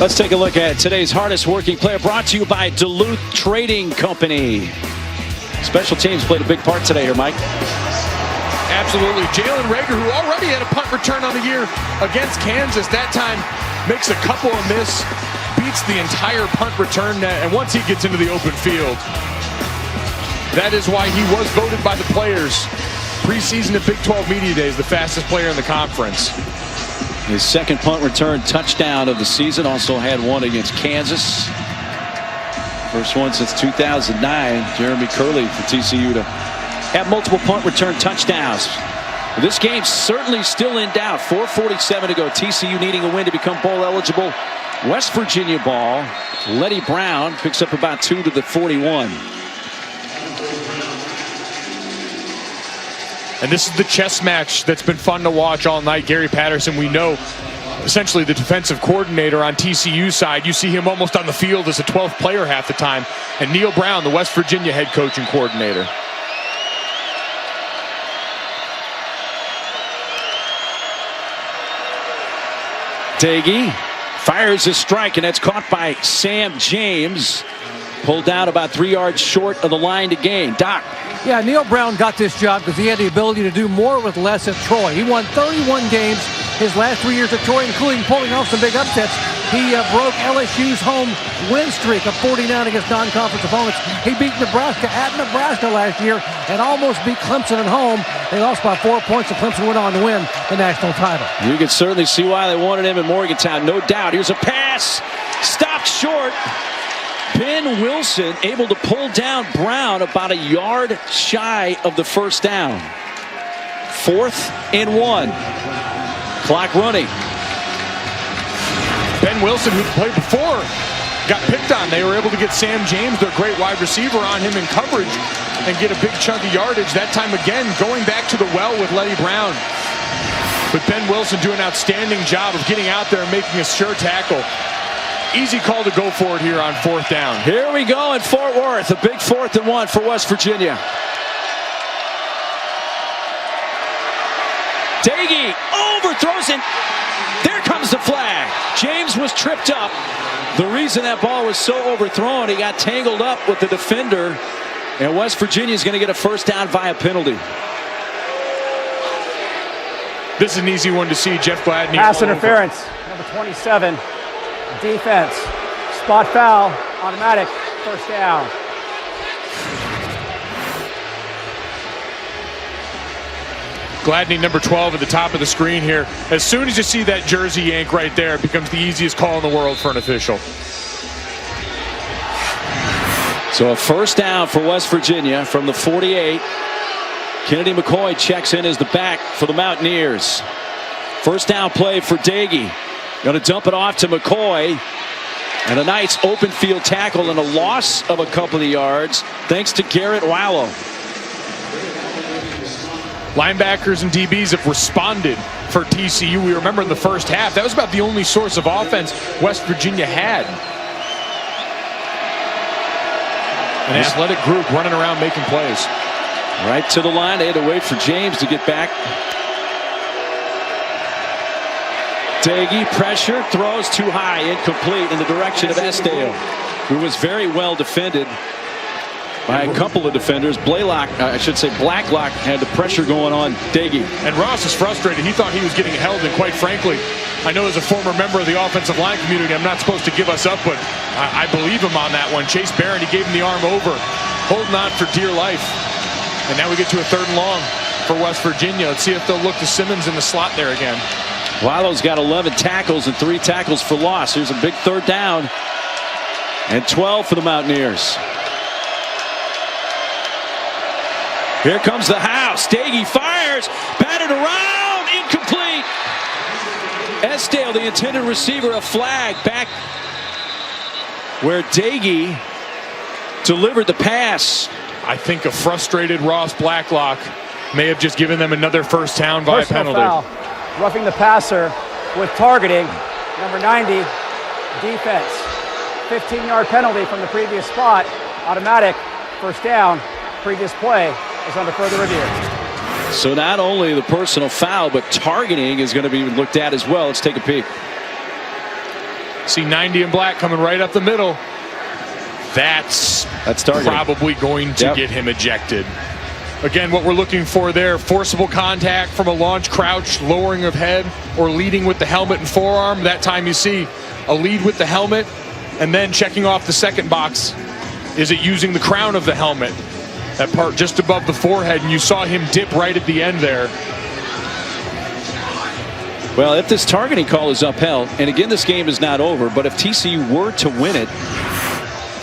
[SPEAKER 1] Let's take a look at today's hardest working player, brought to you by Duluth Trading Company. Special teams played a big part today here, Mike.
[SPEAKER 3] Absolutely. Jalen Rager, who already had a punt return on the year against Kansas, that time makes a couple of miss, beats the entire punt return net, and once he gets into the open field, that is why he was voted by the players preseason at Big 12 Media Days the fastest player in the conference.
[SPEAKER 1] His second punt return touchdown of the season. Also had one against Kansas. First one since 2009. Jeremy Curley for TCU to have multiple punt return touchdowns. This game's certainly still in doubt. 4:47 to go. TCU needing a win to become bowl eligible. West Virginia ball. Letty Brown picks up about 2 to the 41.
[SPEAKER 3] And this is the chess match that's been fun to watch all night. Gary Patterson, we know, essentially the defensive coordinator on TCU's side. You see him almost on the field as a 12th player half the time. And Neil Brown, the West Virginia head coach and coordinator.
[SPEAKER 1] Daggy fires a strike, and that's caught by Sam James. Pulled down about 3 yards short of the line to gain. Doc.
[SPEAKER 2] Yeah, Neil Brown got this job because he had the ability to do more with less at Troy. He won 31 games his last 3 years at Troy, including pulling off some big upsets. He broke LSU's home win streak of 49 against non-conference opponents. He beat Nebraska at Nebraska last year and almost beat Clemson at home. They lost by 4 points, and Clemson went on to win the national title.
[SPEAKER 1] You can certainly see why they wanted him in Morgantown, no doubt. Here's a pass, stopped short. Ben Wilson able to pull down Brown about a yard shy of the first down. 4th and 1. Clock running.
[SPEAKER 3] Ben Wilson, who played before, got picked on. They were able to get Sam James, their great wide receiver, on him in coverage and get a big chunk of yardage. That time again, going back to the well with Letty Brown. But Ben Wilson doing an outstanding job of getting out there and making a sure tackle. Easy call to go for it here on 4th down.
[SPEAKER 1] Here we go in Fort Worth. A big 4th and 1 for West Virginia. Daggy overthrows it. There comes the flag. James was tripped up. The reason that ball was so overthrown, he got tangled up with the defender. And West Virginia is going to get a first down via penalty.
[SPEAKER 3] This is an easy one to see. Jeff Gladney.
[SPEAKER 5] Pass interference, number 27. Defense, spot foul, automatic, first down.
[SPEAKER 3] Gladney, number 12 at the top of the screen here. As soon as you see that jersey yank right there, it becomes the easiest call in the world for an official.
[SPEAKER 1] So a first down for West Virginia from the 48. Kennedy McCoy checks in as the back for the Mountaineers. First down play for Daggy. Going to dump it off to McCoy. And a nice open field tackle and a loss of a couple of yards thanks to Garrett Wallow.
[SPEAKER 3] Linebackers and DBs have responded for TCU. We remember in the first half, that was about the only source of offense West Virginia had. An athletic group running around making plays.
[SPEAKER 1] Right to the line. They had to wait for James to get back. Daggy pressure, throws too high, incomplete in the direction of Estelle, who was very well defended by a couple of defenders. Blacklock had the pressure going on Daggy.
[SPEAKER 3] And Ross is frustrated. He thought he was getting held, and quite frankly, I know as a former member of the offensive line community, I'm not supposed to give us up, but I believe him on that one. Chase Barron, he gave him the arm over, holding on for dear life. And now we get to a 3rd and long for West Virginia. Let's see if they'll look to Simmons in the slot there again.
[SPEAKER 1] Wallow's got 11 tackles and 3 tackles for loss. Here's a big 3rd down and 12 for the Mountaineers. Here comes the house. Daggy fires, batted around, incomplete. Estelle, the intended receiver, a flag back where Daggy delivered the pass.
[SPEAKER 3] I think a frustrated Ross Blacklock may have just given them another first down by penalty.
[SPEAKER 5] Foul. Roughing the passer with targeting, number 90, defense. 15-yard penalty from the previous spot, automatic, first down. Previous play is under further review.
[SPEAKER 1] So not only the personal foul, but targeting is going to be looked at as well. Let's take a peek.
[SPEAKER 3] See 90 in black coming right up the middle. That's probably going to get him ejected. Again, what we're looking for there, forcible contact from a launch crouch, lowering of head, or leading with the helmet and forearm. That time you see a lead with the helmet, and then checking off the second box. Is it using the crown of the helmet? That part just above the forehead, and you saw him dip right at the end there.
[SPEAKER 1] Well, if this targeting call is upheld, and again, this game is not over, but if TCU were to win it,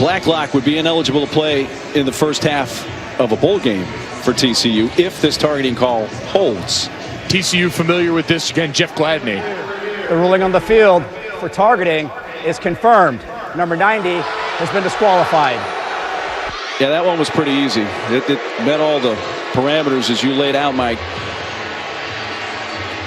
[SPEAKER 1] Blacklock would be ineligible to play in the first half of a bowl game for TCU if this targeting call holds.
[SPEAKER 3] TCU familiar with this again, Jeff Gladney.
[SPEAKER 5] The ruling on the field for targeting is confirmed. Number 90 has been disqualified.
[SPEAKER 1] Yeah, that one was pretty easy. It met all the parameters as you laid out, Mike.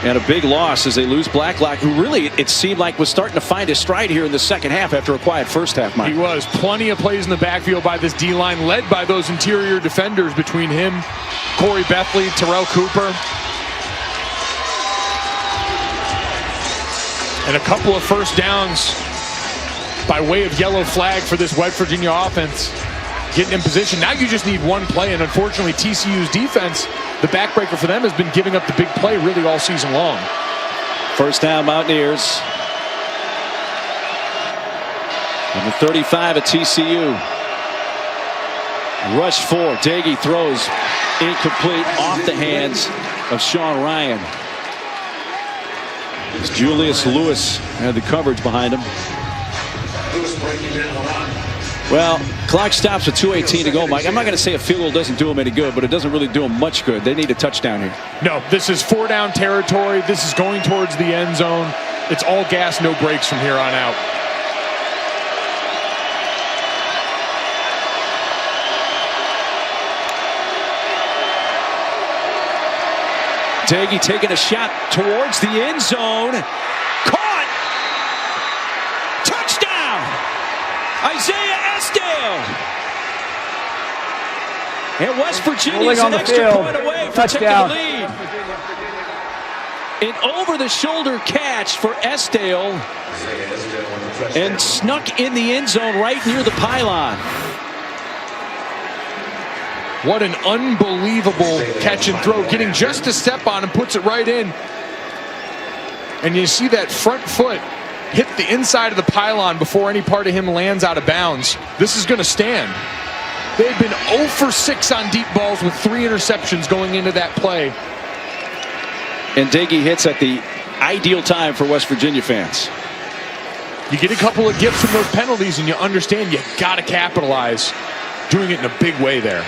[SPEAKER 1] And a big loss as they lose Blacklock, who really, it seemed like, was starting to find his stride here in the second half after a quiet first half, Mike.
[SPEAKER 3] He was. Plenty of plays in the backfield by this D-line, led by those interior defenders between him, Corey Bethley, Terrell Cooper. And a couple of first downs by way of yellow flag for this West Virginia offense. Getting in position. Now you just need one play, and unfortunately TCU's defense, the backbreaker for them, has been giving up the big play really all season long.
[SPEAKER 1] First down, Mountaineers. Number 35 at TCU. Rush 4. Daggy throws incomplete off the hands of Sean Ryan. As Julius Lewis had the coverage behind him. Well, clock stops with 2:18 to go, Mike. I'm not going to say a field goal doesn't do them any good, but it doesn't really do them much good. They need a touchdown here.
[SPEAKER 3] No, this is 4-down territory. This is going towards the end zone. It's all gas, no brakes from here on out.
[SPEAKER 1] Daggy taking a shot towards the end zone. Caught! Touchdown! Isaiah Esdale! And West Virginia's an extra point away from taking the lead. An over-the-shoulder catch for Esdale. And snuck in the end zone right near the pylon.
[SPEAKER 3] What an unbelievable catch and throw. Getting just a step on him, puts it right in. And you see that front foot hit the inside of the pylon before any part of him lands out of bounds. This is going to stand. They've been 0 for 6 on deep balls with 3 interceptions going into that play.
[SPEAKER 1] And Daggy hits at the ideal time for West Virginia fans.
[SPEAKER 3] You get a couple of gifts from those penalties and you understand you got to capitalize. Doing it in a big way there.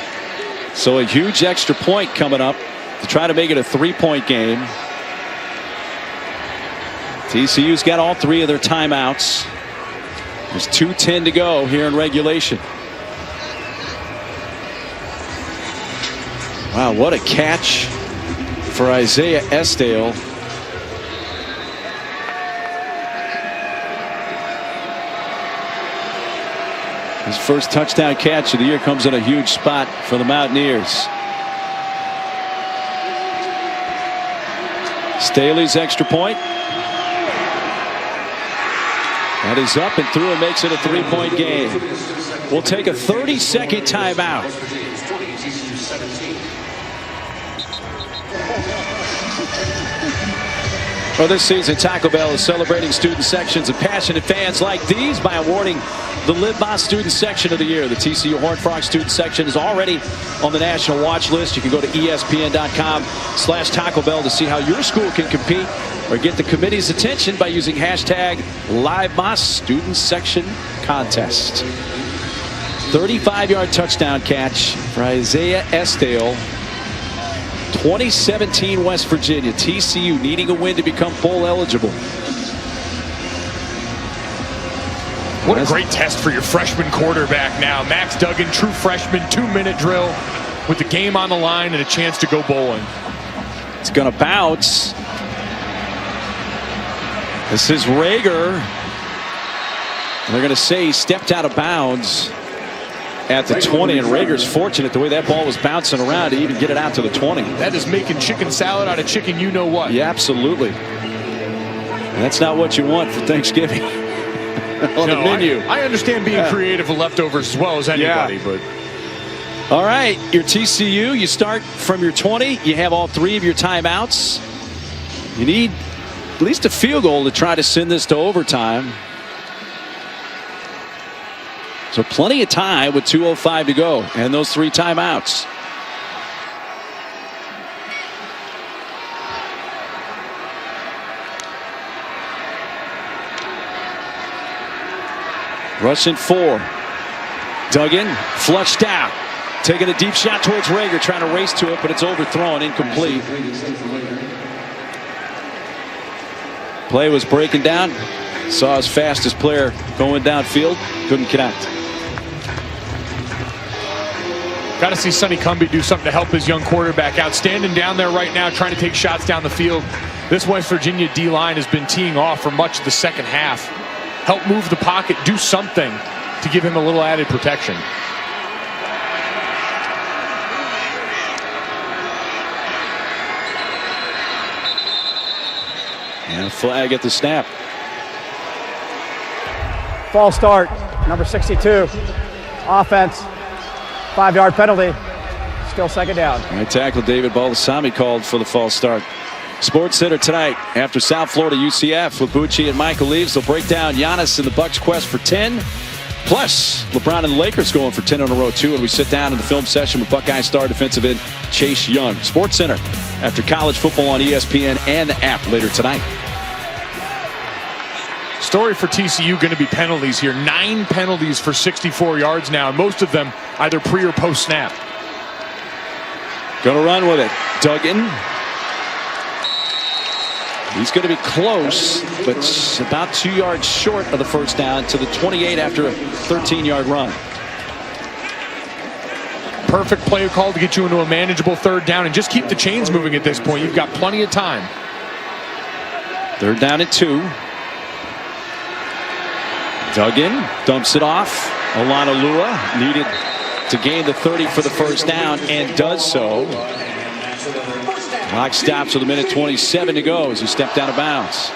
[SPEAKER 1] So a huge extra point coming up to try to make it a 3-point game. TCU's got all 3 of their timeouts. There's 2:10 to go here in regulation. Wow, what a catch for Isaiah Esdale. His first touchdown catch of the year comes in a huge spot for the Mountaineers. Staley's extra point. That is up and through and makes it a 3-point game. We'll take a 30-second timeout. Well, this season, Taco Bell is celebrating student sections and passionate fans like these by awarding the Live Más Student Section of the Year. The TCU Horned Frog Student Section is already on the national watch list. You can go to ESPN.com/Taco Bell to see how your school can compete or get the committee's attention by using hashtag #LiveMás Student Section Contest. 35-yard touchdown catch for Isaiah Esdale. 2017 West Virginia. TCU needing a win to become bowl eligible.
[SPEAKER 3] What a great test for your freshman quarterback now. Max Duggan, true freshman, 2-minute drill with the game on the line and a chance to go bowling.
[SPEAKER 1] It's going to bounce. This is Rager. They're going to say he stepped out of bounds at the 20, and Rager's fortunate the way that ball was bouncing around to even get it out to the 20.
[SPEAKER 3] That is making chicken salad out of chicken you know what.
[SPEAKER 1] Yeah, absolutely. And that's not what you want for Thanksgiving on the menu.
[SPEAKER 3] I understand being creative with leftovers as well as anybody, but.
[SPEAKER 1] All right, your TCU, you start from your 20. You have all 3 of your timeouts. You need at least a field goal to try to send this to overtime. So plenty of time with 2:05 to go and those 3 timeouts. Rushing 4. Duggan flushed out. Taking a deep shot towards Rager, trying to race to it, but it's overthrown, incomplete. Play was breaking down. Saw his fastest player going downfield. Couldn't connect.
[SPEAKER 3] Got to see Sonny Cumbie do something to help his young quarterback out. Standing down there right now, trying to take shots down the field. This West Virginia D-line has been teeing off for much of the second half. Help move the pocket, do something to give him a little added protection.
[SPEAKER 1] And a flag at the snap.
[SPEAKER 5] False start, number 62. Offense, 5-yard penalty. Still second down.
[SPEAKER 1] Right tackle David Baldessami called for the false start. Sports Center tonight after South Florida UCF with Bucci and Michael Leaves. They'll break down Giannis and the Bucks' quest for 10. Plus, LeBron and the Lakers going for 10 in a row, too. And we sit down in the film session with Buckeye star defensive end Chase Young. Sports Center after college football on ESPN and the app later tonight.
[SPEAKER 3] Story for TCU going to be penalties here. 9 penalties for 64 yards now, and most of them either pre or post snap.
[SPEAKER 1] Going to run with it. Duggan. He's going to be close, but about 2 yards short of the first down to the 28 after a 13-yard run.
[SPEAKER 3] Perfect play call to get you into a manageable third down and just keep the chains moving at this point. You've got plenty of time.
[SPEAKER 1] 3rd down and 2. Duggan dumps it off. Olanolua needed to gain the 30 for the first down and does so. Clock stops with 1:27 to go as he stepped out of bounds.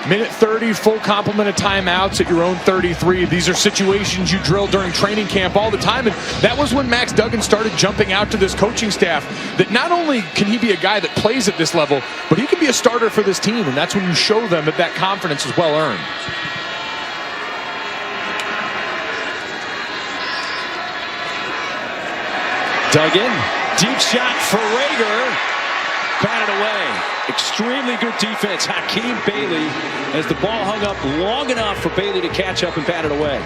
[SPEAKER 3] 1:30, full complement of timeouts at your own 33. These are situations you drill during training camp all the time, and that was when Max Duggan started jumping out to this coaching staff that not only can he be a guy that plays at this level, but he can be a starter for this team, and that's when you show them that that confidence is well earned.
[SPEAKER 1] Duggan, deep shot for Rager. Batted away. Extremely good defense. Hakeem Bailey as the ball hung up long enough for Bailey to catch up and bat it away.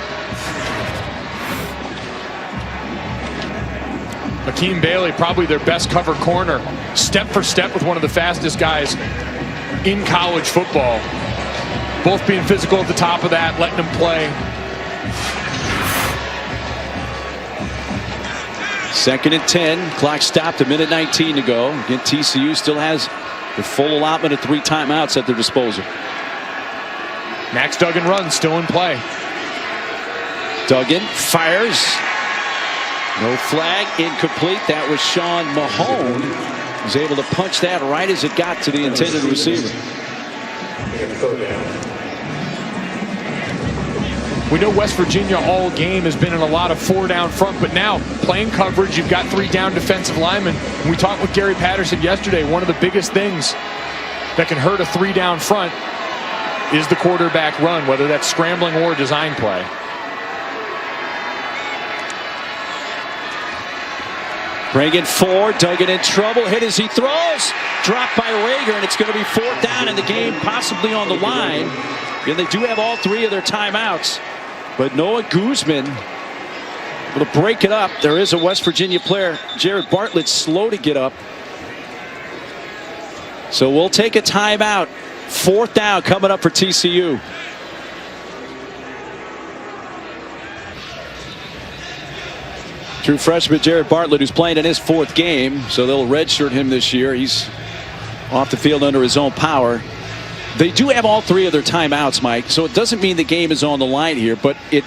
[SPEAKER 3] Hakeem Bailey, probably their best cover corner. Step for step with one of the fastest guys in college football. Both being physical at the top of that, letting them play.
[SPEAKER 1] 2nd and 10. Clock stopped, 1:19 to go. Again, TCU still has the full allotment of 3 timeouts at their disposal.
[SPEAKER 3] Max Duggan runs, still in play.
[SPEAKER 1] Duggan fires. No flag, incomplete. That was Sean Mahone. Was able to punch that right as it got to the intended receiver.
[SPEAKER 3] We know West Virginia all game has been in a lot of 4-down front, but now playing coverage, you've got 3 down defensive linemen. When we talked with Gary Patterson yesterday, one of the biggest things that can hurt a 3-down front is the quarterback run, whether that's scrambling or design play.
[SPEAKER 1] Bringing 4, Duggan in trouble, hit as he throws, dropped by Rager, and it's going to be 4th down in the game, possibly on the line. And they do have all 3 of their timeouts. But Noah Guzman will break it up. There is a West Virginia player, Jared Bartlett, slow to get up. So we'll take a timeout. 4th down coming up for TCU. True freshman Jared Bartlett, who's playing in his 4th game, so they'll redshirt him this year. He's off the field under his own power. They do have all 3 of their timeouts, Mike, so it doesn't mean the game is on the line here, but it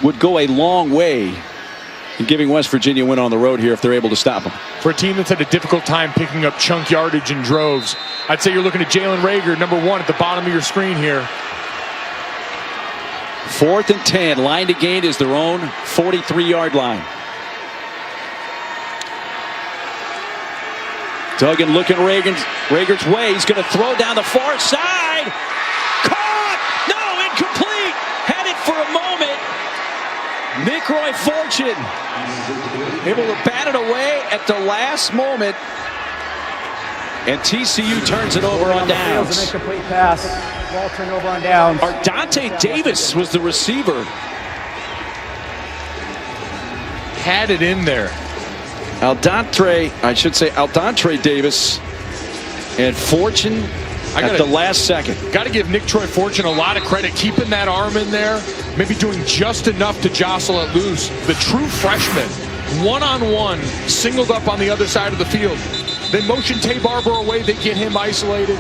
[SPEAKER 1] would go a long way in giving West Virginia a win on the road here if they're able to stop them.
[SPEAKER 3] For a team that's had a difficult time picking up chunk yardage in droves, I'd say you're looking at Jalen Rager, number 1 at the bottom of your screen here.
[SPEAKER 1] 4th and 10. Line to gain is their own 43-yard line. Duggan looking Rager's way. He's going to throw down the far side. Caught! No, incomplete. Had it for a moment. Nick Roy Fortune able to bat it away at the last moment. And TCU turns it over on downs.
[SPEAKER 5] An incomplete pass. Ball turned over on downs.
[SPEAKER 1] Ardante Davis was the receiver.
[SPEAKER 3] had it in there.
[SPEAKER 1] Aldontre Davis and Fortune at the last second.
[SPEAKER 3] Got to give Nick Troy Fortune a lot of credit, keeping that arm in there, maybe doing just enough to jostle it loose. The true freshman, one-on-one, singled up on the other side of the field. They motion Tay Barber away, they get him isolated.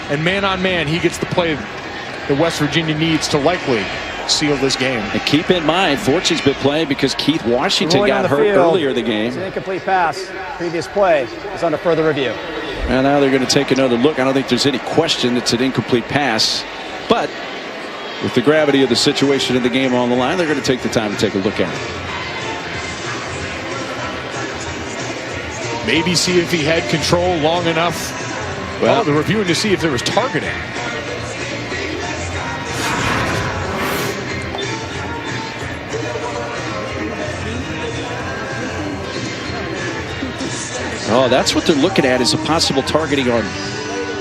[SPEAKER 3] And man-on-man, he gets the play that West Virginia needs to likely seal this game.
[SPEAKER 1] And keep in mind, Fortune's been playing because Keith Washington got hurt earlier in the game.
[SPEAKER 5] It's an incomplete pass. Previous play is under further review.
[SPEAKER 1] And now they're going to take another look. I don't think there's any question it's an incomplete pass. But with the gravity of the situation in the game on the line, they're going to take the time to take a look at it.
[SPEAKER 3] Maybe see if he had control long enough. Well, they're reviewing to see if there was targeting.
[SPEAKER 1] Oh, that's what they're looking at, is a possible targeting on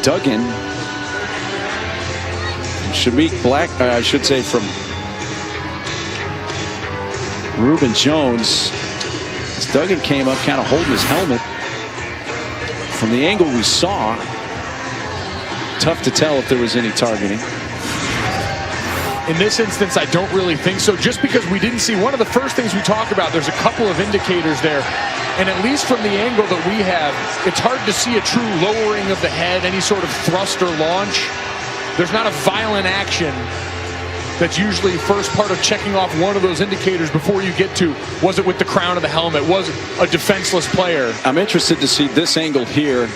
[SPEAKER 1] Duggan. Shamik Black, I should say, from Reuben Jones. As Duggan came up kind of holding his helmet. From the angle we saw, tough to tell if there was any targeting.
[SPEAKER 3] In this instance, I don't really think so. Just because we didn't see one of the first things we talk about, there's a couple of indicators there. And at least from the angle that we have, it's hard to see a true lowering of the head, any sort of thrust or launch. There's not a violent action. That's usually first part of checking off one of those indicators before you get to, was it with the crown of the helmet? Was it a defenseless player?
[SPEAKER 1] I'm interested to see this angle here.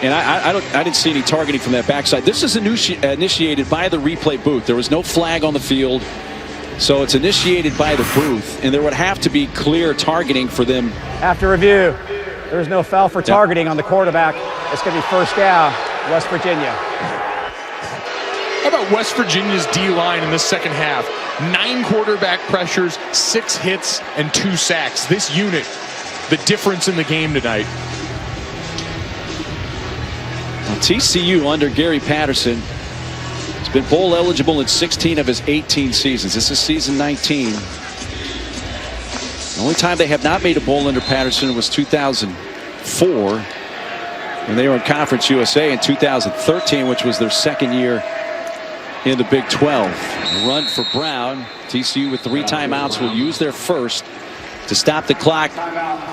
[SPEAKER 1] And I didn't see any targeting from that backside. This is initiated by the replay booth. There was no flag on the field. So it's initiated by the booth, and there would have to be clear targeting for them.
[SPEAKER 5] After review, there's no foul for targeting on the quarterback. It's going to be first down, West Virginia.
[SPEAKER 3] How about West Virginia's D-line in this second half? 9 quarterback pressures, 6 hits, and 2 sacks. This unit, the difference in the game tonight.
[SPEAKER 1] Well, TCU under Gary Patterson has been bowl eligible in 16 of his 18 seasons. This is season 19. The only time they have not made a bowl under Patterson was 2004, when they were in Conference USA, in 2013, which was their second year in the Big 12. A run for Brown. TCU with 3 timeouts will use their first to stop the clock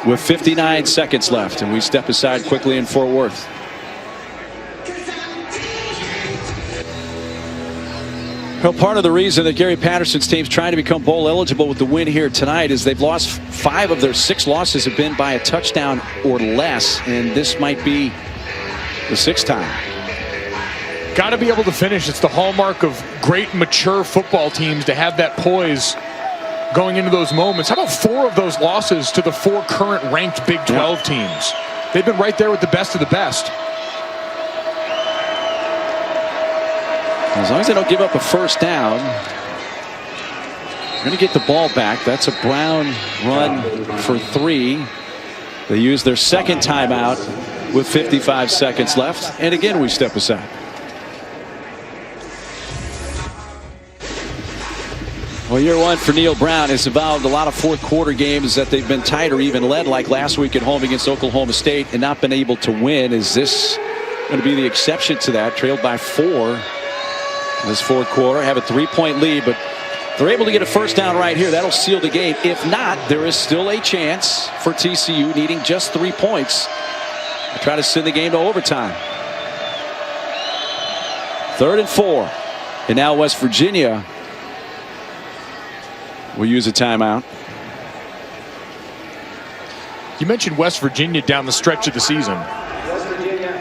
[SPEAKER 1] with 59 seconds left. And we step aside quickly in Fort Worth. Well, part of the reason that Gary Patterson's team's trying to become bowl eligible with the win here tonight is they've lost 5 of their 6 losses have been by a touchdown or less, and this might be the 6th time.
[SPEAKER 3] Got to be able to finish. It's the hallmark of great mature football teams to have that poise going into those moments. How about 4 of those losses to the 4 current ranked Big 12 teams? They've been right there with the best of the best.
[SPEAKER 1] As long as they don't give up a first down, they're going to get the ball back. That's a Brown run for 3. They use their second timeout with 55 seconds left. And again, we step aside. Well, year 1 for Neil Brown has involved a lot of fourth quarter games that they've been tight or even led, like last week at home against Oklahoma State, and not been able to win. Is this going to be the exception to that? Trailed by 4. This fourth quarter, have a 3-point lead, but they're able to get a first down right here. That'll seal the game. If not, there is still a chance for TCU, needing just 3 points, to try to send the game to overtime. 3rd and 4. And now West Virginia will use a timeout.
[SPEAKER 3] You mentioned West Virginia down the stretch of the season.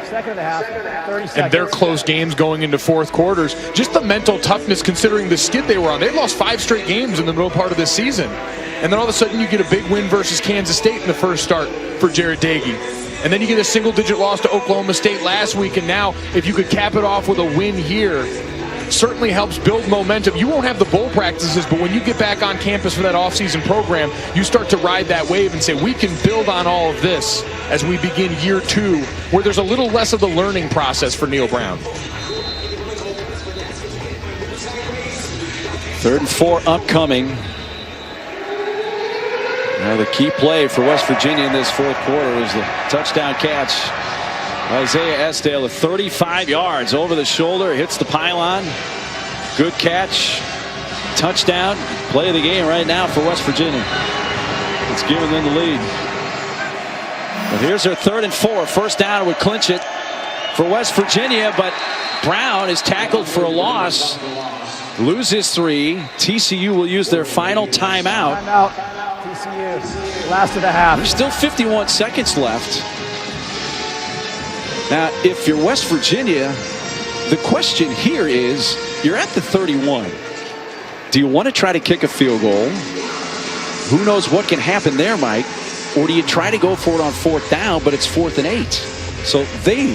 [SPEAKER 5] Second and a half, 30 seconds.
[SPEAKER 3] And their close games going into fourth quarters. Just the mental toughness considering the skid they were on. They lost 5 straight games in the middle part of this season. And then all of a sudden you get a big win versus Kansas State in the first start for Jarret Doege. And then you get a single-digit loss to Oklahoma State last week. And now if you could cap it off with a win here, certainly helps build momentum. You won't have the bowl practices, but when you get back on campus for that offseason program, you start to ride that wave and say, we can build on all of this as we begin year 2, where there's a little less of the learning process for Neil Brown.
[SPEAKER 1] 3rd and 4 upcoming. Now the key play for West Virginia in this fourth quarter is the touchdown catch. Isaiah Esdale of 35 yards over the shoulder, hits the pylon. Good catch. Touchdown. Play of the game right now for West Virginia. It's giving them the lead. But here's their 3rd and 4. First down would clinch it for West Virginia, but Brown is tackled for a loss. Loses 3. TCU will use their final timeout.
[SPEAKER 5] Timeout. TCU. Last of the half.
[SPEAKER 1] There's still 51 seconds left. Now, if you're West Virginia, the question here is, you're at the 31. Do you want to try to kick a field goal? Who knows what can happen there, Mike? Or do you try to go for it on 4th down, but it's 4th and 8? So they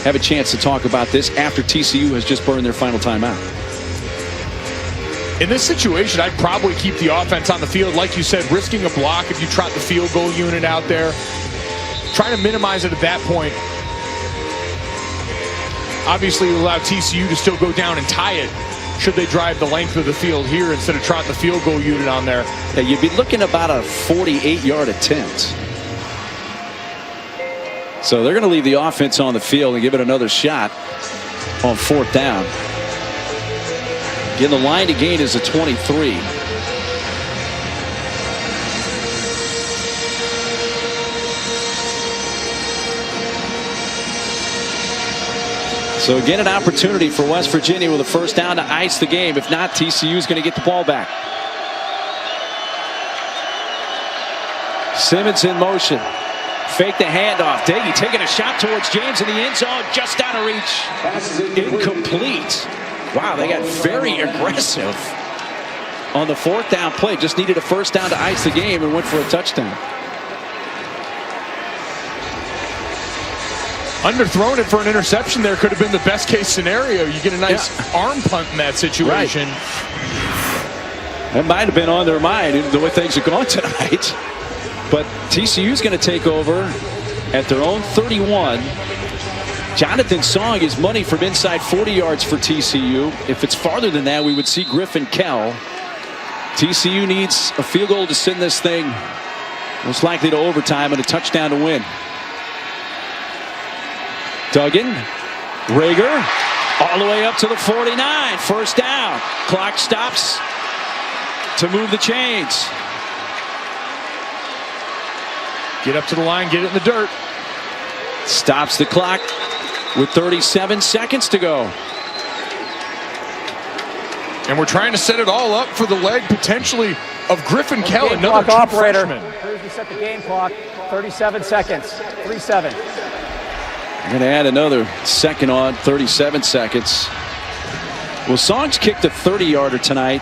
[SPEAKER 1] have a chance to talk about this after TCU has just burned their final timeout.
[SPEAKER 3] In this situation, I'd probably keep the offense on the field. Like you said, risking a block if you trot the field goal unit out there. Trying to minimize it at that point. Obviously, allow TCU to still go down and tie it should they drive the length of the field here instead of trotting the field goal unit on there.
[SPEAKER 1] Yeah, you'd be looking about a 48-yard attempt. So they're going to leave the offense on the field and give it another shot on 4th down. Again, the line to gain is a 23. So again, an opportunity for West Virginia with a first down to ice the game. If not, TCU is going to get the ball back. Simmons in motion. Fake the handoff. Daggy taking a shot towards James in the end zone. Just out of reach. Incomplete. Wow, they got very aggressive on the 4th down play. Just needed a first down to ice the game and went for a touchdown.
[SPEAKER 3] Underthrown it for an interception there could have been the best case scenario. You get a nice arm punt in that situation.
[SPEAKER 1] Right. That might have been on their mind the way things are going tonight. But TCU's going to take over at their own 31. Jonathan Song is money from inside 40 yards for TCU. If it's farther than that, we would see Griffin Kell. TCU needs a field goal to send this thing most likely to overtime and a touchdown to win. Duggan, Rager, all the way up to the 49. First down. Clock stops to move the chains.
[SPEAKER 3] Get up to the line, get it in the dirt.
[SPEAKER 1] Stops the clock with 37 seconds to go.
[SPEAKER 3] And we're trying to set it all up for the leg potentially of Griffin Kell, another true
[SPEAKER 5] operator.
[SPEAKER 3] freshman.
[SPEAKER 5] Here's the set the game clock. 37 seconds. 3-7.
[SPEAKER 1] I'm going to add another second on, 37 seconds. Well, Song's kicked a 30-yarder tonight.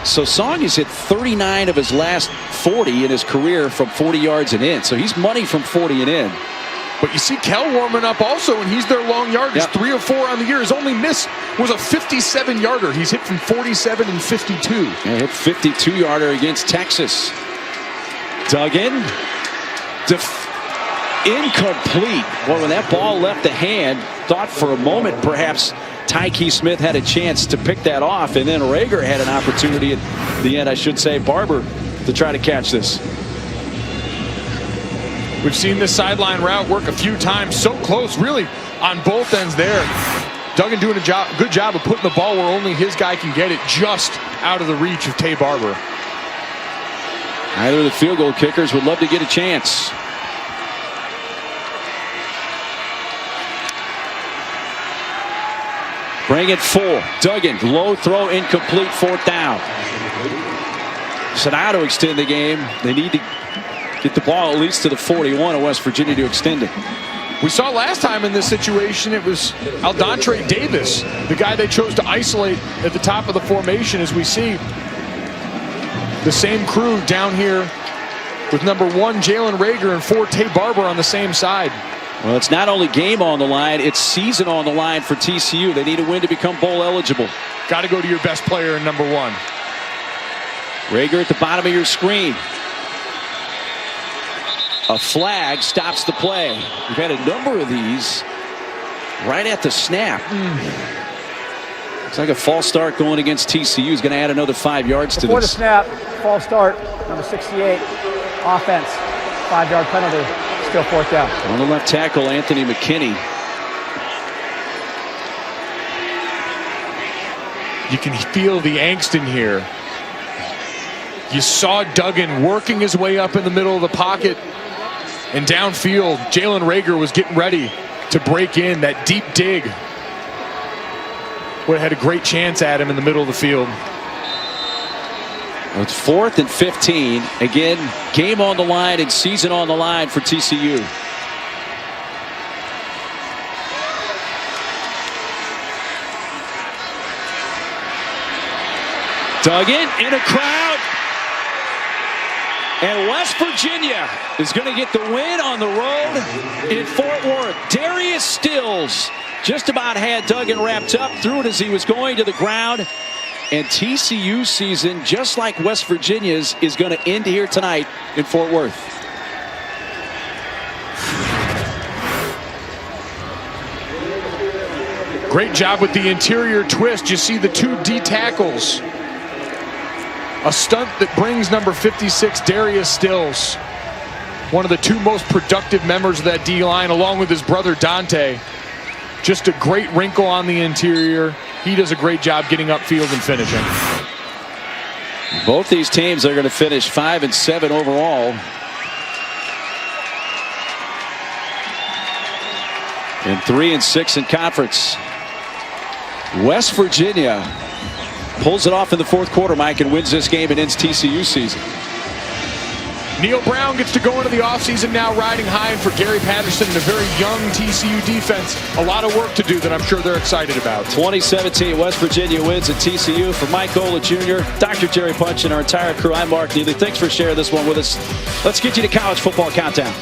[SPEAKER 1] So Song has hit 39 of his last 40 in his career from 40 yards and in. So he's money from 40 and in.
[SPEAKER 3] But you see Kell warming up also, and he's their long yardage. Yep. 3 of 4 on the year. His only miss was a 57-yarder. He's hit from 47 and 52.
[SPEAKER 1] Yeah, hit 52-yarder against Texas. Duggan. Incomplete. Well, when that ball left the hand, thought for a moment perhaps Tyke Smith had a chance to pick that off, and then Rager had an opportunity at the end, I should say, Barber, to try to catch this.
[SPEAKER 3] We've seen this sideline route work a few times, so close really on both ends there. Duggan doing a good job of putting the ball where only his guy can get it, just out of the reach of Tay Barber.
[SPEAKER 1] Either of the field goal kickers would love to get a chance. Bring it 4. Duggan, low throw, incomplete, 4th down. So now to extend the game, they need to get the ball at least to the 41 of West Virginia to extend it.
[SPEAKER 3] We saw last time in this situation, it was Aldontre Davis, the guy they chose to isolate at the top of the formation, as we see the same crew down here with number 1, Jalen Rager, and 4, Tay Barber on the same side.
[SPEAKER 1] Well, it's not only game on the line, it's season on the line for TCU. They need a win to become bowl eligible.
[SPEAKER 3] Got to go to your best player in number 1.
[SPEAKER 1] Rager at the bottom of your screen. A flag stops the play. We've had a number of these right at the snap. Looks like a false start going against TCU is going to add another 5 yards to this.
[SPEAKER 5] Before the snap, false start, number 68. Offense, 5-yard penalty, still 4th down.
[SPEAKER 1] On the left tackle, Anthony McKinney.
[SPEAKER 3] You can feel the angst in here. You saw Duggan working his way up in the middle of the pocket and downfield. Jalen Reagor was getting ready to break in that deep dig. Would have had a great chance at him in the middle of the field.
[SPEAKER 1] It's 4th and 15. Again, game on the line and season on the line for TCU. Duggan in a crowd. And West Virginia is going to get the win on the road in Fort Worth. Darius Stills just about had Duggan wrapped up, threw it as he was going to the ground. And TCU season, just like West Virginia's, is going to end here tonight in Fort Worth.
[SPEAKER 3] Great job with the interior twist. You see the 2 D tackles. A stunt that brings number 56, Darius Stills, one of the 2 most productive members of that D-line, along with his brother Dante. Just a great wrinkle on the interior. He does a great job getting upfield and finishing.
[SPEAKER 1] Both these teams are going to finish 5 and 7 overall. And 3 and 6 in conference. West Virginia pulls it off in the 4th quarter, Mike, and wins this game and ends TCU season.
[SPEAKER 3] Neil Brown gets to go into the offseason now riding high, and for Gary Patterson and a very young TCU defense, a lot of work to do that I'm sure they're excited about.
[SPEAKER 1] 2017, West Virginia wins at TCU. For Mike Gola Jr., Dr. Jerry Punch, and our entire crew, I'm Mark Neely. Thanks for sharing this one with us. Let's get you to College Football Countdown.